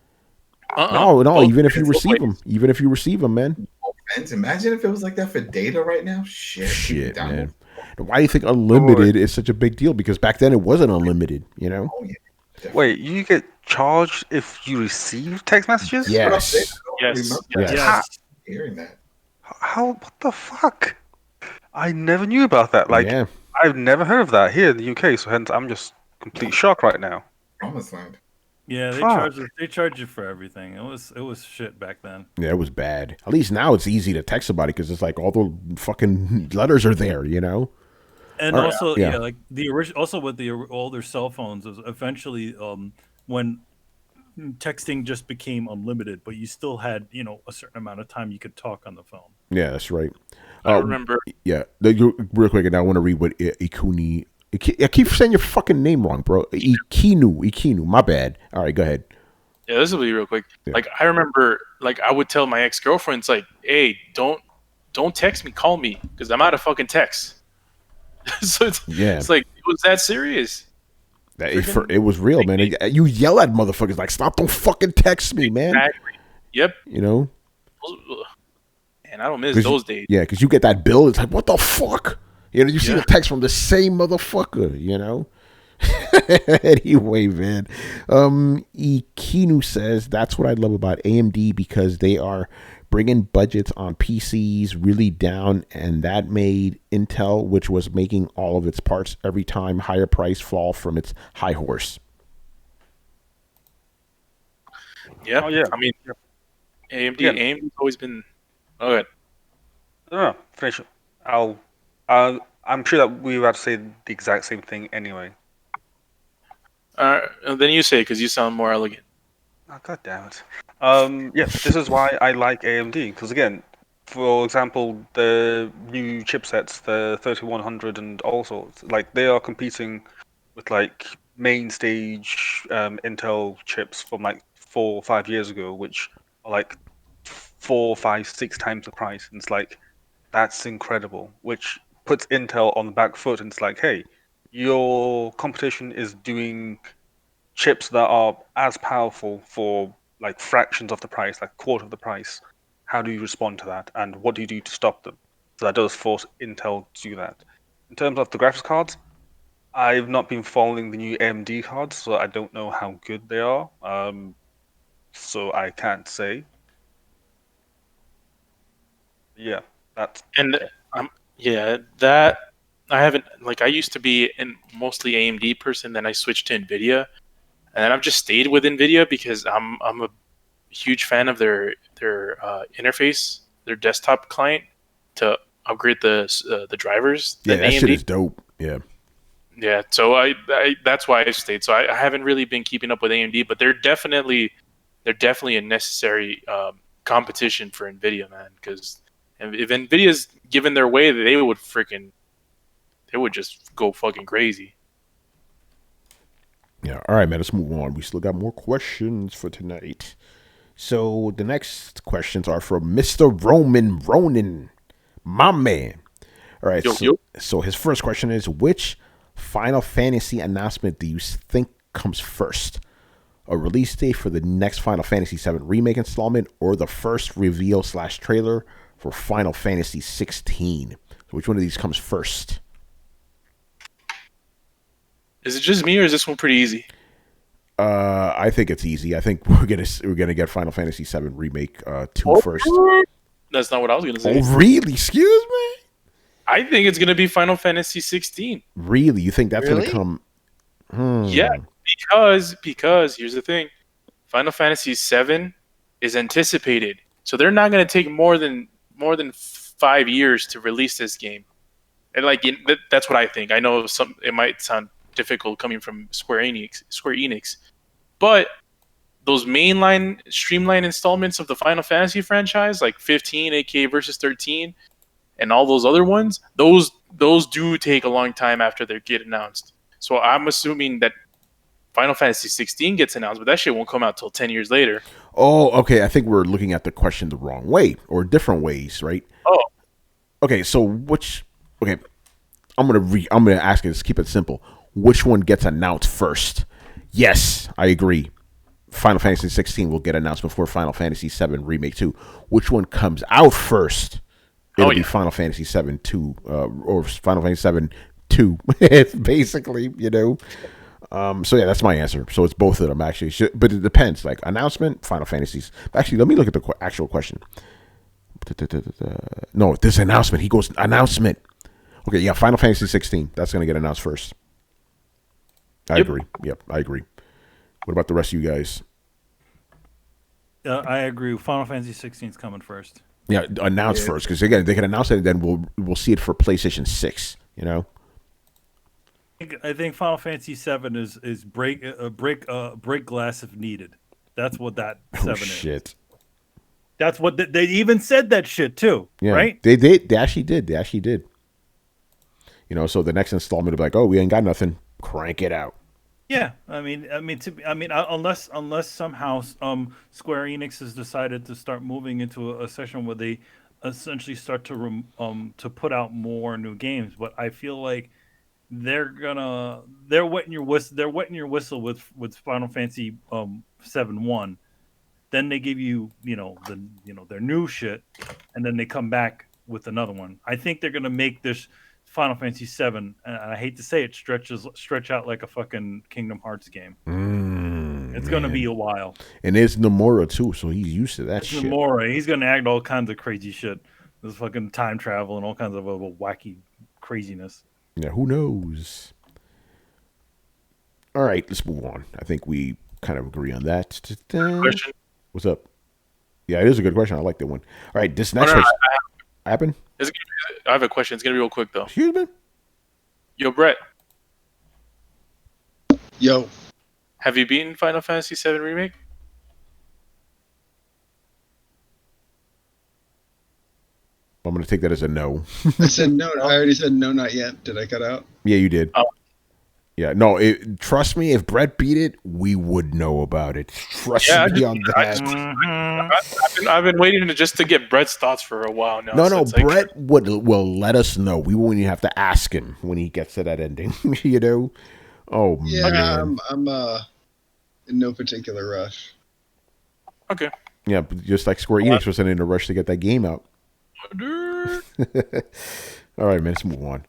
[SPEAKER 1] No,
[SPEAKER 4] Both
[SPEAKER 1] even if you
[SPEAKER 2] it's
[SPEAKER 1] receive
[SPEAKER 2] always-
[SPEAKER 1] them. Even if you receive them, man.
[SPEAKER 2] And imagine if it was like that for data right now.
[SPEAKER 1] Shit,
[SPEAKER 2] down.
[SPEAKER 1] man. Why do you think unlimited is such a big deal? Because back then it wasn't unlimited, you know?
[SPEAKER 2] Oh yeah. Definitely.
[SPEAKER 6] Wait, you get charged if you receive text messages?
[SPEAKER 1] Yeah.
[SPEAKER 2] But I'm saying,
[SPEAKER 1] Yes.
[SPEAKER 2] I don't
[SPEAKER 4] Yes.
[SPEAKER 2] remember
[SPEAKER 1] Yes.
[SPEAKER 2] that.
[SPEAKER 7] Yes.
[SPEAKER 2] Hearing that.
[SPEAKER 6] How? What the fuck? I never knew about that. Like,
[SPEAKER 1] Yeah.
[SPEAKER 6] I've never heard of that here in the UK. So hence, I'm just complete shock right now.
[SPEAKER 2] Promised land.
[SPEAKER 7] Yeah,
[SPEAKER 6] Fuck.
[SPEAKER 7] they charge you for everything. It was shit back then.
[SPEAKER 1] Yeah, it was bad. At least now it's easy to text somebody because it's like all the fucking letters are there, you know?
[SPEAKER 7] And
[SPEAKER 1] All right,
[SPEAKER 7] also,
[SPEAKER 1] yeah.
[SPEAKER 7] yeah, like the original, also with the older cell phones, is eventually when texting just became unlimited, but you still had a certain amount of time you could talk on the phone.
[SPEAKER 1] Yeah, that's right.
[SPEAKER 4] I remember.
[SPEAKER 1] Yeah, real quick, and I want to read what Ikuni. I keep saying your fucking name wrong, bro. Ikinu. My bad. All right, go ahead.
[SPEAKER 4] Yeah, this will be real quick.
[SPEAKER 1] Yeah.
[SPEAKER 4] Like I remember, like I would tell my ex-girlfriends, like, "Hey, don't text me, call me, because I'm out of fucking text." So it's like it was that serious.
[SPEAKER 1] It was real, man. You yell at motherfuckers like, "Stop! Don't fucking text me, man."
[SPEAKER 4] Exactly. Yep.
[SPEAKER 1] You know.
[SPEAKER 4] And I don't miss those days.
[SPEAKER 1] Yeah, because you get that bill. It's like, what the fuck? You know, you see the text from the same motherfucker. You know. Anyway, man. Ikinu says that's what I love about AMD because they are bringing budgets on PCs really down, and that made Intel, which was making all of its parts every time higher price fall from its high horse.
[SPEAKER 4] Yeah.
[SPEAKER 6] Oh, yeah.
[SPEAKER 4] I mean, AMD.
[SPEAKER 6] Yeah.
[SPEAKER 4] AMD's always been. Oh, good.
[SPEAKER 6] No, finish it. I'm sure that we were about to say the exact same thing anyway.
[SPEAKER 4] Then you say because you sound more elegant.
[SPEAKER 6] Oh, God damn it. Yes, this is why I like AMD, because again, for example, the new chipsets, the 3100 and all sorts, like they are competing with like main stage Intel chips from like 4 or 5 years ago, which are like 4, 5, 6 times the price. And it's like, that's incredible, which puts Intel on the back foot, and it's like, hey, your competition is doing chips that are as powerful for like fractions of the price, like quarter of the price. How do you respond to that, and what do you do to stop them? So that does force Intel to do that. In terms of the graphics cards, I've not been following the new AMD cards, so I don't know how good they are. So I can't say. Yeah, that's
[SPEAKER 4] And yeah, that I haven't like I used to be in mostly AMD person, then I switched to Nvidia, and then I've just stayed with Nvidia because I'm a huge fan of their interface, their desktop client to upgrade the drivers
[SPEAKER 1] Yeah,
[SPEAKER 4] than
[SPEAKER 1] that shit
[SPEAKER 4] AMD.
[SPEAKER 1] is dope. Yeah.
[SPEAKER 4] Yeah, so I that's why I stayed. So I haven't really been keeping up with AMD, but they're definitely a necessary competition for Nvidia, man. Because if Nvidia's given their way, they would just go fucking crazy.
[SPEAKER 1] Yeah. All right, man. Let's move on. We still got more questions for tonight. So the next questions are from Mr. Ronan, my man. All right.
[SPEAKER 4] Yo,
[SPEAKER 1] So,
[SPEAKER 4] yo.
[SPEAKER 1] so his first question is, which Final Fantasy announcement do you think comes first? A release date for the next Final Fantasy VII Remake installment, or the first reveal/trailer for Final Fantasy XVI? So which one of these comes first?
[SPEAKER 4] Is it just me or is this one pretty easy?
[SPEAKER 1] I think it's easy. I think we're gonna get Final Fantasy VII Remake 2 first.
[SPEAKER 4] That's not what I was gonna say.
[SPEAKER 1] Oh, really? Excuse me?
[SPEAKER 4] I think it's gonna be Final Fantasy 16.
[SPEAKER 1] Really? You think that's
[SPEAKER 3] Really?
[SPEAKER 1] gonna come?
[SPEAKER 4] Yeah, because here's the thing, Final Fantasy VII is anticipated, so they're not gonna take more than 5 years to release this game, and like that's what I think. I know it might sound difficult coming from Square Enix, but those mainline streamline installments of the Final Fantasy franchise, like 15, aka versus 13, and all those other ones, those do take a long time after they get announced. So I'm assuming that Final Fantasy 16 gets announced, but that shit won't come out till 10 years later.
[SPEAKER 1] Oh, okay. I think we're looking at the question the wrong way, or different ways, right?
[SPEAKER 4] Oh,
[SPEAKER 1] Okay, so which? Okay, I'm gonna ask it. Let's keep it simple. Which one gets announced first? Yes, I agree. Final Fantasy 16 will get announced before Final Fantasy 7 Remake 2. Which one comes out first? It'll be Final Fantasy 7 2, or Final Fantasy 7 2. It's basically, so yeah, that's my answer. So it's both of them actually, but it depends. Like announcement, Final Fantasies. Actually, let me look at the actual question. No, this announcement. He goes announcement. Okay, yeah, Final Fantasy 16. That's gonna get announced first. I agree. Yep, I agree. What about the rest of you guys?
[SPEAKER 7] I agree. Final Fantasy 16 is coming first.
[SPEAKER 1] Yeah, announce first, because again, they can announce it, and then we'll see it for PlayStation 6.
[SPEAKER 7] I think Final Fantasy 7 is break glass if needed. That's what that 7 is.
[SPEAKER 1] Shit.
[SPEAKER 7] That's what they even said that shit too.
[SPEAKER 1] Yeah,
[SPEAKER 7] right?
[SPEAKER 1] They actually did. They actually did. So the next installment will be like, oh, we ain't got nothing. Crank it out.
[SPEAKER 7] Yeah, unless somehow Square Enix has decided to start moving into a session where they essentially start to put out more new games, but I feel like they're wetting your whistle with Final Fantasy 7-1. Then they give you their new shit, and then they come back with another one. I think they're gonna make this Final Fantasy VII, and I hate to say it, stretch out like a fucking Kingdom Hearts game. It's gonna be a while.
[SPEAKER 1] And there's Nomura too, so he's used to that shit.
[SPEAKER 7] Nomura, he's gonna act all kinds of crazy shit. There's fucking time travel and all kinds of wacky craziness.
[SPEAKER 1] Yeah, who knows? All right, let's move on. I think we kind of agree on that.
[SPEAKER 4] question.
[SPEAKER 1] What's up? Yeah, it is a good question. I like that one. All right, this next one happened.
[SPEAKER 4] I have a question. It's gonna be real quick though.
[SPEAKER 1] Excuse me.
[SPEAKER 4] Yo, Brett.
[SPEAKER 5] Yo.
[SPEAKER 4] Have you beaten Final Fantasy VII Remake?
[SPEAKER 1] I'm going to take that as a no.
[SPEAKER 5] I said no. I already said no, not yet. Did I cut out?
[SPEAKER 1] Yeah, you did. Yeah, no. Trust me, if Brett beat it, we would know about it. Trust
[SPEAKER 4] Yeah,
[SPEAKER 1] me on
[SPEAKER 4] I
[SPEAKER 1] that.
[SPEAKER 4] just I've been waiting just to get Brett's thoughts for a while now.
[SPEAKER 1] No,
[SPEAKER 4] So
[SPEAKER 1] no.
[SPEAKER 4] it's like,
[SPEAKER 1] Brett will let us know. We won't even have to ask him when he gets to that ending. You know. Oh
[SPEAKER 5] Yeah,
[SPEAKER 1] man.
[SPEAKER 5] I'm in no particular rush.
[SPEAKER 4] okay.
[SPEAKER 1] Yeah, but just like Square Enix was in a rush to get that game out. All right, man. Let's move on.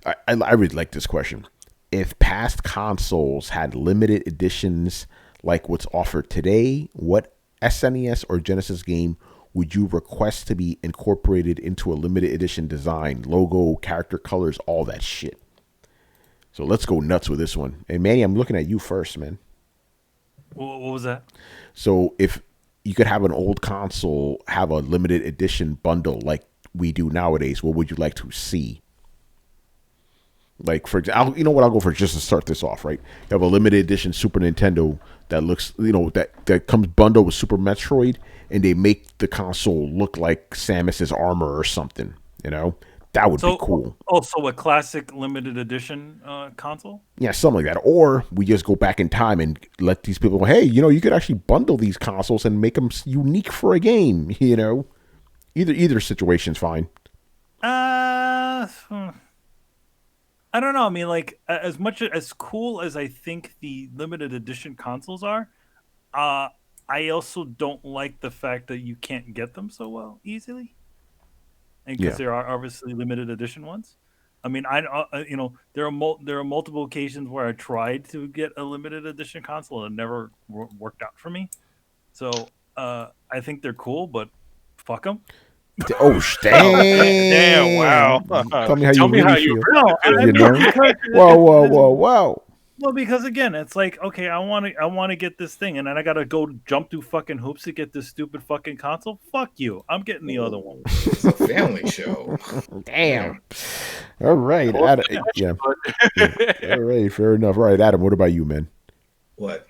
[SPEAKER 1] I really like this question. If past consoles had limited editions like what's offered today, what SNES or Genesis game would you request to be incorporated into a limited edition design, logo, character colors, all that shit? So let's go nuts with this one. And Manny, I'm looking at you first, man.
[SPEAKER 7] What was that?
[SPEAKER 1] So if you could have an old console have a limited edition bundle like we do nowadays, what would you like to see? Like, for example, you know what? I'll go for just to start this off, right? You have a limited edition Super Nintendo that looks, that comes bundled with Super Metroid, and they make the console look like Samus's armor or something, That would be cool.
[SPEAKER 7] Oh, so a classic limited edition console?
[SPEAKER 1] Yeah, something like that. Or we just go back in time and let these people go, hey, you could actually bundle these consoles and make them unique for a game, Either situation's fine.
[SPEAKER 7] I don't know. I mean, like, as cool as I think the limited edition consoles are, I also don't like the fact that you can't get them so easily, and because there are obviously limited edition ones. I mean, there are multiple occasions where I tried to get a limited edition console and it never worked out for me. So I think they're cool, but fuck them.
[SPEAKER 1] Oh,
[SPEAKER 3] Damn! Wow.
[SPEAKER 1] Tell me how you really feel.
[SPEAKER 7] No,
[SPEAKER 1] Whoa.
[SPEAKER 7] Well, because again, it's like, okay, I want to get this thing, and then I gotta go jump through fucking hoops to get this stupid fucking console. Fuck you! I'm getting the other one.
[SPEAKER 2] It's a family show.
[SPEAKER 1] Damn. All right, Adam. Yeah. All right, fair enough. All right, Adam. What about you, man?
[SPEAKER 2] What?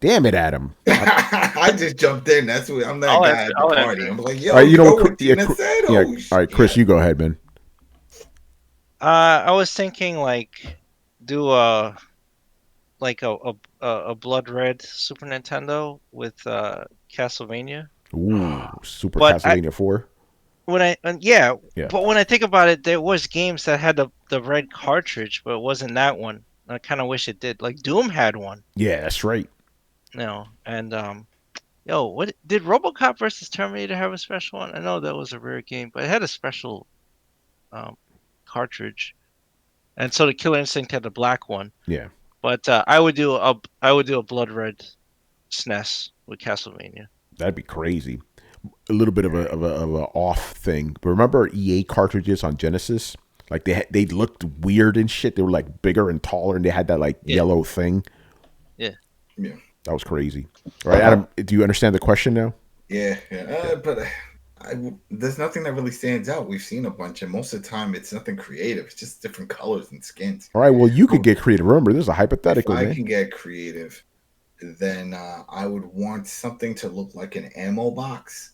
[SPEAKER 1] Damn it, Adam.
[SPEAKER 2] I just jumped in. That's what I'm that guy at the party. I'm like, yo,
[SPEAKER 1] all right,
[SPEAKER 2] you know what Tina said?
[SPEAKER 1] All right, Chris, you go ahead, man.
[SPEAKER 3] I was thinking like do a blood red Super Nintendo with Castlevania.
[SPEAKER 1] Ooh, Super Castlevania 4.
[SPEAKER 3] But when I think about it, there was games that had the red cartridge, but it wasn't that one. I kind of wish it did. Like Doom had one.
[SPEAKER 1] Yeah, that's right.
[SPEAKER 3] And what did RoboCop versus Terminator have a special one? I know that was a rare game, but it had a special cartridge, and so the Killer Instinct had the black one.
[SPEAKER 1] Yeah,
[SPEAKER 3] but I would do a blood red SNES with Castlevania.
[SPEAKER 1] That'd be crazy. A little bit of a off thing, but remember EA cartridges on Genesis? Like they looked weird and shit. They were like bigger and taller, and they had that yellow thing.
[SPEAKER 3] Yeah.
[SPEAKER 1] That was crazy. All right, Adam, do you understand the question now?
[SPEAKER 2] Yeah. But there's nothing that really stands out. We've seen a bunch, and most of the time, it's nothing creative. It's just different colors and skins.
[SPEAKER 1] All right, well, you could get creative. Remember, this is a hypothetical,
[SPEAKER 2] if I can get creative, then I would want something to look like an ammo box,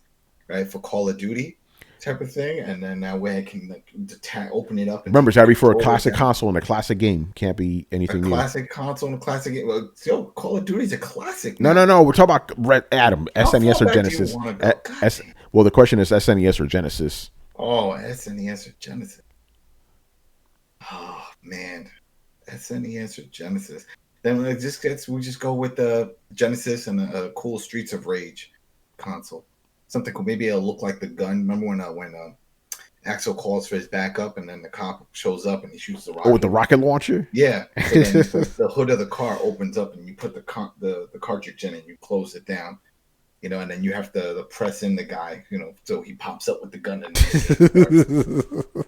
[SPEAKER 2] right, for Call of Duty type of thing, and then that way I can open it up. And
[SPEAKER 1] remember, it's gotta be for a classic console and a classic game. Can't be anything new.
[SPEAKER 2] Classic console and a classic game. Well, Call of Duty's a classic.
[SPEAKER 1] No. We're talking about Adam, SNES or Genesis. Well, the question is SNES or Genesis.
[SPEAKER 2] Oh, SNES or Genesis. Oh man, SNES or Genesis. Then we just go with the Genesis and a cool Streets of Rage console. Something cool. Maybe it'll look like the gun. Remember when Axel calls for his backup and then the cop shows up and he shoots the rocket?
[SPEAKER 1] Oh, with the rocket launcher?
[SPEAKER 2] Yeah. So then the hood of the car opens up and you put the cartridge in and you close it down. And then you have to press in the guy, so he pops up with the gun.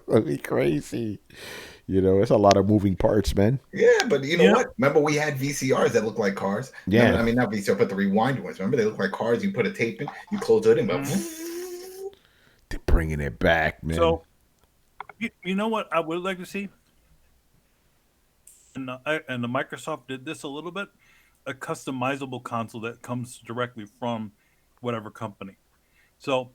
[SPEAKER 1] That'd be crazy. It's a lot of moving parts, man.
[SPEAKER 2] Yeah, but you know what? Remember we had VCRs that look like cars.
[SPEAKER 1] Yeah.
[SPEAKER 2] Remember, I mean, not VCR, but the rewind ones. Remember they look like cars. You put a tape in, you close it in.
[SPEAKER 1] They're bringing it back, man.
[SPEAKER 7] So, you know what I would like to see? And the Microsoft did this a little bit. A customizable console that comes directly from whatever company. So,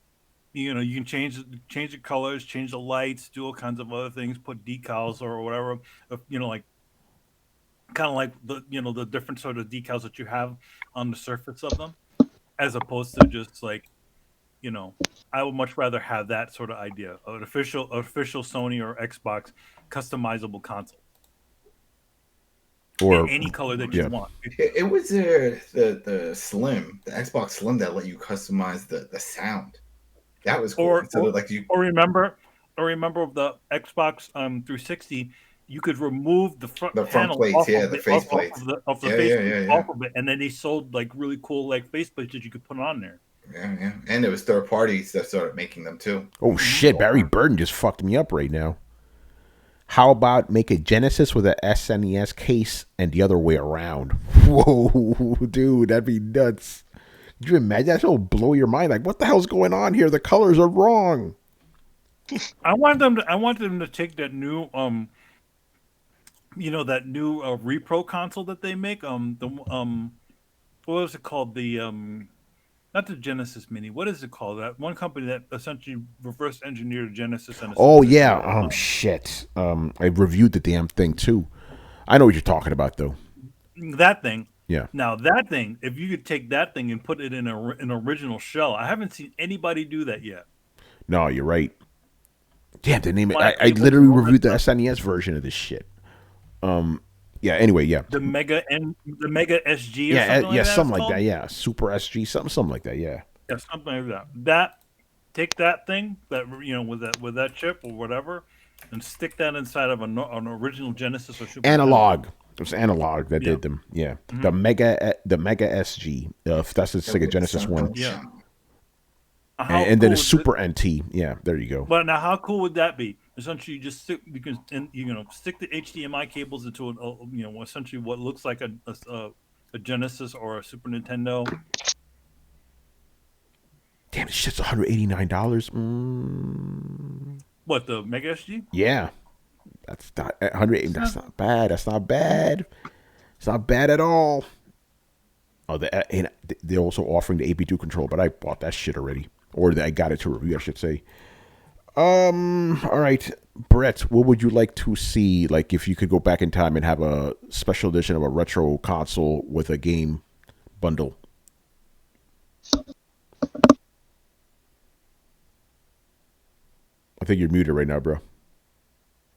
[SPEAKER 7] you can change the colors, change the lights, do all kinds of other things, put decals or whatever. Like kind of like the different sort of decals that you have on the surface of them, as opposed to just like, I would much rather have that sort of idea, an official Sony or Xbox customizable console in
[SPEAKER 1] Or
[SPEAKER 7] any color that
[SPEAKER 1] yeah.
[SPEAKER 7] you want.
[SPEAKER 2] It was the Slim, the Xbox Slim that let you customize the sound. That was cool.
[SPEAKER 7] Or
[SPEAKER 2] Instead of like you,
[SPEAKER 7] or remember of the Xbox 360, you could remove the front
[SPEAKER 2] the front
[SPEAKER 7] panel
[SPEAKER 2] plates,
[SPEAKER 7] off
[SPEAKER 2] yeah,
[SPEAKER 7] of
[SPEAKER 2] the
[SPEAKER 7] the
[SPEAKER 2] face
[SPEAKER 7] off
[SPEAKER 2] plates.
[SPEAKER 7] of the
[SPEAKER 2] Yeah,
[SPEAKER 7] face
[SPEAKER 2] yeah,
[SPEAKER 7] plate
[SPEAKER 2] yeah, yeah.
[SPEAKER 7] off of it, and then they sold like really cool like face plates that you could put on there.
[SPEAKER 2] Yeah. And it was third parties that started making them too.
[SPEAKER 1] Oh shit, Barry Burton just fucked me up right now. How about make a Genesis with a SNES case and the other way around? Whoa, dude, that'd be nuts. Could you imagine? That'll blow your mind. Like, what the hell's going on here? The colors are wrong.
[SPEAKER 7] I want them to take that new repro console that they make, what was it called, the not the Genesis Mini, what is it called, that one company that essentially reverse engineered Genesis and
[SPEAKER 1] Oh yeah, shit. I reviewed the damn thing too. I know what you're talking about though.
[SPEAKER 7] that thing.
[SPEAKER 1] Yeah.
[SPEAKER 7] Now that thing, if you could take that thing and put it in an original shell, I haven't seen anybody do that yet.
[SPEAKER 1] No, you're right. Damn, the name.
[SPEAKER 7] Like,
[SPEAKER 1] I literally reviewed the SNES version of this shit. Yeah. Anyway, yeah.
[SPEAKER 7] The Mega SG. Or
[SPEAKER 1] Yeah,
[SPEAKER 7] something like that,
[SPEAKER 1] something
[SPEAKER 7] it's
[SPEAKER 1] like that.
[SPEAKER 7] called?
[SPEAKER 1] Yeah, Super SG, something like that. Yeah.
[SPEAKER 7] Yeah, something like that. Take that thing with that chip or whatever, and stick that inside of an original Genesis or Super
[SPEAKER 1] Analog.
[SPEAKER 7] Nintendo.
[SPEAKER 1] It was Analog that did them. Yeah.
[SPEAKER 7] Mhm.
[SPEAKER 1] The Mega SG. That's the Sega Genesis one.
[SPEAKER 7] Yeah.
[SPEAKER 1] And then a Super NT. Yeah, there you go.
[SPEAKER 7] But now, how cool would that be? Essentially, you just stick stick the HDMI cables into essentially what looks like a Genesis or a Super Nintendo.
[SPEAKER 1] Damn, this shit's $189.
[SPEAKER 7] What, the Mega SG?
[SPEAKER 1] Yeah, that's not 180. That's not bad. That's not bad. It's not bad at all. Oh, they're also offering the AP2 control, but I bought that shit already, or I got it to review, I should say. All right, Brett, what would you like to see? Like, if you could go back in time and have a special edition of a retro console with a game bundle. I think you're muted right now, bro.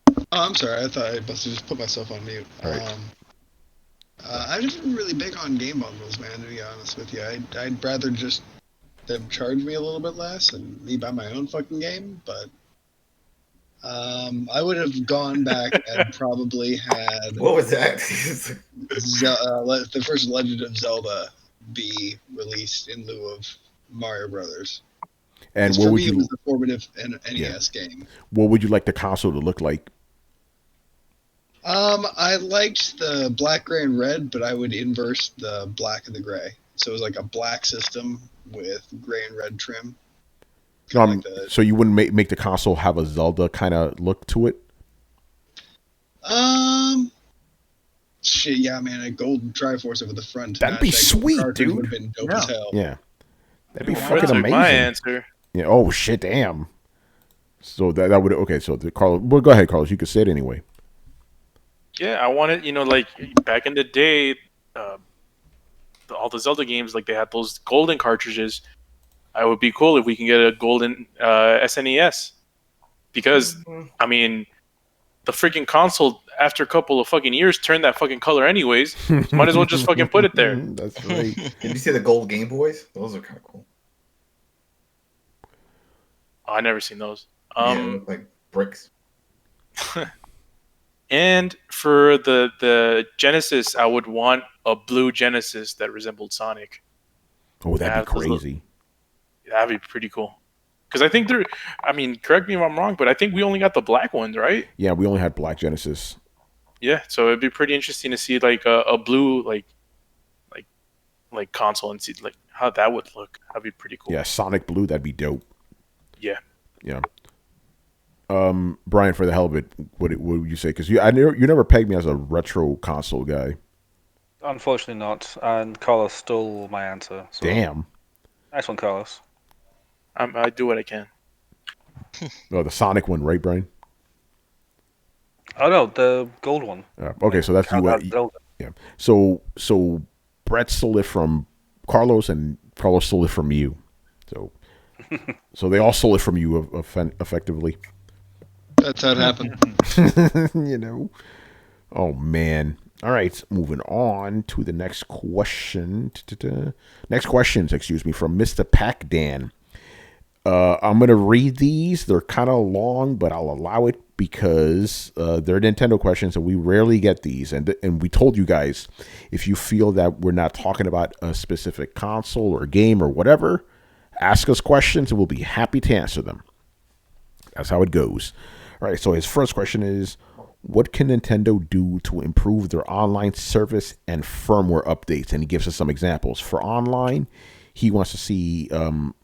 [SPEAKER 5] Oh, I'm sorry. I thought I must have just put myself on mute.
[SPEAKER 1] All right.
[SPEAKER 5] I've just been really big on game bundles, man, to be honest with you. I'd rather just them charge me a little bit less and me buy my own fucking game, but I would have gone back and probably had...
[SPEAKER 2] What was that?
[SPEAKER 5] the first Legend of Zelda be released in lieu of Mario Brothers.
[SPEAKER 1] And
[SPEAKER 5] what would you... it was a formative NES game.
[SPEAKER 1] What would you like the console to look like?
[SPEAKER 5] I liked the black, gray, and red, but I would inverse the black and the gray. So it was like a black system with gray and red trim.
[SPEAKER 1] So you wouldn't make the console have a Zelda kind of look to it?
[SPEAKER 5] Shit, yeah, man, a gold Triforce over the front.
[SPEAKER 1] That'd be sweet, dude.
[SPEAKER 5] Would have been dope as hell.
[SPEAKER 1] Yeah, that'd be
[SPEAKER 4] That's
[SPEAKER 1] fucking amazing.
[SPEAKER 4] my answer.
[SPEAKER 1] Yeah. Oh shit, damn. So that would okay. So Carlos, well, go ahead, Carlos. You could say it anyway.
[SPEAKER 4] Yeah, I wanted, like back in the day, all the Zelda games, like they had those golden cartridges. It would be cool if we can get a golden SNES, because I mean, the freaking console after a couple of fucking years turned that fucking color anyways. So might as well just fucking put it there.
[SPEAKER 1] That's right.
[SPEAKER 2] Did you see the gold Game Boys? Those are kind of cool.
[SPEAKER 4] Oh, I never seen those.
[SPEAKER 2] Yeah, they look like bricks.
[SPEAKER 4] And for the Genesis, I would want a blue Genesis that resembled Sonic.
[SPEAKER 1] Oh, that'd be crazy.
[SPEAKER 4] That'd be pretty cool. Because I think correct me if I'm wrong, but I think we only got the black ones, right?
[SPEAKER 1] Yeah, we only had black Genesis.
[SPEAKER 4] Yeah, so it'd be pretty interesting to see like a blue like console and see like how that would look. That'd be pretty cool.
[SPEAKER 1] Yeah, Sonic Blue, that'd be dope.
[SPEAKER 4] Yeah.
[SPEAKER 1] Yeah. Brian, for the hell of it, what would you say? Because you never pegged me as a retro console guy.
[SPEAKER 6] Unfortunately not, and Carlos stole my answer. So.
[SPEAKER 1] Damn.
[SPEAKER 6] Nice one, Carlos.
[SPEAKER 4] I do what I can.
[SPEAKER 1] Oh, the Sonic one, right, Brian?
[SPEAKER 6] Oh no, the gold one.
[SPEAKER 1] Okay, so that's you.
[SPEAKER 6] Zelda.
[SPEAKER 1] Yeah. So Brett stole it from Carlos, and Carlos stole it from you. So they all stole it from you effectively.
[SPEAKER 5] That's how it happened.
[SPEAKER 1] You know. Oh man. All right, moving on to the next question. Next questions, excuse me, from Mr. Pac Dan. I'm gonna read these. They're kind of long, but I'll allow it because they're Nintendo questions, and we rarely get these. And we told you guys, if you feel that we're not talking about a specific console or game or whatever, ask us questions, and we'll be happy to answer them. That's how it goes. All right. So his first question is, what can Nintendo do to improve their online service and firmware updates? And he gives us some examples. For online, he wants to see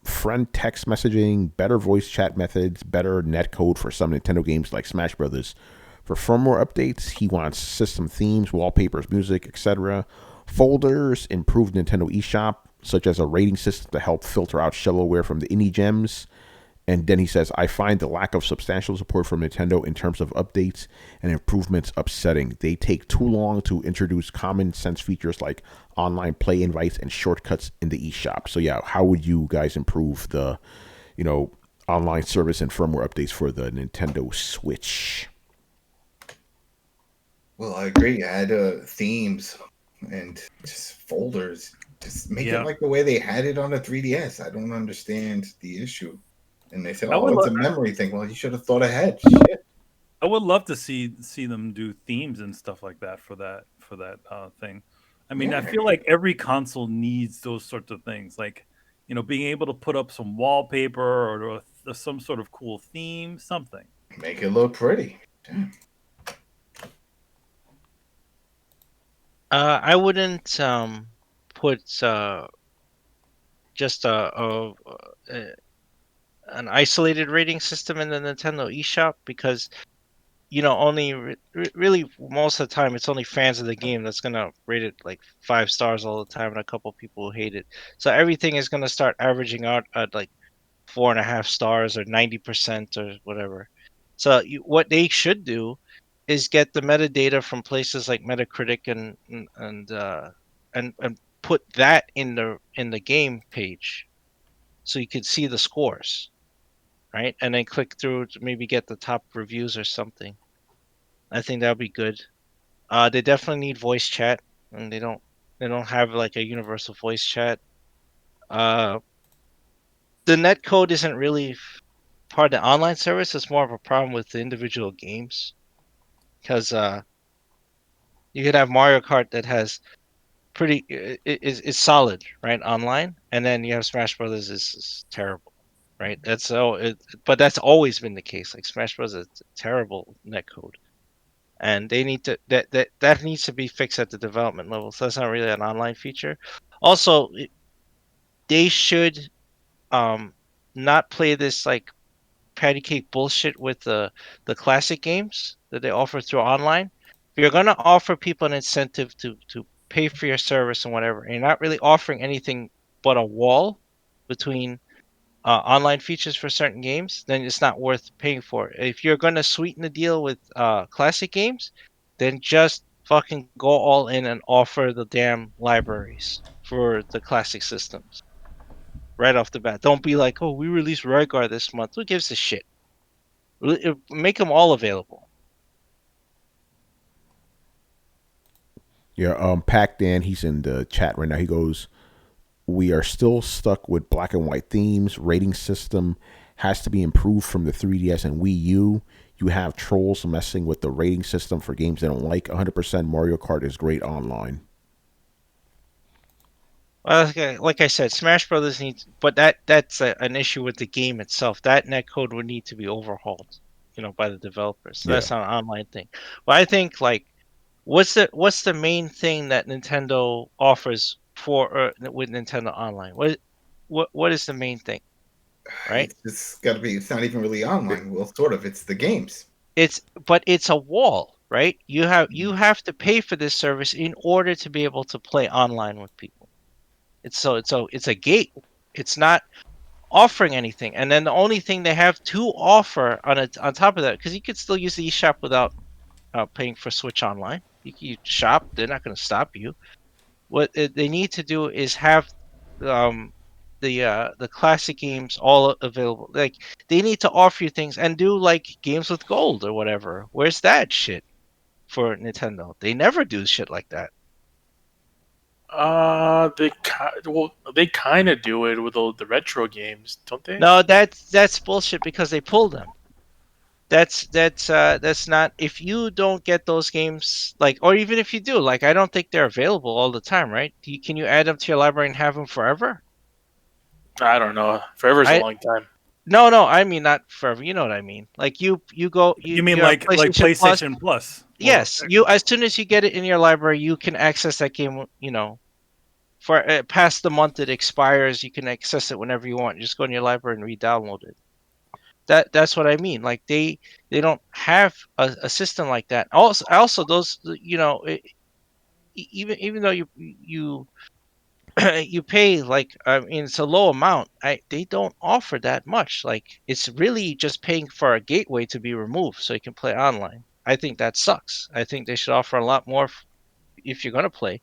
[SPEAKER 1] friend text messaging, better voice chat methods, better netcode for some Nintendo games like Smash Brothers. For firmware updates, he wants system themes, wallpapers, music, etc. Folders, improved Nintendo eShop, such as a rating system to help filter out shellerware from the indie gems. And then he says, I find the lack of substantial support from Nintendo in terms of updates and improvements upsetting. They take too long to introduce common sense features like online play invites and shortcuts in the eShop. So yeah, how would you guys improve the, online service and firmware updates for the Nintendo Switch?
[SPEAKER 2] Well, I agree. Add themes and just folders. Just make it like the way they had it on the 3DS. I don't understand the issue. And they said, "Oh, it's a memory thing." Well, you should have thought ahead. Shit.
[SPEAKER 7] I would love to see them do themes and stuff like that for that thing. I mean, I feel like every console needs those sorts of things, like being able to put up some wallpaper or some sort of cool theme, something.
[SPEAKER 2] Make it look pretty. Damn.
[SPEAKER 3] I wouldn't put just an isolated rating system in the Nintendo eShop because only really most of the time it's only fans of the game that's gonna rate it like 5 stars all the time and a couple people who hate it. So everything is gonna start averaging out at like 4.5 stars or 90% or whatever. So what they should do is get the metadata from places like Metacritic and put that in the game page, so you could see the scores, right? And then click through to maybe get the top reviews or something. I think that would be good. They definitely need voice chat, and they don't have like a universal voice chat. The net code isn't really part of the online service. It's more of a problem with the individual games, because you could have Mario Kart that has pretty is solid, right, online, and then you have Smash Brothers is terrible, right? But that's always been the case. Like Smash Bros is terrible netcode, and they need to that needs to be fixed at the development level. So that's not really an online feature. Also, they should not play this like patty cake bullshit with the classic games that they offer through online. If you're gonna offer people an incentive to pay for your service and whatever, and you're not really offering anything but a wall between online features for certain games, then it's not worth paying for. If you're gonna sweeten the deal with classic games, then just fucking go all in and offer the damn libraries for the classic systems right off the bat. Don't be like, oh, we released Rygar this month. Who gives a shit? Make them all available.
[SPEAKER 1] Yeah, Pac Dan, he's in the chat right now. He goes, we are still stuck with black and white themes. Rating system has to be improved from the 3DS and Wii U. You have trolls messing with the rating system for games they don't like. 100% Mario Kart is great online.
[SPEAKER 3] Well, like I said, Smash Brothers needs, but that's an issue with the game itself. That netcode would need to be overhauled, by the developers. So that's not an online thing. But I think like, what's the main thing that Nintendo offers for with Nintendo Online? What is the main thing? Right?
[SPEAKER 2] It's got to be. It's not even really online. Well, sort of. It's the games.
[SPEAKER 3] But it's a wall, right? You have to pay for this service in order to be able to play online with people. It's a gate. It's not offering anything, and then the only thing they have to offer on top of that, because you could still use the eShop without paying for Switch Online. You shop; they're not going to stop you. What they need to do is have um, the classic games all available. Like they need to offer you things and do like games with gold or whatever. Where's that shit for Nintendo? They never do shit like that.
[SPEAKER 4] They kind of do it with all the retro games, don't they?
[SPEAKER 3] No, that's bullshit because they pull them. That's not, if you don't get those games, like, or even if you do, like, I don't think they're available all the time, right? Can you add them to your library and have them forever?
[SPEAKER 4] I don't know. Forever's a
[SPEAKER 3] I
[SPEAKER 4] long time.
[SPEAKER 3] No, I mean not forever. You know what I mean? Like you go
[SPEAKER 7] You mean
[SPEAKER 3] you have
[SPEAKER 7] like PlayStation Plus?
[SPEAKER 3] Yes, you, as soon as you get it in your library, you can access that game. For past the month it expires, you can access it whenever you want. Just go in your library and re-download it. That's what I mean. Like they don't have a system like that. Also those, even though you you pay, like, I mean, it's a low amount. They don't offer that much. Like it's really just paying for a gateway to be removed so you can play online. I think that sucks. I think they should offer a lot more if you're gonna play,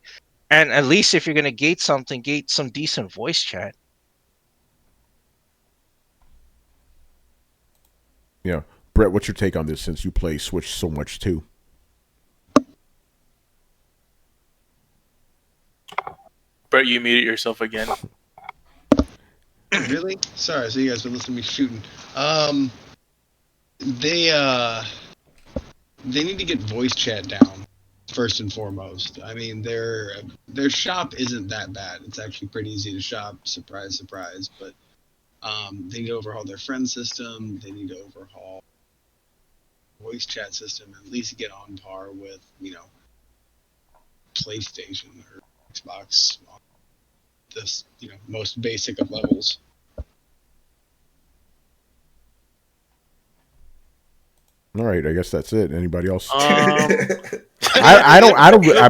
[SPEAKER 3] and at least if you're gonna gate something, gate some decent voice chat.
[SPEAKER 1] Yeah. Brett, what's your take on this since you play Switch so much too?
[SPEAKER 4] Brett, you muted yourself again.
[SPEAKER 5] Really? Sorry, so you guys been listening to me shooting. They need to get voice chat down first and foremost. I mean, their shop isn't that bad. It's actually pretty easy to shop. Surprise, surprise. But they need to overhaul their friend system. They need to overhaul voice chat system and at least get on par with PlayStation or Xbox on this most basic of levels.
[SPEAKER 1] All right, I guess that's it. Anybody else? I don't.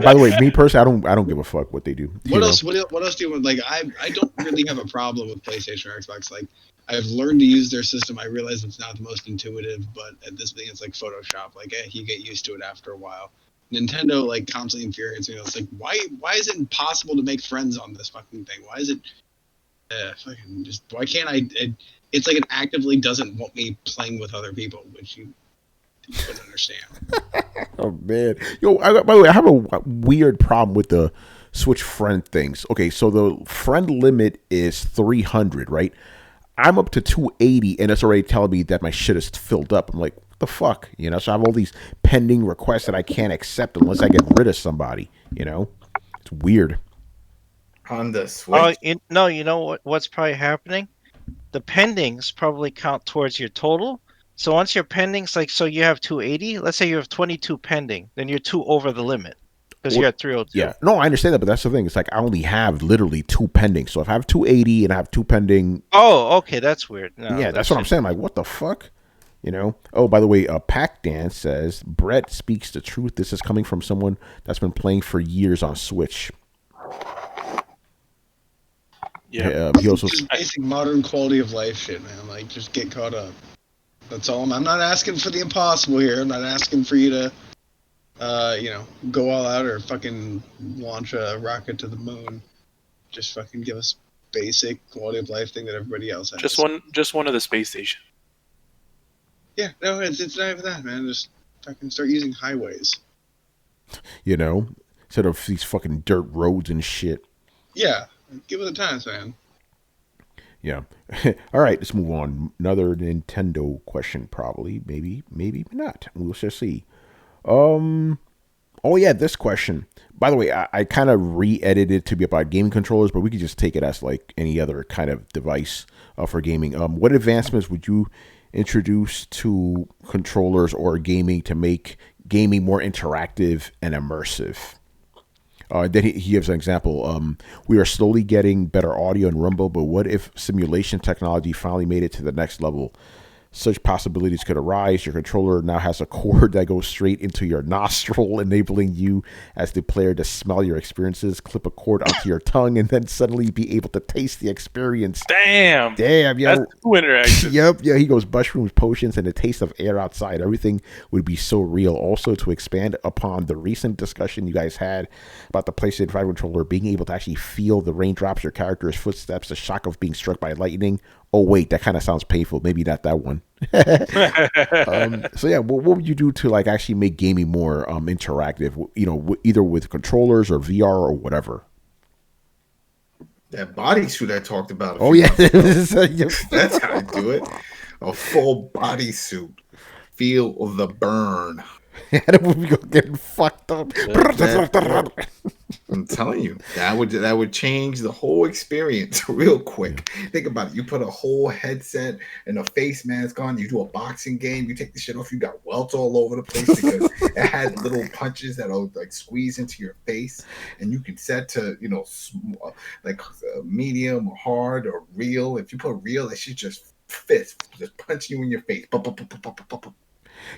[SPEAKER 1] By the way, me personally, I don't give a fuck what they do.
[SPEAKER 5] What else do you want? Like, I don't really have a problem with PlayStation or Xbox. Like, I've learned to use their system. I realize it's not the most intuitive, but at this point, it's like Photoshop. Like, you get used to it after a while. Nintendo, like, constantly infuriates me. It's like, why is it impossible to make friends on this fucking thing? Why is it fucking just? Why can't I? It's like it actively doesn't want me playing with other people, which you couldn't understand.
[SPEAKER 1] Oh man, by the way, I have a weird problem with the Switch friend things. Okay, so the friend limit is 300, right? I'm up to 280, and it's already telling me that my shit is filled up. I'm like, what the fuck, So I have all these pending requests that I can't accept unless I get rid of somebody. It's weird.
[SPEAKER 2] On the Switch.
[SPEAKER 3] No, you know what's probably happening? The pendings probably count towards your total. So once your pendings, like, so you have 280, let's say you have 22 pending, then you're 2 over the limit because you're at 302.
[SPEAKER 1] Yeah, no, I understand that, but that's the thing. It's like I only have literally 2 pending. So if I have 280 and I have 2 pending.
[SPEAKER 3] Oh, okay, that's weird. No,
[SPEAKER 1] yeah, that's what I'm saying. Like, what the fuck? Oh, by the way, Pac Dan says Brett speaks the truth. This is coming from someone that's been playing for years on Switch.
[SPEAKER 4] Yeah,
[SPEAKER 1] he also
[SPEAKER 5] just basic modern quality of life shit, man. Like, just get caught up. That's all. I'm not asking for the impossible here. I'm not asking for you to, go all out or fucking launch a rocket to the moon. Just fucking give us basic quality of life thing that everybody else has.
[SPEAKER 4] Just one of the space station.
[SPEAKER 5] Yeah, no, it's not even that, man. Just fucking start using highways.
[SPEAKER 1] Instead of these fucking dirt roads and shit.
[SPEAKER 5] Yeah, give it a time, man.
[SPEAKER 1] Yeah. All right, let's move on. Another Nintendo question, probably. Maybe not. We'll just see. Oh, yeah, this question. By the way, I kind of re-edited it to be about gaming controllers, but we could just take it as like any other kind of device for gaming. What advancements would you introduce to controllers or gaming to make gaming more interactive and immersive? Then he gives an example. We are slowly getting better audio and rumble, but what if simulation technology finally made it to the next level? Such possibilities could arise. Your controller now has a cord that goes straight into your nostril, enabling you as the player to smell your experiences, clip a cord onto your tongue, and then suddenly be able to taste the experience.
[SPEAKER 4] Damn,
[SPEAKER 1] yo.
[SPEAKER 4] that's two interactions.
[SPEAKER 1] Yep, yeah, he goes mushrooms, potions, and the taste of air outside. Everything would be so real. Also, to expand upon the recent discussion you guys had about the PlayStation 5 controller being able to actually feel the raindrops, your character's footsteps, the shock of being struck by lightning. Oh, wait, that kind of sounds painful. Maybe not that one. So yeah, what would you do to like actually make gaming more interactive? You know, either with controllers or VR or whatever.
[SPEAKER 2] That bodysuit I talked about.
[SPEAKER 1] Oh yeah,
[SPEAKER 2] That's how I do it. A full bodysuit. Feel the burn.
[SPEAKER 1] We go getting fucked up.
[SPEAKER 2] I'm telling you, that would change the whole experience real quick. Think about it. You put a whole headset and a face mask on. You do a boxing game. You take the shit off. You got welts all over the place because it had little punches that'll like squeeze into your face, and you can set to like medium or hard or real. If you put real, that shit just punch you in your face.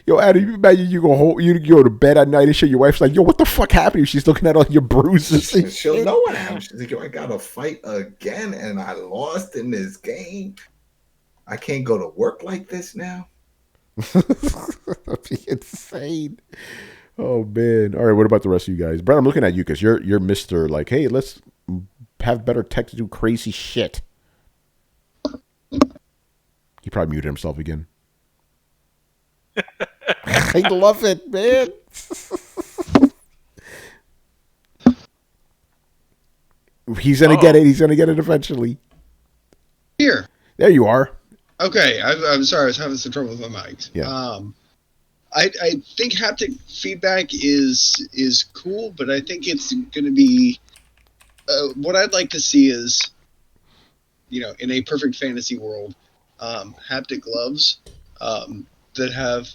[SPEAKER 1] Yo, Adam, you imagine you go to bed at night and shit. Your wife's like, "Yo, what the fuck happened?" She's looking at all your bruises.
[SPEAKER 2] She'll know what happened. She's like, "Yo, I gotta fight again, and I lost in this game. I can't go to work like this now."
[SPEAKER 1] That'd be insane. Oh man. All right, what about the rest of you guys? Brett, I'm looking at you because you're Mr. Like, hey, let's have better tech to do crazy shit. He probably muted himself again. I love it, man. He's gonna get it. He's gonna get it eventually.
[SPEAKER 5] Here.
[SPEAKER 1] There you are.
[SPEAKER 5] Okay, I'm sorry. I was having some trouble with my mic.
[SPEAKER 1] Yeah.
[SPEAKER 5] I think haptic feedback is cool, but I think it's going to be what I'd like to see is, in a perfect fantasy world, haptic gloves that have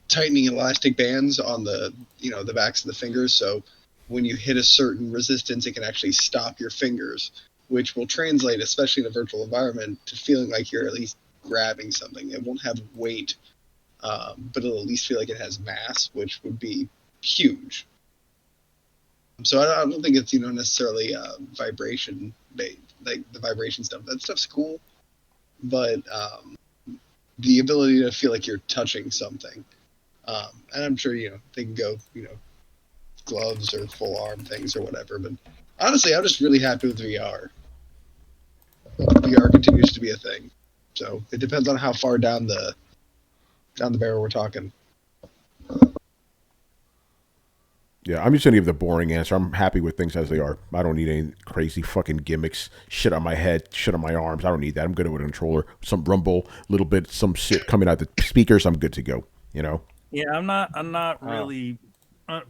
[SPEAKER 5] tightening elastic bands on the the backs of the fingers, so when you hit a certain resistance, it can actually stop your fingers, which will translate, especially in a virtual environment, to feeling like you're at least grabbing something. It won't have weight, but it'll at least feel like it has mass, which would be huge. So I don't think it's necessarily vibration based, like the vibration stuff. That stuff's cool, but the ability to feel like you're touching something, and I'm sure they can go gloves or full arm things or whatever. But honestly, I'm just really happy with VR. VR continues to be a thing, so it depends on how far down the barrel we're talking.
[SPEAKER 1] Yeah, I'm just gonna give the boring answer. I'm happy with things as they are. I don't need any crazy fucking gimmicks, shit on my head, shit on my arms. I don't need that. I'm good with a controller, some rumble, little bit, some shit coming out the speakers. I'm good to go.
[SPEAKER 7] Yeah, I'm not really.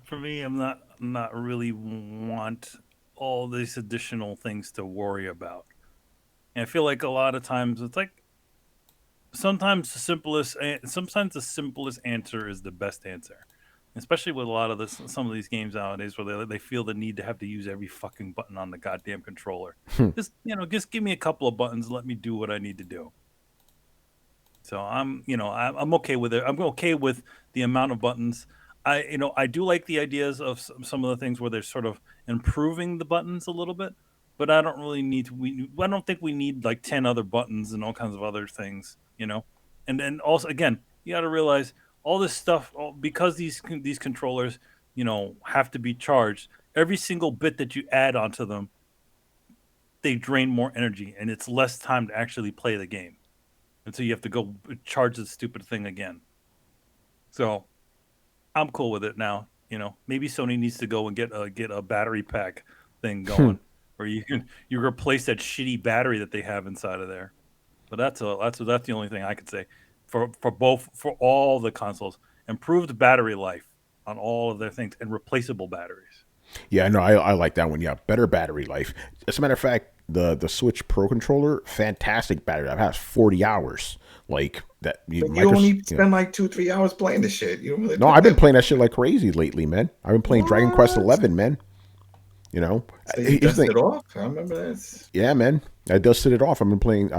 [SPEAKER 7] For me, I'm not really want all these additional things to worry about. And I feel like a lot of times it's like sometimes the simplest answer is the best answer. Especially with a lot of some of these games nowadays where they feel the need to have to use every fucking button on the goddamn controller. Just give me a couple of buttons, let me do what I need to do. So I'm okay with it. I'm okay with the amount of buttons. I do like the ideas of some of the things where they're sort of improving the buttons a little bit, but I don't really need to. I don't think we need like 10 other buttons and all kinds of other things, And then also, again, you got to realize all this stuff because these controllers, have to be charged. Every single bit that you add onto them, they drain more energy, and it's less time to actually play the game, and so you have to go charge the stupid thing again. So I'm cool with it now. Maybe Sony needs to go and get a battery pack thing going, where you replace that shitty battery that they have inside of there. But that's the only thing I could say for all the consoles. Improved battery life on all of their things and replaceable batteries.
[SPEAKER 1] Yeah, no, I like that one. Yeah, better battery life. As a matter of fact, the Switch Pro controller, fantastic battery life. It has 40 hours. Like that.
[SPEAKER 2] You only spend like 2-3 hours playing this shit. You don't really.
[SPEAKER 1] No, I've been playing that shit like crazy lately, man. I've been playing Dragon Quest 11, man. You know,
[SPEAKER 2] So you
[SPEAKER 1] Here's the
[SPEAKER 2] dusted
[SPEAKER 1] thing.
[SPEAKER 2] it off. I remember that.
[SPEAKER 1] Yeah, man. I dusted it off. I've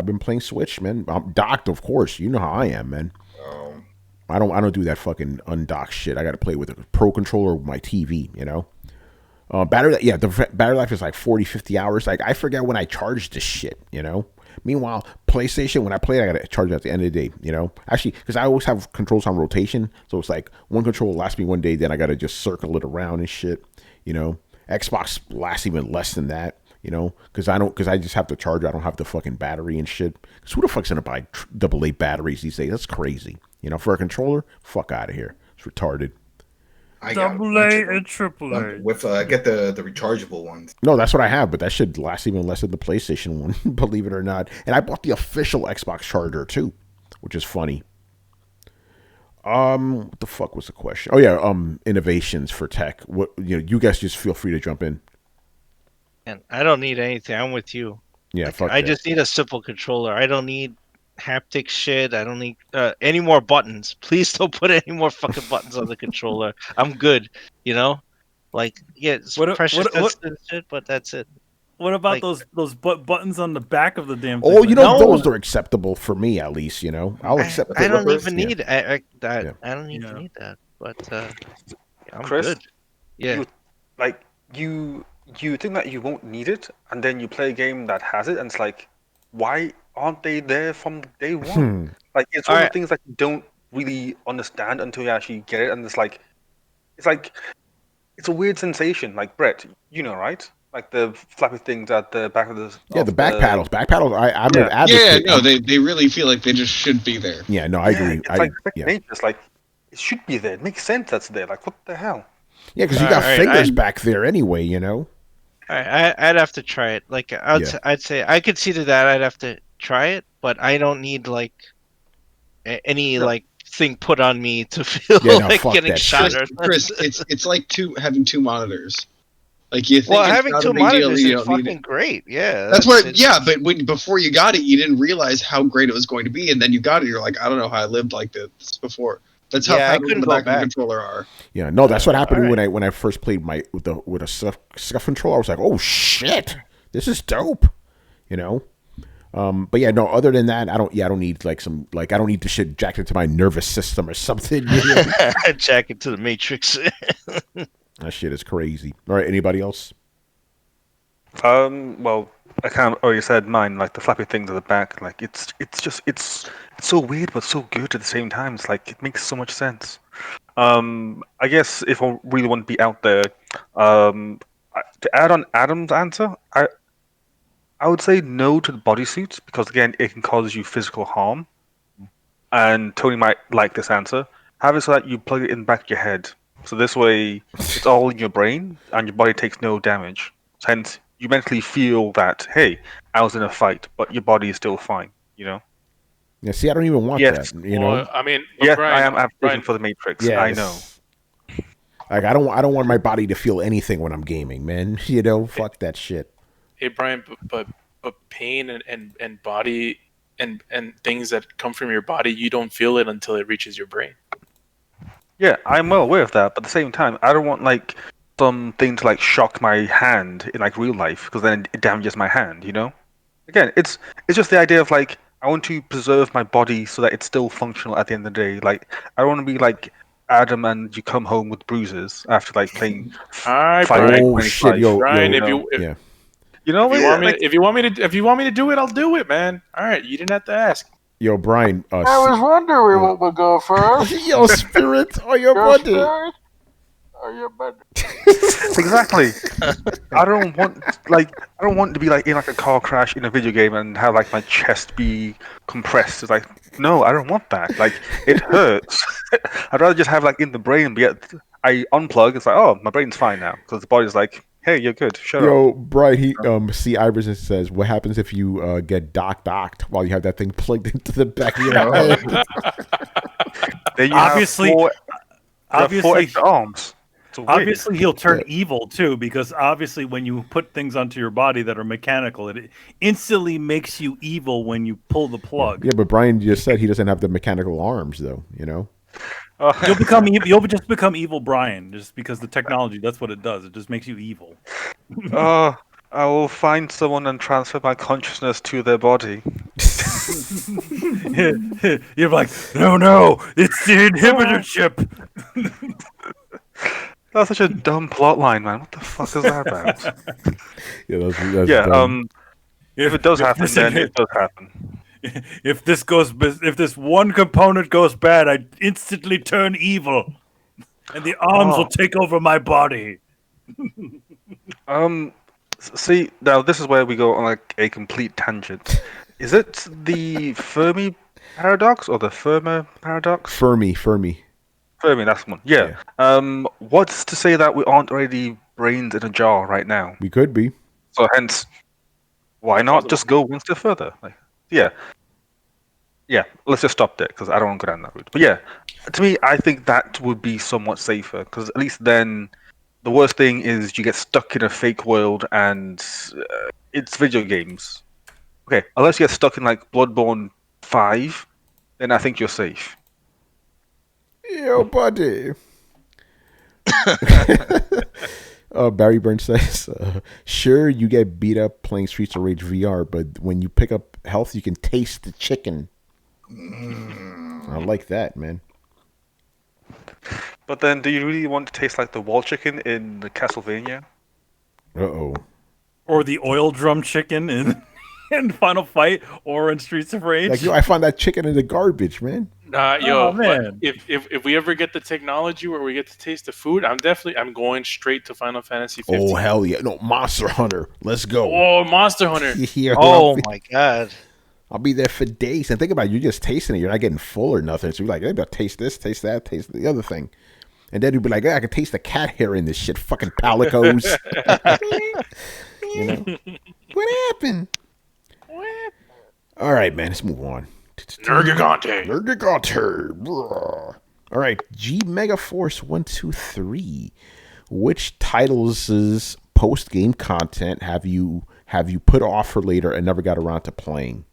[SPEAKER 1] been playing Switch, man. I'm docked, of course. You know how I am, man.
[SPEAKER 2] Um,
[SPEAKER 1] I don't do that fucking undocked shit. I got to play with a pro controller with my TV. You know. Battery, yeah, the battery life is like 40, 50 hours. Like, I forget when I charge this shit, you know? Meanwhile, PlayStation, when I play it, I got to charge it at the end of the day, you know? Actually, because I always have controls on rotation. So it's like one control lasts me one day, then I got to just circle it around and shit, you know? Xbox lasts even less than that, you know? Because I just have the charger. I don't have the fucking battery and shit. Because who the fuck's going to buy AA batteries these days? That's crazy. You know, for a controller, fuck out of here. It's retarded.
[SPEAKER 2] I got a
[SPEAKER 7] Double
[SPEAKER 2] bunch
[SPEAKER 7] A
[SPEAKER 2] of them.
[SPEAKER 7] and triple A.
[SPEAKER 2] With get the rechargeable ones.
[SPEAKER 1] No, that's what I have, but that should last even less than the PlayStation one, believe it or not. And I bought the official Xbox charger too, which is funny. What the fuck was the question? Oh yeah, innovations for tech. What you guys just feel free to jump in.
[SPEAKER 3] And I don't need anything. I'm with you.
[SPEAKER 1] Yeah,
[SPEAKER 3] Like,
[SPEAKER 1] fuck
[SPEAKER 3] I
[SPEAKER 1] that.
[SPEAKER 3] just need a simple controller. I don't need haptic shit. I don't need any more buttons. Please don't put any more fucking buttons on the controller. I'm good. You know, like yeah, it's pressure sensitive shit, but that's it.
[SPEAKER 7] What about
[SPEAKER 3] Like-
[SPEAKER 7] those buttons on the back of the damn thing?
[SPEAKER 1] Oh, you know,
[SPEAKER 3] No.
[SPEAKER 1] those are acceptable for me at least. You know, I'll accept.
[SPEAKER 3] I don't
[SPEAKER 2] flippers,
[SPEAKER 3] even
[SPEAKER 1] yeah.
[SPEAKER 3] need that.
[SPEAKER 1] Yeah.
[SPEAKER 3] I don't even
[SPEAKER 7] Yeah.
[SPEAKER 3] need that. But I'm
[SPEAKER 6] Chris?
[SPEAKER 3] good. Yeah.
[SPEAKER 6] You, like you think that you won't need it, and then you play a game that has it, and it's like, why aren't they there from day one? Like, it's one of
[SPEAKER 3] Alright.
[SPEAKER 6] the things that you don't really understand until you actually get it, and it's like it's a weird sensation. Like, Brett, you know, right? Like the flappy things at the back of the
[SPEAKER 1] Yeah, the back paddles. Back paddles. I'm an
[SPEAKER 5] Yeah,
[SPEAKER 1] advocate.
[SPEAKER 5] no, they really feel like they just should be there.
[SPEAKER 1] Yeah, no, I agree.
[SPEAKER 6] It's like second
[SPEAKER 1] Yeah,
[SPEAKER 6] nature. It's like it should be there. It makes sense that's there. Like, what the hell?
[SPEAKER 1] yeah, because you got
[SPEAKER 3] Alright,
[SPEAKER 1] fingers back there anyway. You know.
[SPEAKER 3] I'd have to try it. Like
[SPEAKER 1] Yeah.
[SPEAKER 3] I'd say I could see to that. I'd have to try it, but I don't need like any like thing put on me to feel
[SPEAKER 1] Yeah, no,
[SPEAKER 3] like
[SPEAKER 1] fuck
[SPEAKER 3] getting
[SPEAKER 1] that
[SPEAKER 3] shot.
[SPEAKER 1] shit.
[SPEAKER 3] Or
[SPEAKER 5] Chris, it's like having two monitors. Like, you think
[SPEAKER 3] well,
[SPEAKER 5] it's
[SPEAKER 3] having
[SPEAKER 5] not
[SPEAKER 3] two
[SPEAKER 5] a big deal,
[SPEAKER 3] monitors
[SPEAKER 5] you
[SPEAKER 3] is
[SPEAKER 5] don't need
[SPEAKER 3] fucking
[SPEAKER 5] it.
[SPEAKER 3] great. Yeah,
[SPEAKER 5] That's what.
[SPEAKER 3] it.
[SPEAKER 5] Yeah, but before you got it, you didn't realize how great it was going to be, and then you got it. You're like, I don't know how I lived like this before. That's how
[SPEAKER 3] Yeah, I
[SPEAKER 5] paddles in
[SPEAKER 3] couldn't
[SPEAKER 5] the
[SPEAKER 3] go
[SPEAKER 5] back of the
[SPEAKER 3] back.
[SPEAKER 5] controller are.
[SPEAKER 1] Yeah, no, that's what happened to me
[SPEAKER 3] alright.
[SPEAKER 1] when I first played with a scuff controller. I was like, oh shit, this is dope, you know. But yeah, no. Other than that, I don't need I don't need the shit jacked into my nervous system or something. You know?
[SPEAKER 3] Jack into the Matrix.
[SPEAKER 1] That shit is crazy. All right, anybody else?
[SPEAKER 6] Well, I kind of already said mine. Like the flappy things at the back. Like it's so weird but so good at the same time. It's like it makes so much sense. I guess if I really want to be out there, to add on Adam's answer, I would say no to the bodysuits because again, it can cause you physical harm. And Tony might like this answer. Have it so that you plug it in the back of your head. So this way, it's all in your brain and your body takes no damage. Hence, you mentally feel that, hey, I was in a fight, but your body is still fine. You know?
[SPEAKER 1] Yeah, see, I don't even want
[SPEAKER 6] Yes.
[SPEAKER 1] that. You know,
[SPEAKER 4] Well, I mean, but
[SPEAKER 6] Yeah,
[SPEAKER 4] Brian,
[SPEAKER 6] I am advocating
[SPEAKER 4] Brian,
[SPEAKER 6] for the Matrix.
[SPEAKER 1] Yes.
[SPEAKER 6] I know.
[SPEAKER 1] Like, I don't want my body to feel anything when I'm gaming, man. You know, fuck that shit.
[SPEAKER 4] hey Brian, but pain and body and things that come from your body, you don't feel it until it reaches your brain.
[SPEAKER 6] Yeah, I'm well aware of that, but at the same time, I don't want like something to like shock my hand in like real life because then it damages my hand. You know? Again, it's just the idea of like I want to preserve my body so that it's still functional at the end of the day. Like I don't want to be like Adam and you come home with bruises after like playing.
[SPEAKER 4] All right,
[SPEAKER 6] Five
[SPEAKER 4] Brian.
[SPEAKER 6] minutes.
[SPEAKER 1] Oh
[SPEAKER 6] 25.
[SPEAKER 1] shit, yo,
[SPEAKER 4] Brian,
[SPEAKER 1] yo,
[SPEAKER 4] if
[SPEAKER 1] yeah.
[SPEAKER 6] You know,
[SPEAKER 4] you
[SPEAKER 6] yeah,
[SPEAKER 4] want me,
[SPEAKER 6] like,
[SPEAKER 4] if you want me to do it, I'll do it, man. All right, you didn't have to ask.
[SPEAKER 1] Yo, Brian.
[SPEAKER 9] wondering
[SPEAKER 1] what
[SPEAKER 9] would go first.
[SPEAKER 1] Yo, spirit, oh your buddy.
[SPEAKER 9] Or your buddy?
[SPEAKER 6] exactly. I don't want to be like in like a car crash in a video game and have like my chest be compressed. It's like no, I don't want that. Like it hurts. I'd rather just have like in the brain. But I unplug. It's like oh, my brain's fine now because the body's like hey, you're good. Shut up.
[SPEAKER 1] Yo, Brian, C. Iverson says, what happens if you get docked while you have that thing plugged into the back of your head?
[SPEAKER 6] Then you
[SPEAKER 7] Obviously-
[SPEAKER 6] have four
[SPEAKER 7] Obviously,
[SPEAKER 6] extra arms. It's weird.
[SPEAKER 7] obviously he'll turn evil too, because obviously when you put things onto your body that are mechanical, it instantly makes you evil when you pull the plug.
[SPEAKER 1] Yeah, but Brian just said he doesn't have the mechanical arms, though, you know?
[SPEAKER 7] You'll become evil. You'll just become evil, Brian, just because the technology. That's what it does. It just makes you evil.
[SPEAKER 6] I will find someone and transfer my consciousness to their body.
[SPEAKER 7] You're like, no, it's the inhibitor chip.
[SPEAKER 6] That's such a dumb plot line, man. What the fuck is that about?
[SPEAKER 1] Yeah, that's
[SPEAKER 6] Yeah,
[SPEAKER 1] dumb.
[SPEAKER 6] if it does
[SPEAKER 7] if
[SPEAKER 6] happen,
[SPEAKER 7] this
[SPEAKER 6] then
[SPEAKER 7] inhi-
[SPEAKER 6] it does happen.
[SPEAKER 7] if this one component goes bad, I instantly turn evil, and the arms will take over my body.
[SPEAKER 6] See, now this is where we go on like a complete tangent. Is it the Fermi paradox or the Fermi paradox?
[SPEAKER 1] Fermi.
[SPEAKER 6] Fermi, that's the one. Yeah. What's to say that we aren't already brains in a jar right now?
[SPEAKER 1] We could be.
[SPEAKER 6] So hence, why not just go one step further? Like, yeah. Let's just stop there because I don't want to go down that route. But yeah, to me, I think that would be somewhat safer because at least then, the worst thing is you get stuck in a fake world and it's video games. Okay, unless you get stuck in like Bloodborne 5, then I think you're safe.
[SPEAKER 1] Yo, buddy. Barry Burns says, sure, you get beat up playing Streets of Rage VR, but when you pick up health, you can taste the chicken. I like that, man.
[SPEAKER 6] But then, do you really want to taste like the wall chicken in the Castlevania?
[SPEAKER 1] Uh-oh.
[SPEAKER 7] Or the oil drum chicken in Final Fight or in Streets of Rage.
[SPEAKER 1] Like, yo, I found that chicken in the garbage, man.
[SPEAKER 4] Yo,
[SPEAKER 7] man.
[SPEAKER 4] If we ever get the technology where we get to taste the food, I'm going straight to Final Fantasy 15.
[SPEAKER 1] Oh, hell yeah. No, Monster Hunter. Let's go.
[SPEAKER 4] Oh, Monster Hunter.
[SPEAKER 1] Yeah,
[SPEAKER 3] Oh my god.
[SPEAKER 1] I'll be there for days. And think about it, you're just tasting it. You're not getting full or nothing. So you're like, maybe I'll taste this, taste that, taste the other thing. And then you'd be like, I can taste the cat hair in this shit. Fucking palicos. You know? What happened? All right, man. Let's move on.
[SPEAKER 4] Nergigante.
[SPEAKER 1] All right. G Mega Force 123. Which titles' post-game content have you put off for later and never got around to playing?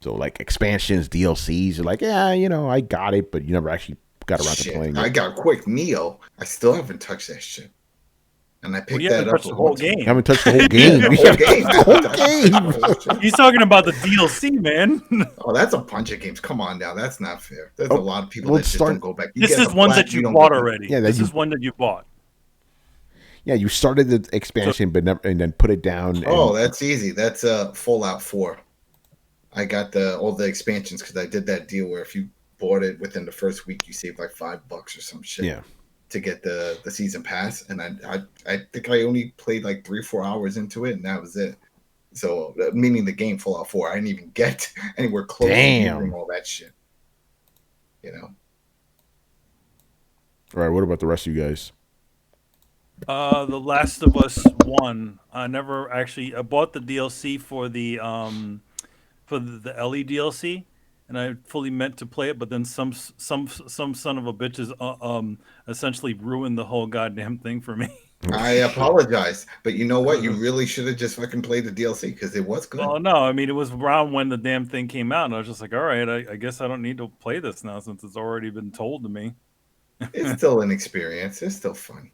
[SPEAKER 1] So like expansions, DLCs, you're like, yeah, I got it, but you never actually got around to playing it.
[SPEAKER 2] I got quick Neo. I still haven't touched that shit. And I picked that up.
[SPEAKER 7] The whole game.
[SPEAKER 1] You haven't touched the whole game.
[SPEAKER 2] The whole game.
[SPEAKER 7] He's talking about the DLC, man.
[SPEAKER 2] Oh, that's a bunch of games. Come on now, that's not fair. There's a lot of people that just don't go back.
[SPEAKER 7] This is ones that you bought already. Yeah, this is one that you bought.
[SPEAKER 1] Yeah, you started the expansion, but never, and then put it down.
[SPEAKER 2] Oh, that's easy. That's Fallout 4. I got all the expansions because I did that deal where if you bought it within the first week, you saved like $5 or some shit.
[SPEAKER 1] Yeah.
[SPEAKER 2] To get the season pass, and I think I only played like 3-4 hours into it, and that was it. So meaning the game Fallout 4, I didn't even get anywhere close to using all that shit.
[SPEAKER 1] All right, what about the rest of you guys?
[SPEAKER 7] The Last of Us 1. I never actually. I bought the DLC for the Ellie DLC, and I fully meant to play it, but then some son of a bitches essentially ruined the whole goddamn thing for me.
[SPEAKER 2] I apologize, but you know what? You really should have just fucking played the DLC because it was good.
[SPEAKER 7] Oh no, I mean it was around when the damn thing came out, and I was just like, all right, I guess I don't need to play this now since it's already been told to me.
[SPEAKER 2] It's still an experience. It's still fun.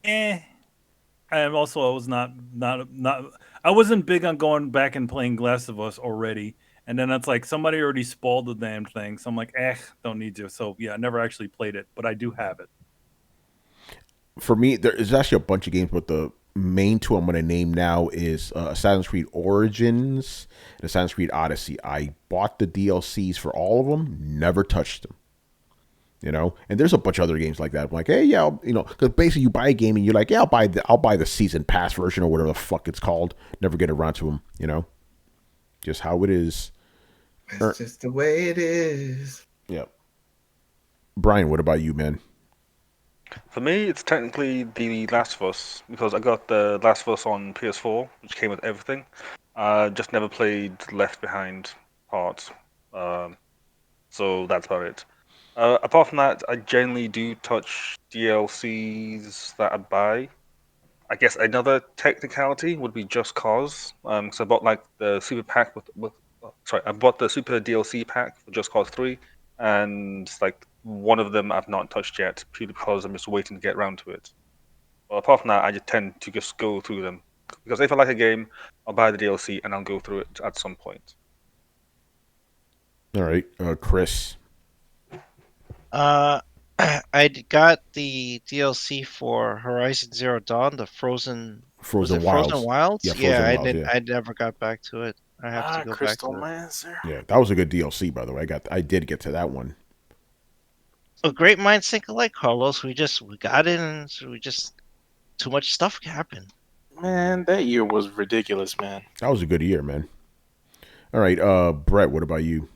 [SPEAKER 7] And also I was not. I wasn't big on going back and playing Last of Us already. And then it's like somebody already spoiled the damn thing. So I'm like, don't need to. So yeah, I never actually played it, but I do have it.
[SPEAKER 1] For me, there is actually a bunch of games, but the main two I'm going to name now is Assassin's Creed Origins and Assassin's Creed Odyssey. I bought the DLCs for all of them, never touched them. And there's a bunch of other games like that. I'm like, hey, yeah, because basically you buy a game and you're like, yeah, I'll buy the season pass version or whatever the fuck it's called. Never get around to them. Just how it is.
[SPEAKER 2] That's just the way it is.
[SPEAKER 1] Yep. Brian, what about you, man?
[SPEAKER 6] For me, it's technically The Last of Us, because I got The Last of Us on PS4, which came with everything. Just never played Left Behind parts. So that's about it. Apart from that, I generally do touch DLCs that I buy. I guess another technicality would be Just Cause. So I bought like the super pack I bought the super DLC pack for Just Cause 3, and like one of them I've not touched yet, purely because I'm just waiting to get around to it. But apart from that, I just tend to just go through them because if I like a game, I'll buy the DLC and I'll go through it at some point.
[SPEAKER 1] All right, Chris.
[SPEAKER 3] I got the DLC for Horizon Zero Dawn, the Frozen
[SPEAKER 1] Frozen
[SPEAKER 3] Frozen
[SPEAKER 1] Wilds.
[SPEAKER 3] Wilds.
[SPEAKER 1] Yeah, Frozen
[SPEAKER 3] I
[SPEAKER 1] Wilds,
[SPEAKER 3] didn't.
[SPEAKER 1] yeah.
[SPEAKER 3] I never got back to it. I have to go
[SPEAKER 4] Crystal
[SPEAKER 3] back to it.
[SPEAKER 4] Lancer.
[SPEAKER 1] Yeah, that was a good DLC, by the way. I did get to that one.
[SPEAKER 3] So great minds think alike, Carlos. We got in, and so we just too much stuff happened.
[SPEAKER 4] Man, that year was ridiculous, man.
[SPEAKER 1] That was a good year, man. All right, Brett, what about you?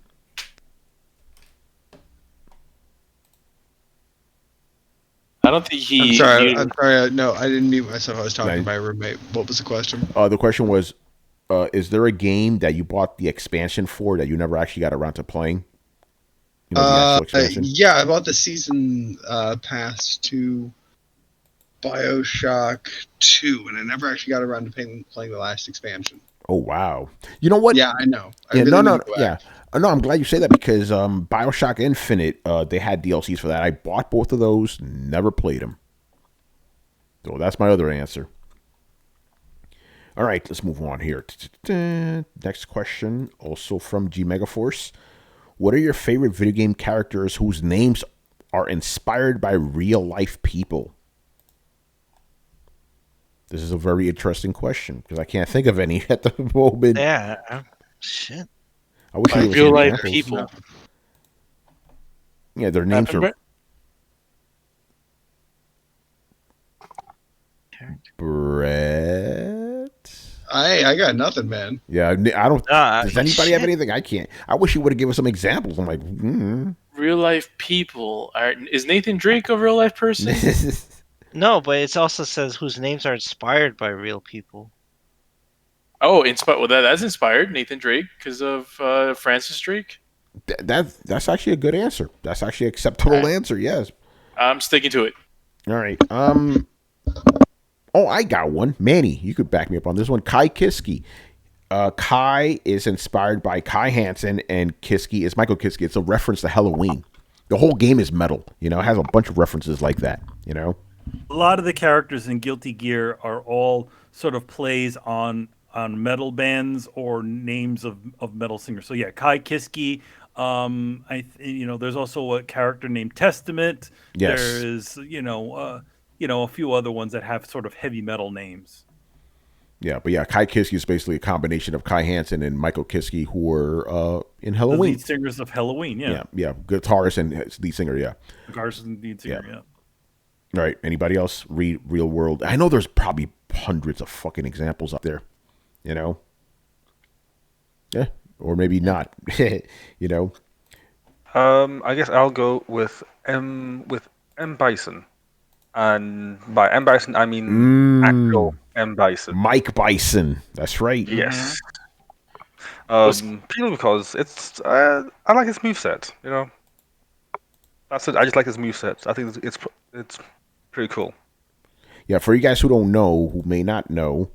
[SPEAKER 4] I don't think he.
[SPEAKER 5] I'm sorry. No, I didn't mute myself. I was talking to my roommate. What was the question?
[SPEAKER 1] The question was, is there a game that you bought the expansion for that you never actually got around to playing? You know, the actual expansion?
[SPEAKER 5] Yeah, I bought the season pass to BioShock 2, and I never actually got around to playing the last expansion.
[SPEAKER 1] Oh, wow. You know what?
[SPEAKER 5] Yeah, I know.
[SPEAKER 1] Yeah. No, I'm glad you say that because BioShock Infinite, they had DLCs for that. I bought both of those, never played them. So that's my other answer. All right, let's move on here. Next question, also from G Megaforce. What are your favorite video game characters whose names are inspired by real life people? This is a very interesting question because I can't think of any at the moment.
[SPEAKER 3] Yeah, shit.
[SPEAKER 1] I wish
[SPEAKER 4] By
[SPEAKER 1] you
[SPEAKER 4] real life people.
[SPEAKER 1] Yeah, their names are Brett.
[SPEAKER 5] I got nothing, man.
[SPEAKER 1] Yeah, I don't. Does anybody have anything? I can't. I wish you would have given us some examples. I'm like,
[SPEAKER 4] real life people. Is Nathan Drake a real life person?
[SPEAKER 3] No, but it also says whose names are inspired by real people.
[SPEAKER 4] Oh, well, that's inspired Nathan Drake because of Francis Drake.
[SPEAKER 1] That's actually a good answer. That's actually an acceptable answer. Yes,
[SPEAKER 4] I'm sticking to it.
[SPEAKER 1] All right. Oh, I got one. Manny, you could back me up on this one. Kai Kiske. Kai is inspired by Kai Hansen, and Kiske is Michael Kiske. It's a reference to Halloween. The whole game is metal. You know, it has a bunch of references like that. You know,
[SPEAKER 7] a lot of the characters in Guilty Gear are all sort of plays on metal bands or names of metal singers. So yeah, Kai Kiske. There's also a character named Testament.
[SPEAKER 1] Yes.
[SPEAKER 7] There is, a few other ones that have sort of heavy metal names.
[SPEAKER 1] Yeah, but yeah, Kai Kiske is basically a combination of Kai Hansen and Michael Kiske, who were in Halloween.
[SPEAKER 7] The lead singers of Halloween, yeah.
[SPEAKER 1] Yeah, guitarist and lead singer, yeah.
[SPEAKER 7] Guitarist and lead singer, yeah.
[SPEAKER 1] All right, anybody else read Real World? I know there's probably hundreds of fucking examples up there, you know? Yeah, or maybe not, you know?
[SPEAKER 6] I guess I'll go with M Bison. And by M Bison, I mean actual M Bison.
[SPEAKER 1] Mike Bison. That's right.
[SPEAKER 6] Yes. Purely because it's I like his moveset, you know. That's it. I just like his moveset. I think it's pretty cool.
[SPEAKER 1] Yeah, for you guys who don't know, who may not know,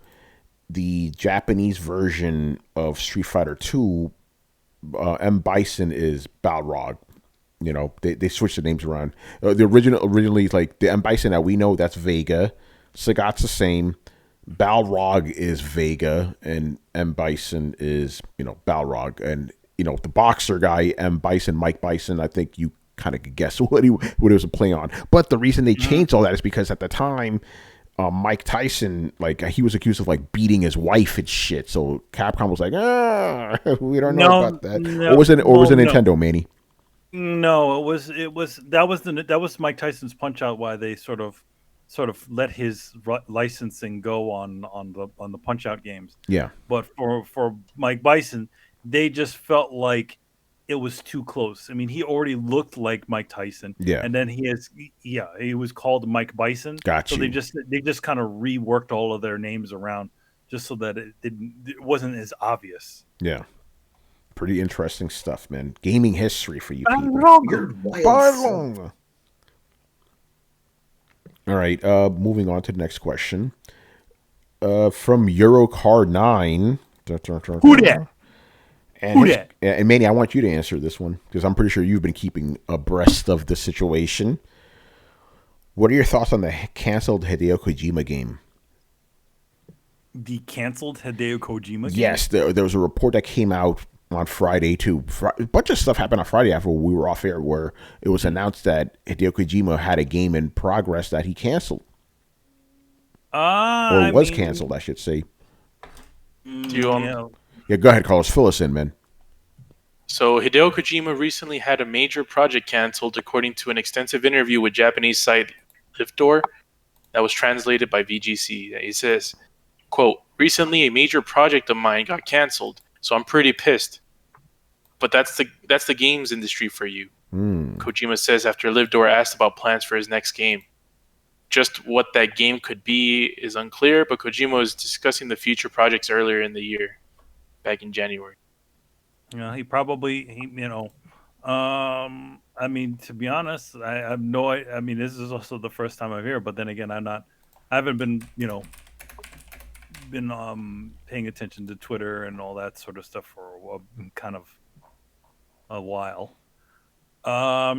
[SPEAKER 1] the Japanese version of Street Fighter 2, M Bison is Balrog. You know, they switched the names around. Originally, like the M Bison that we know, that's Vega. Sagat's the same. Balrog is Vega, and M Bison is Balrog, and the boxer guy M Bison, Mike Bison. I think you kind of could guess what it was a play on. But the reason they changed all that is because at the time, Mike Tyson, like he was accused of like beating his wife and shit. So Capcom was like, we don't know about that.
[SPEAKER 7] No,
[SPEAKER 1] or was it Nintendo, Manny?
[SPEAKER 7] No, that was Mike Tyson's Punch Out. Why they sort of let his licensing go on the Punch Out games.
[SPEAKER 1] Yeah.
[SPEAKER 7] But for Mike Bison, they just felt like it was too close. I mean, he already looked like Mike Tyson.
[SPEAKER 1] Yeah.
[SPEAKER 7] And then he was called Mike Bison.
[SPEAKER 1] Gotcha.
[SPEAKER 7] So they just kind of reworked all of their names around just so that it wasn't as obvious.
[SPEAKER 1] Yeah. Pretty interesting stuff, man. Gaming history for you people. All right, moving on to the next question. From Eurocard9.
[SPEAKER 7] Who dat?
[SPEAKER 1] And Manny, I want you to answer this one because I'm pretty sure you've been keeping abreast of the situation. What are your thoughts on the canceled Hideo Kojima game?
[SPEAKER 7] The canceled Hideo Kojima game?
[SPEAKER 1] Yes, there was a report that came out on Friday too. A bunch of stuff happened on Friday after we were off air, where it was announced that Hideo Kojima had a game in progress that he canceled, or was canceled, I should say.
[SPEAKER 4] Do you,
[SPEAKER 1] Yeah, go ahead, Carlos. Fill us in, man.
[SPEAKER 4] So Hideo Kojima recently had a major project canceled, according to an extensive interview with Japanese site Liftdoor that was translated by VGC. He says, quote, "Recently a major project of mine got canceled, so I'm pretty pissed. But that's the games industry for you." Kojima says after Liftdoor asked about plans for his next game. Just what that game could be is unclear, but Kojima was discussing the future projects earlier in the year, back in January.
[SPEAKER 7] He probably, I mean, to be honest, I have no. I mean, this is also the first time I've heard. But then again, I haven't been, paying attention to Twitter and all that sort of stuff for kind of a while. I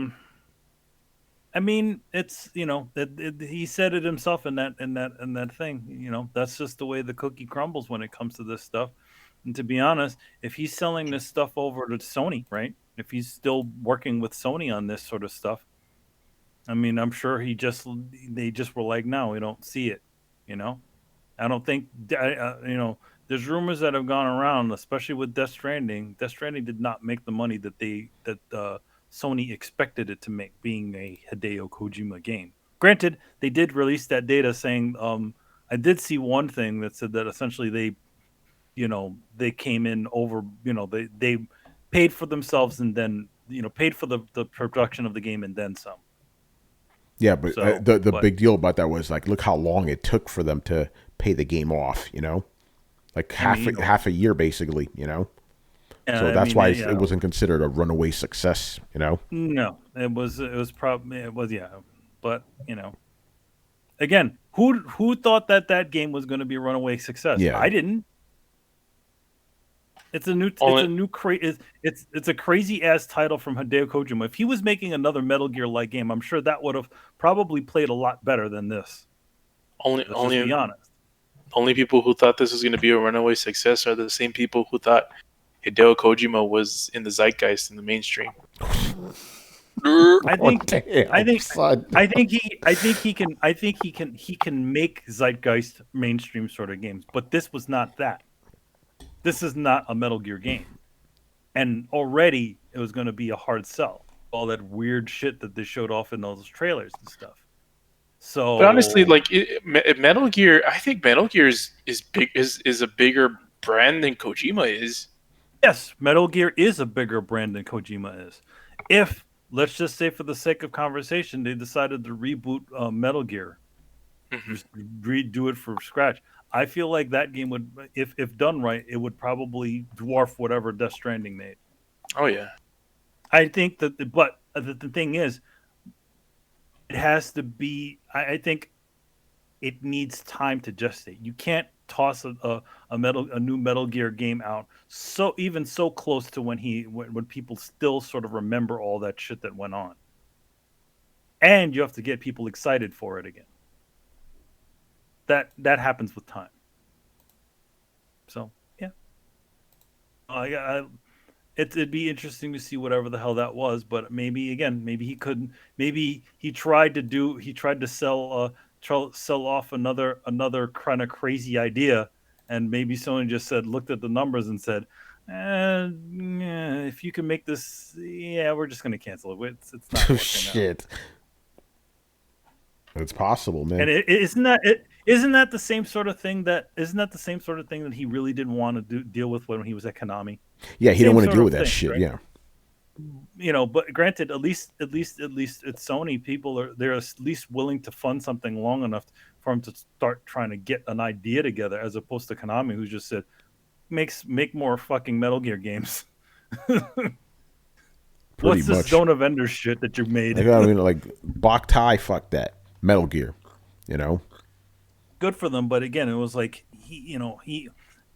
[SPEAKER 7] mean, it's he said it himself in that thing. That's just the way the cookie crumbles when it comes to this stuff. And to be honest, if he's selling this stuff over to Sony, right? If he's still working with Sony on this sort of stuff, I mean, I'm sure they just were like, no, we don't see it. I don't think there's rumors that have gone around, especially with Death Stranding. Death Stranding did not make the money that Sony expected it to make, being a Hideo Kojima game. Granted, they did release that data saying, I did see one thing that said that essentially they came in over, they paid for themselves and then, paid for the production of the game and then some.
[SPEAKER 1] Yeah, but the big deal about that was, like, look how long it took for them to pay the game off, like half a year basically, So that's why it wasn't considered a runaway success, No,
[SPEAKER 7] it was probably, yeah. But, again, who thought that game was going to be a runaway success?
[SPEAKER 1] Yeah.
[SPEAKER 7] I didn't. It's a crazy ass title from Hideo Kojima. If he was making another Metal Gear like game, I'm sure that would have probably played a lot better than this. Let's be honest.
[SPEAKER 4] Only people who thought this was going to be a runaway success are the same people who thought Hideo Kojima was in the zeitgeist in the mainstream.
[SPEAKER 7] I think he can make zeitgeist mainstream sort of games, but this was not that. This is not a Metal Gear game, and already it was going to be a hard sell. All that weird shit that they showed off in those trailers and stuff. So,
[SPEAKER 4] but honestly, like Metal Gear, I think Metal Gear is a bigger brand than Kojima is.
[SPEAKER 7] Yes, Metal Gear is a bigger brand than Kojima is. If, let's just say for the sake of conversation, they decided to reboot Metal Gear, just redo it from scratch, I feel like that game would, if done right, it would probably dwarf whatever Death Stranding made.
[SPEAKER 4] Oh yeah,
[SPEAKER 7] I think that, but the thing is, it has to be. I think it needs time to gestate. You can't toss a new Metal Gear game out so close to when people still sort of remember all that shit that went on, and you have to get people excited for it again. That happens with time. So yeah, it'd be interesting to see whatever the hell that was, but maybe he couldn't. Maybe he tried to sell off another kind of crazy idea, and maybe someone just looked at the numbers and said, if you can make this, we're just gonna cancel it. It's not working
[SPEAKER 1] shit. It's possible, man.
[SPEAKER 7] And isn't that the same sort of thing that he really didn't want to deal with when he was at Konami?
[SPEAKER 1] Yeah, he didn't want to deal with that shit. Right?
[SPEAKER 7] Yeah. But granted, at least at Sony, they're at least willing to fund something long enough for him to start trying to get an idea together, as opposed to Konami, who just said, make more fucking Metal Gear games. What's this Zone of Enders shit that you made?
[SPEAKER 1] I mean, like Boktai, fuck that. Metal Gear,
[SPEAKER 7] Good for them, but again, it was like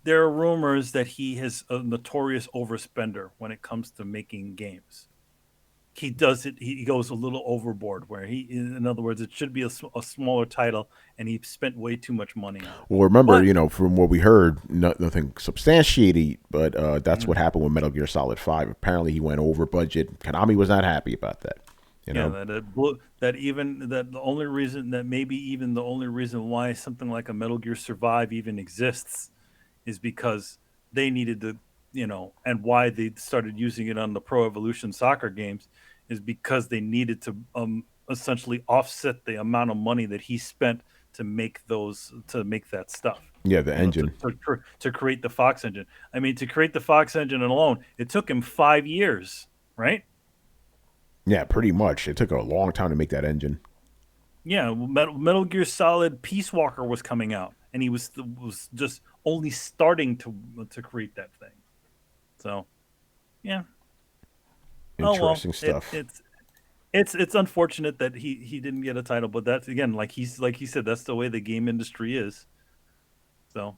[SPEAKER 7] there are rumors that he is a notorious overspender when it comes to making games. he does it. He goes a little overboard. Where in other words, it should be a smaller title, and he spent way too much money on it.
[SPEAKER 1] Well, remember,
[SPEAKER 7] But
[SPEAKER 1] from what we heard, nothing substantiated, but that's what
[SPEAKER 7] Mhm.
[SPEAKER 1] happened with Metal Gear Solid 5. Apparently, he went over budget. Konami was not happy about that.
[SPEAKER 7] yeah, that the only reason that maybe even the only reason why something like a Metal Gear Survive even exists is because they needed to, and why they started using it on the Pro Evolution Soccer games is because they needed to essentially offset the amount of money that he spent to make that stuff.
[SPEAKER 1] Yeah, the engine.
[SPEAKER 7] To create the Fox engine. I mean, to create the Fox engine alone, it took him 5 years, right?
[SPEAKER 1] Yeah, pretty much. It took a long time to make that engine.
[SPEAKER 7] Yeah, Metal Gear Solid Peace Walker was coming out, and he was just only starting to create that thing. So, yeah.
[SPEAKER 1] Interesting
[SPEAKER 7] Oh well,
[SPEAKER 1] stuff.
[SPEAKER 7] it's unfortunate that he didn't get a title, but that's again like he said, that's the way the game industry is. So,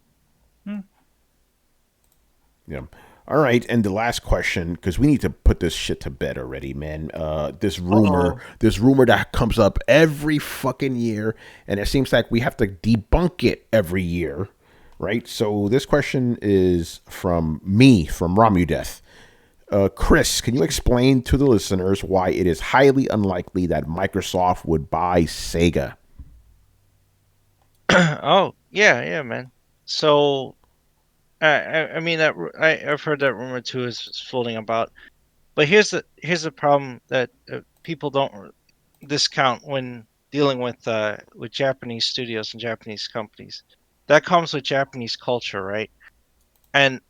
[SPEAKER 1] Yeah. All right, and the last question, because we need to put this shit to bed already, man. This rumor that comes up every fucking year, and it seems like we have to debunk it every year, right? So this question is from me, from Romudeth. Chris, can you explain to the listeners why it is highly unlikely that Microsoft would buy Sega?
[SPEAKER 3] Oh, yeah, man. So, I mean I've heard that rumor too is floating about. But here's the problem that people don't discount when dealing with Japanese studios and Japanese companies. That comes with Japanese culture, right? And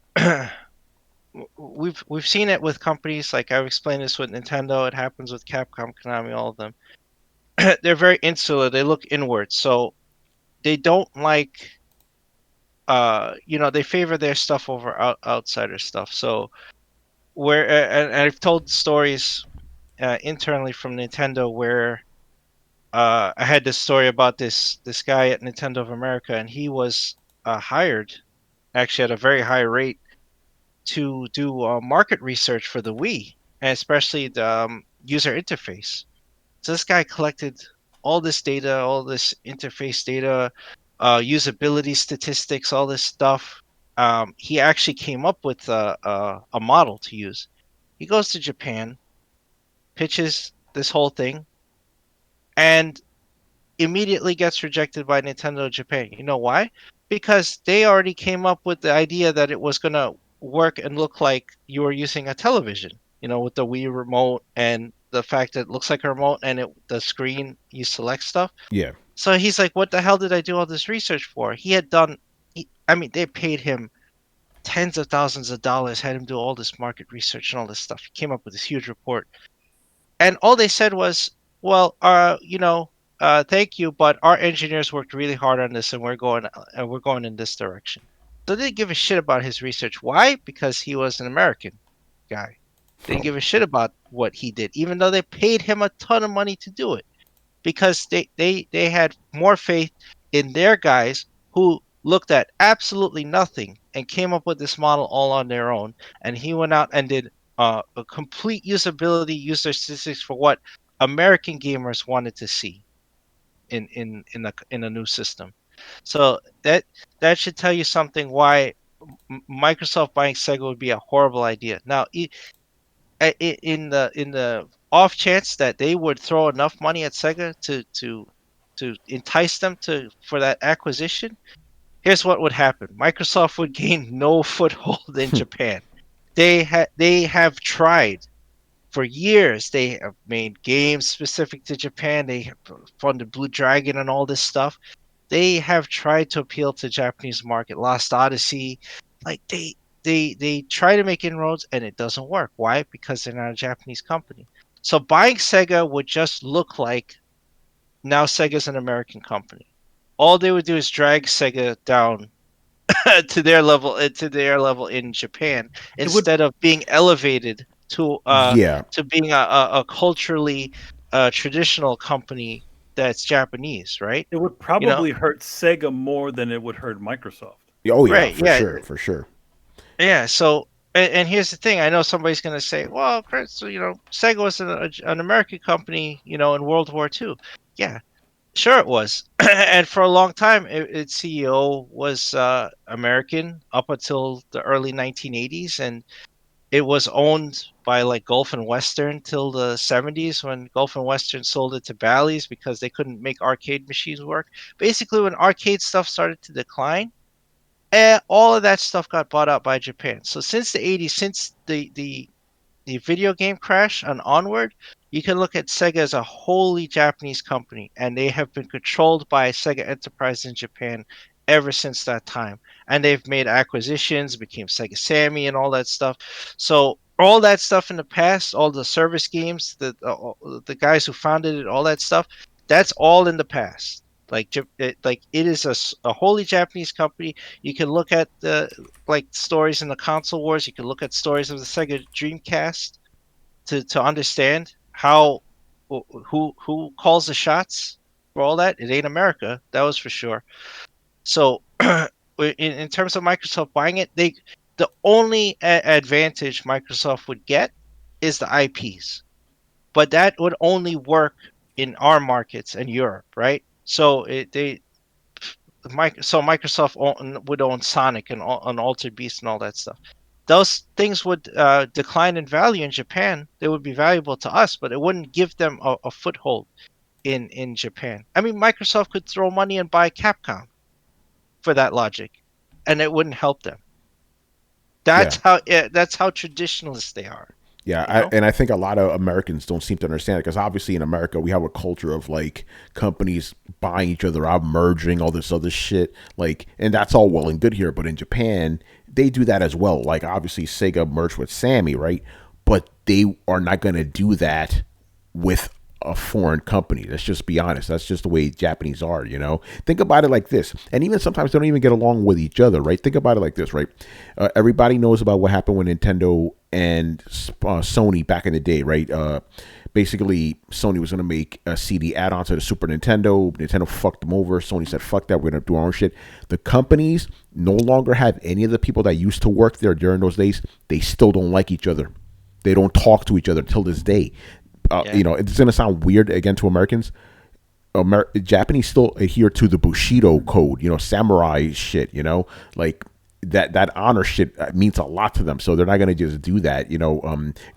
[SPEAKER 3] we've seen it with companies like I've explained this with Nintendo. It happens with Capcom, Konami, all of them. They're very insular. They look inward, so they don't like. They favor their stuff over outsider stuff. So where and I've told stories internally from Nintendo where I had this story about this guy at Nintendo of America, and he was hired actually at a very high rate to do market research for the Wii, and especially the user interface. So this guy collected all this data, all this interface data, usability statistics, all this stuff. He actually came up with a model to use. He goes to Japan, pitches this whole thing, and immediately gets rejected by Nintendo Japan. You know why? Because they already came up with the idea that it was going to work and look like you were using a television, with the Wii remote and the fact that it looks like a remote and the screen, you select stuff.
[SPEAKER 1] Yeah.
[SPEAKER 3] So he's like, what the hell did I do all this research for? They paid him tens of thousands of dollars, had him do all this market research and all this stuff. He came up with this huge report. And all they said was, well, thank you, but our engineers worked really hard on this, and we're going in this direction. So they didn't give a shit about his research. Why? Because he was an American guy. They didn't give a shit about what he did, even though they paid him a ton of money to do it, because they had more faith in their guys who looked at absolutely nothing and came up with this model all on their own. And he went out and did a complete usability, user statistics for what American gamers wanted to see in a new system. So that should tell you something why Microsoft buying Sega would be a horrible idea. Now, in the off chance that they would throw enough money at Sega to entice them for that acquisition, here's what would happen: Microsoft would gain no foothold in Japan. They have tried for years. They have made games specific to Japan. They have funded Blue Dragon and all this stuff. They have tried to appeal to Japanese market. Lost Odyssey, like they try to make inroads and it doesn't work. Why? Because they're not a Japanese company. So buying Sega would just look like now Sega's an American company. All they would do is drag Sega down to their level in Japan instead of being elevated
[SPEAKER 1] Yeah.
[SPEAKER 3] to being a culturally traditional company that's Japanese, right?
[SPEAKER 7] it would probably hurt Sega more than it would hurt Microsoft.
[SPEAKER 1] Oh, yeah,
[SPEAKER 3] Right,
[SPEAKER 1] for
[SPEAKER 3] yeah,
[SPEAKER 1] sure. For sure.
[SPEAKER 3] yeah. So And here's the thing: I know somebody's going to say, "Well, Chris, Sega was an American company, in World War II." Yeah, sure it was. And for a long time, its CEO was American up until the early 1980s, and it was owned by like Gulf and Western till the 70s when Gulf and Western sold it to Bally's because they couldn't make arcade machines work. Basically, when arcade stuff started to decline, all of that stuff got bought out by Japan. So since the 80s, since the video game crash and onward, you can look at Sega as a wholly Japanese company, and they have been controlled by Sega Enterprise in Japan ever since that time. And they've made acquisitions, became Sega Sammy and all that stuff. So all that stuff in the past, all the service games, the guys who founded it, all that stuff, that's all in the past. Like it is a wholly Japanese company. You can look at the like stories in the console wars. You can look at stories of the Sega Dreamcast to understand how who calls the shots for all that. It ain't America, that was for sure. So in terms of Microsoft buying it, the only advantage Microsoft would get is the IPs, but that would only work in our markets and Europe, right? So Microsoft would own Sonic and Altered Beast and all that stuff. Those things would decline in value in Japan. They would be valuable to us, but it wouldn't give them a foothold in Japan. I mean, Microsoft could throw money and buy Capcom for that logic, and it wouldn't help them. That's how traditionalist they are.
[SPEAKER 1] Yeah, and I think a lot of Americans don't seem to understand it because obviously in America we have a culture of like companies buying each other out, merging, all this other shit. Like, and that's all well and good here, but in Japan they do that as well. Like, obviously Sega merged with Sammy, right? But they are not going to do that with a foreign company. Let's just be honest. That's just the way Japanese are, you know? Think about it like this. And even sometimes they don't even get along with each other, right? Think about it like this, right? Everybody knows about what happened with Nintendo and Sony back in the day, right? Basically, Sony was going to make a CD add-on to the Super Nintendo. Nintendo fucked them over. Sony said, fuck that, we're going to do our own shit. The companies no longer have any of the people that used to work there during those days. They still don't like each other. They don't talk to each other till this day. You know, it's going to sound weird again to Americans. Japanese still adhere to the Bushido code, you know, samurai shit, you know, like that honor shit means a lot to them. So they're not going to just do that, you know,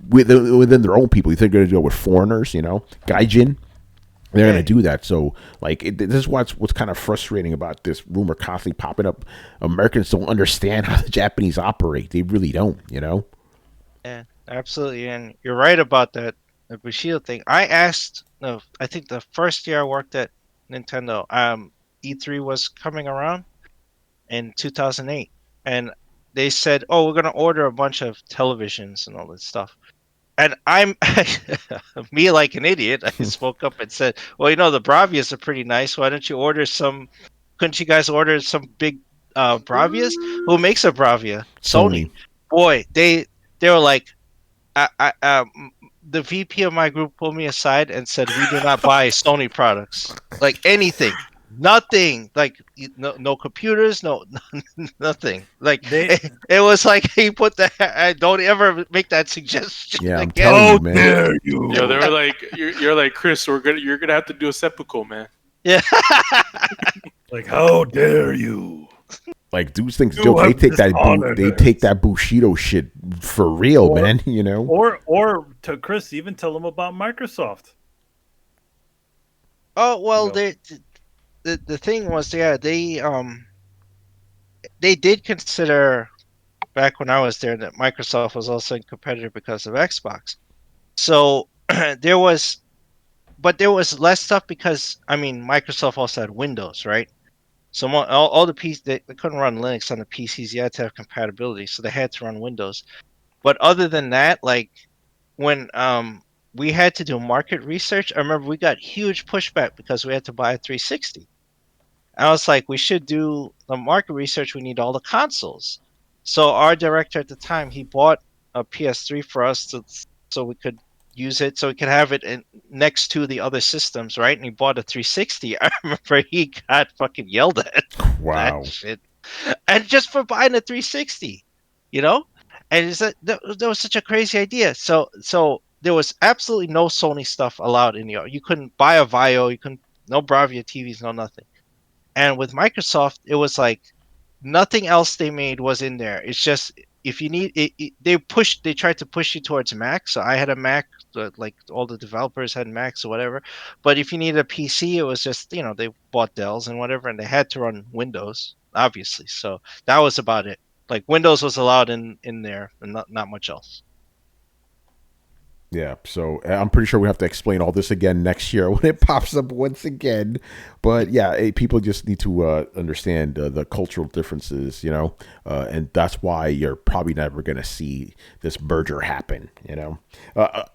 [SPEAKER 1] within their own people. You think they're going to do it with foreigners, you know, gaijin. They're going to do that. So, like, this is what's kind of frustrating about this rumor constantly popping up. Americans don't understand how the Japanese operate. They really don't, you know?
[SPEAKER 3] Yeah, absolutely. And you're right about that. The Bushido thing. I asked. No, I think the first year I worked at Nintendo, E3 was coming around in 2008, and they said, "Oh, we're gonna order a bunch of televisions and all this stuff." And I'm me like an idiot. I spoke up and said, "Well, you know, the Bravias are pretty nice. Why don't you order some? Couldn't you guys order some big Bravias? Who makes a Bravia? Sony. Boy, they were like, the VP of my group pulled me aside and said, "We do not buy Sony products, like anything, nothing, like no computers, no nothing." Like it was like he put that. Don't ever make that suggestion.
[SPEAKER 1] Yeah, I'm
[SPEAKER 3] again.
[SPEAKER 1] telling you, man.
[SPEAKER 7] Dare you?
[SPEAKER 4] Yo, they were like, you're like, Chris, you're gonna have to do a seppuku, man.
[SPEAKER 3] Yeah.
[SPEAKER 7] Like, how dare you?
[SPEAKER 1] Like, dudes think joke. They take that Bushido shit for real, man. You know,
[SPEAKER 7] or to Chris, even tell them about Microsoft.
[SPEAKER 3] Oh well, the thing was, yeah, they did consider back when I was there that Microsoft was also a competitor because of Xbox. So there was less stuff because I mean Microsoft also had Windows, right? So all the PCs they couldn't run Linux on the PCs. You had to have compatibility, so they had to run Windows. But other than that, like when we had to do market research, I remember we got huge pushback because we had to buy a 360. I was like, we should do the market research. We need all the consoles. So our director at the time, he bought a PS3 for us so we could use it, so we could have it next to the other systems, right? And he bought a 360. I remember he got fucking yelled at.
[SPEAKER 1] Wow.
[SPEAKER 3] That shit. And just for buying a 360, you know? And that was such a crazy idea. So there was absolutely no Sony stuff allowed in Europe. You couldn't buy a Vio, you couldn't no Bravia TVs, no nothing. And with Microsoft, it was like nothing else they made was in there. It's just if you need it, they tried to push you towards Mac. So I had a Mac, like all the developers had Macs or whatever. But if you needed a PC, it was just they bought Dells and whatever, and they had to run Windows, obviously. So that was about it. Like Windows was allowed in there, and not much else.
[SPEAKER 1] Yeah, so I'm pretty sure we have to explain all this again next year when it pops up once again. But yeah, people just need to understand the cultural differences, and that's why you're probably never going to see this merger happen,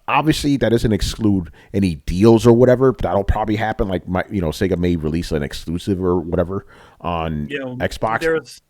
[SPEAKER 1] Obviously, that doesn't exclude any deals or whatever. That'll probably happen. Like, Sega may release an exclusive or whatever on Xbox.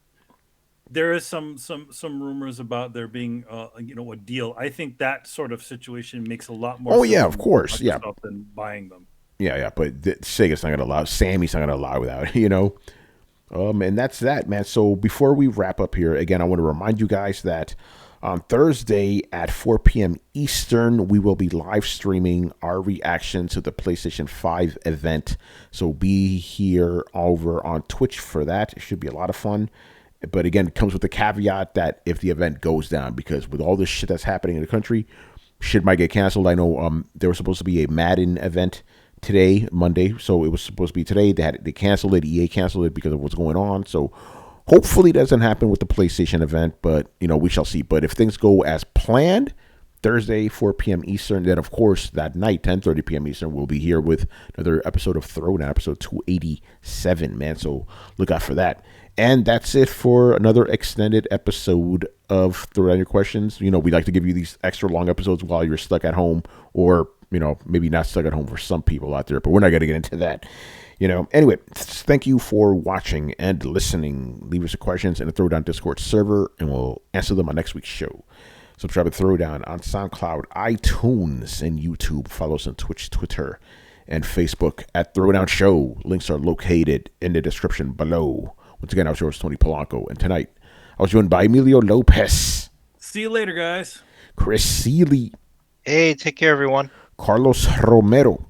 [SPEAKER 7] There is some rumors about there being a deal. I think that sort of situation makes a lot more.
[SPEAKER 1] Oh yeah, of course, yeah.
[SPEAKER 7] Than buying them.
[SPEAKER 1] Yeah, but Sega's not going to allow. Sammy's not going to allow that, And that's that, man. So before we wrap up here, again, I want to remind you guys that on Thursday at 4 p.m. Eastern, we will be live streaming our reaction to the PlayStation 5 event. So be here over on Twitch for that. It should be a lot of fun. But again, it comes with the caveat that if the event goes down, because with all this shit that's happening in the country, shit might get canceled. I know there was supposed to be a Madden event today, Monday, so it was supposed to be today. They canceled it. EA canceled it because of what's going on. So hopefully it doesn't happen with the PlayStation event, but we shall see. But if things go as planned, Thursday, 4 p.m. Eastern, then of course that night, 10:30 p.m. Eastern, we'll be here with another episode of Throwdown, episode 287, man. So look out for that. And that's it for another extended episode of Throwdown Your Questions. We like to give you these extra long episodes while you're stuck at home, or, maybe not stuck at home for some people out there, but we're not going to get into that. Anyway, thank you for watching and listening. Leave us your questions in the Throwdown Discord server, and we'll answer them on next week's show. Subscribe to Throwdown on SoundCloud, iTunes, and YouTube. Follow us on Twitch, Twitter, and Facebook at Throwdown Show. Links are located in the description below. Once again, I was yours, Tony Polanco, and tonight I was joined by Emilio Lopez.
[SPEAKER 7] See you later, guys.
[SPEAKER 1] Chris Seeley.
[SPEAKER 3] Hey, take care, everyone.
[SPEAKER 1] Carlos Romero.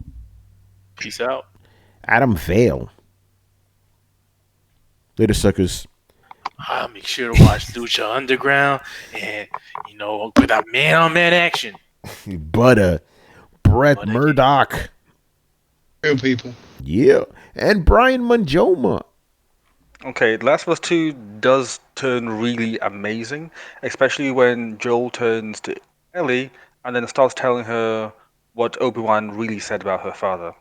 [SPEAKER 4] Peace out.
[SPEAKER 1] Adam Vale. Later, suckers.
[SPEAKER 4] Make sure to watch Lucha Underground and, with that man-on-man action.
[SPEAKER 1] Brett Murdoch.
[SPEAKER 5] Real people.
[SPEAKER 1] Yeah. And Brian Manjoma.
[SPEAKER 6] Okay, Last of Us 2 does turn really amazing, especially when Joel turns to Ellie and then starts telling her what Obi-Wan really said about her father.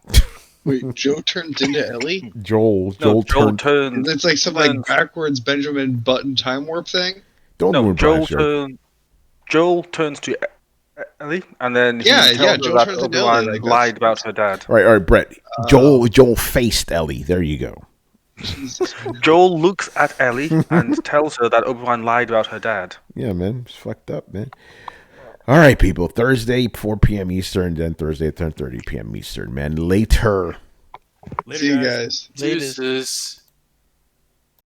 [SPEAKER 5] Wait, Joe turns into Ellie?
[SPEAKER 1] Joel
[SPEAKER 6] turns.
[SPEAKER 5] It's like some backwards Benjamin Button time warp thing?
[SPEAKER 6] Joel turns to Ellie, and then he tells her that Obi-Wan lied about her dad.
[SPEAKER 1] All right, Brett. Joel faced Ellie. There you go.
[SPEAKER 6] Joel looks at Ellie and tells her that Obi-Wan lied about her dad.
[SPEAKER 1] Yeah, man. It's fucked up, man. All right, people. Thursday, 4 p.m. Eastern, then Thursday at 10:30 p.m. Eastern, man. Later.
[SPEAKER 5] See you guys.
[SPEAKER 3] Later.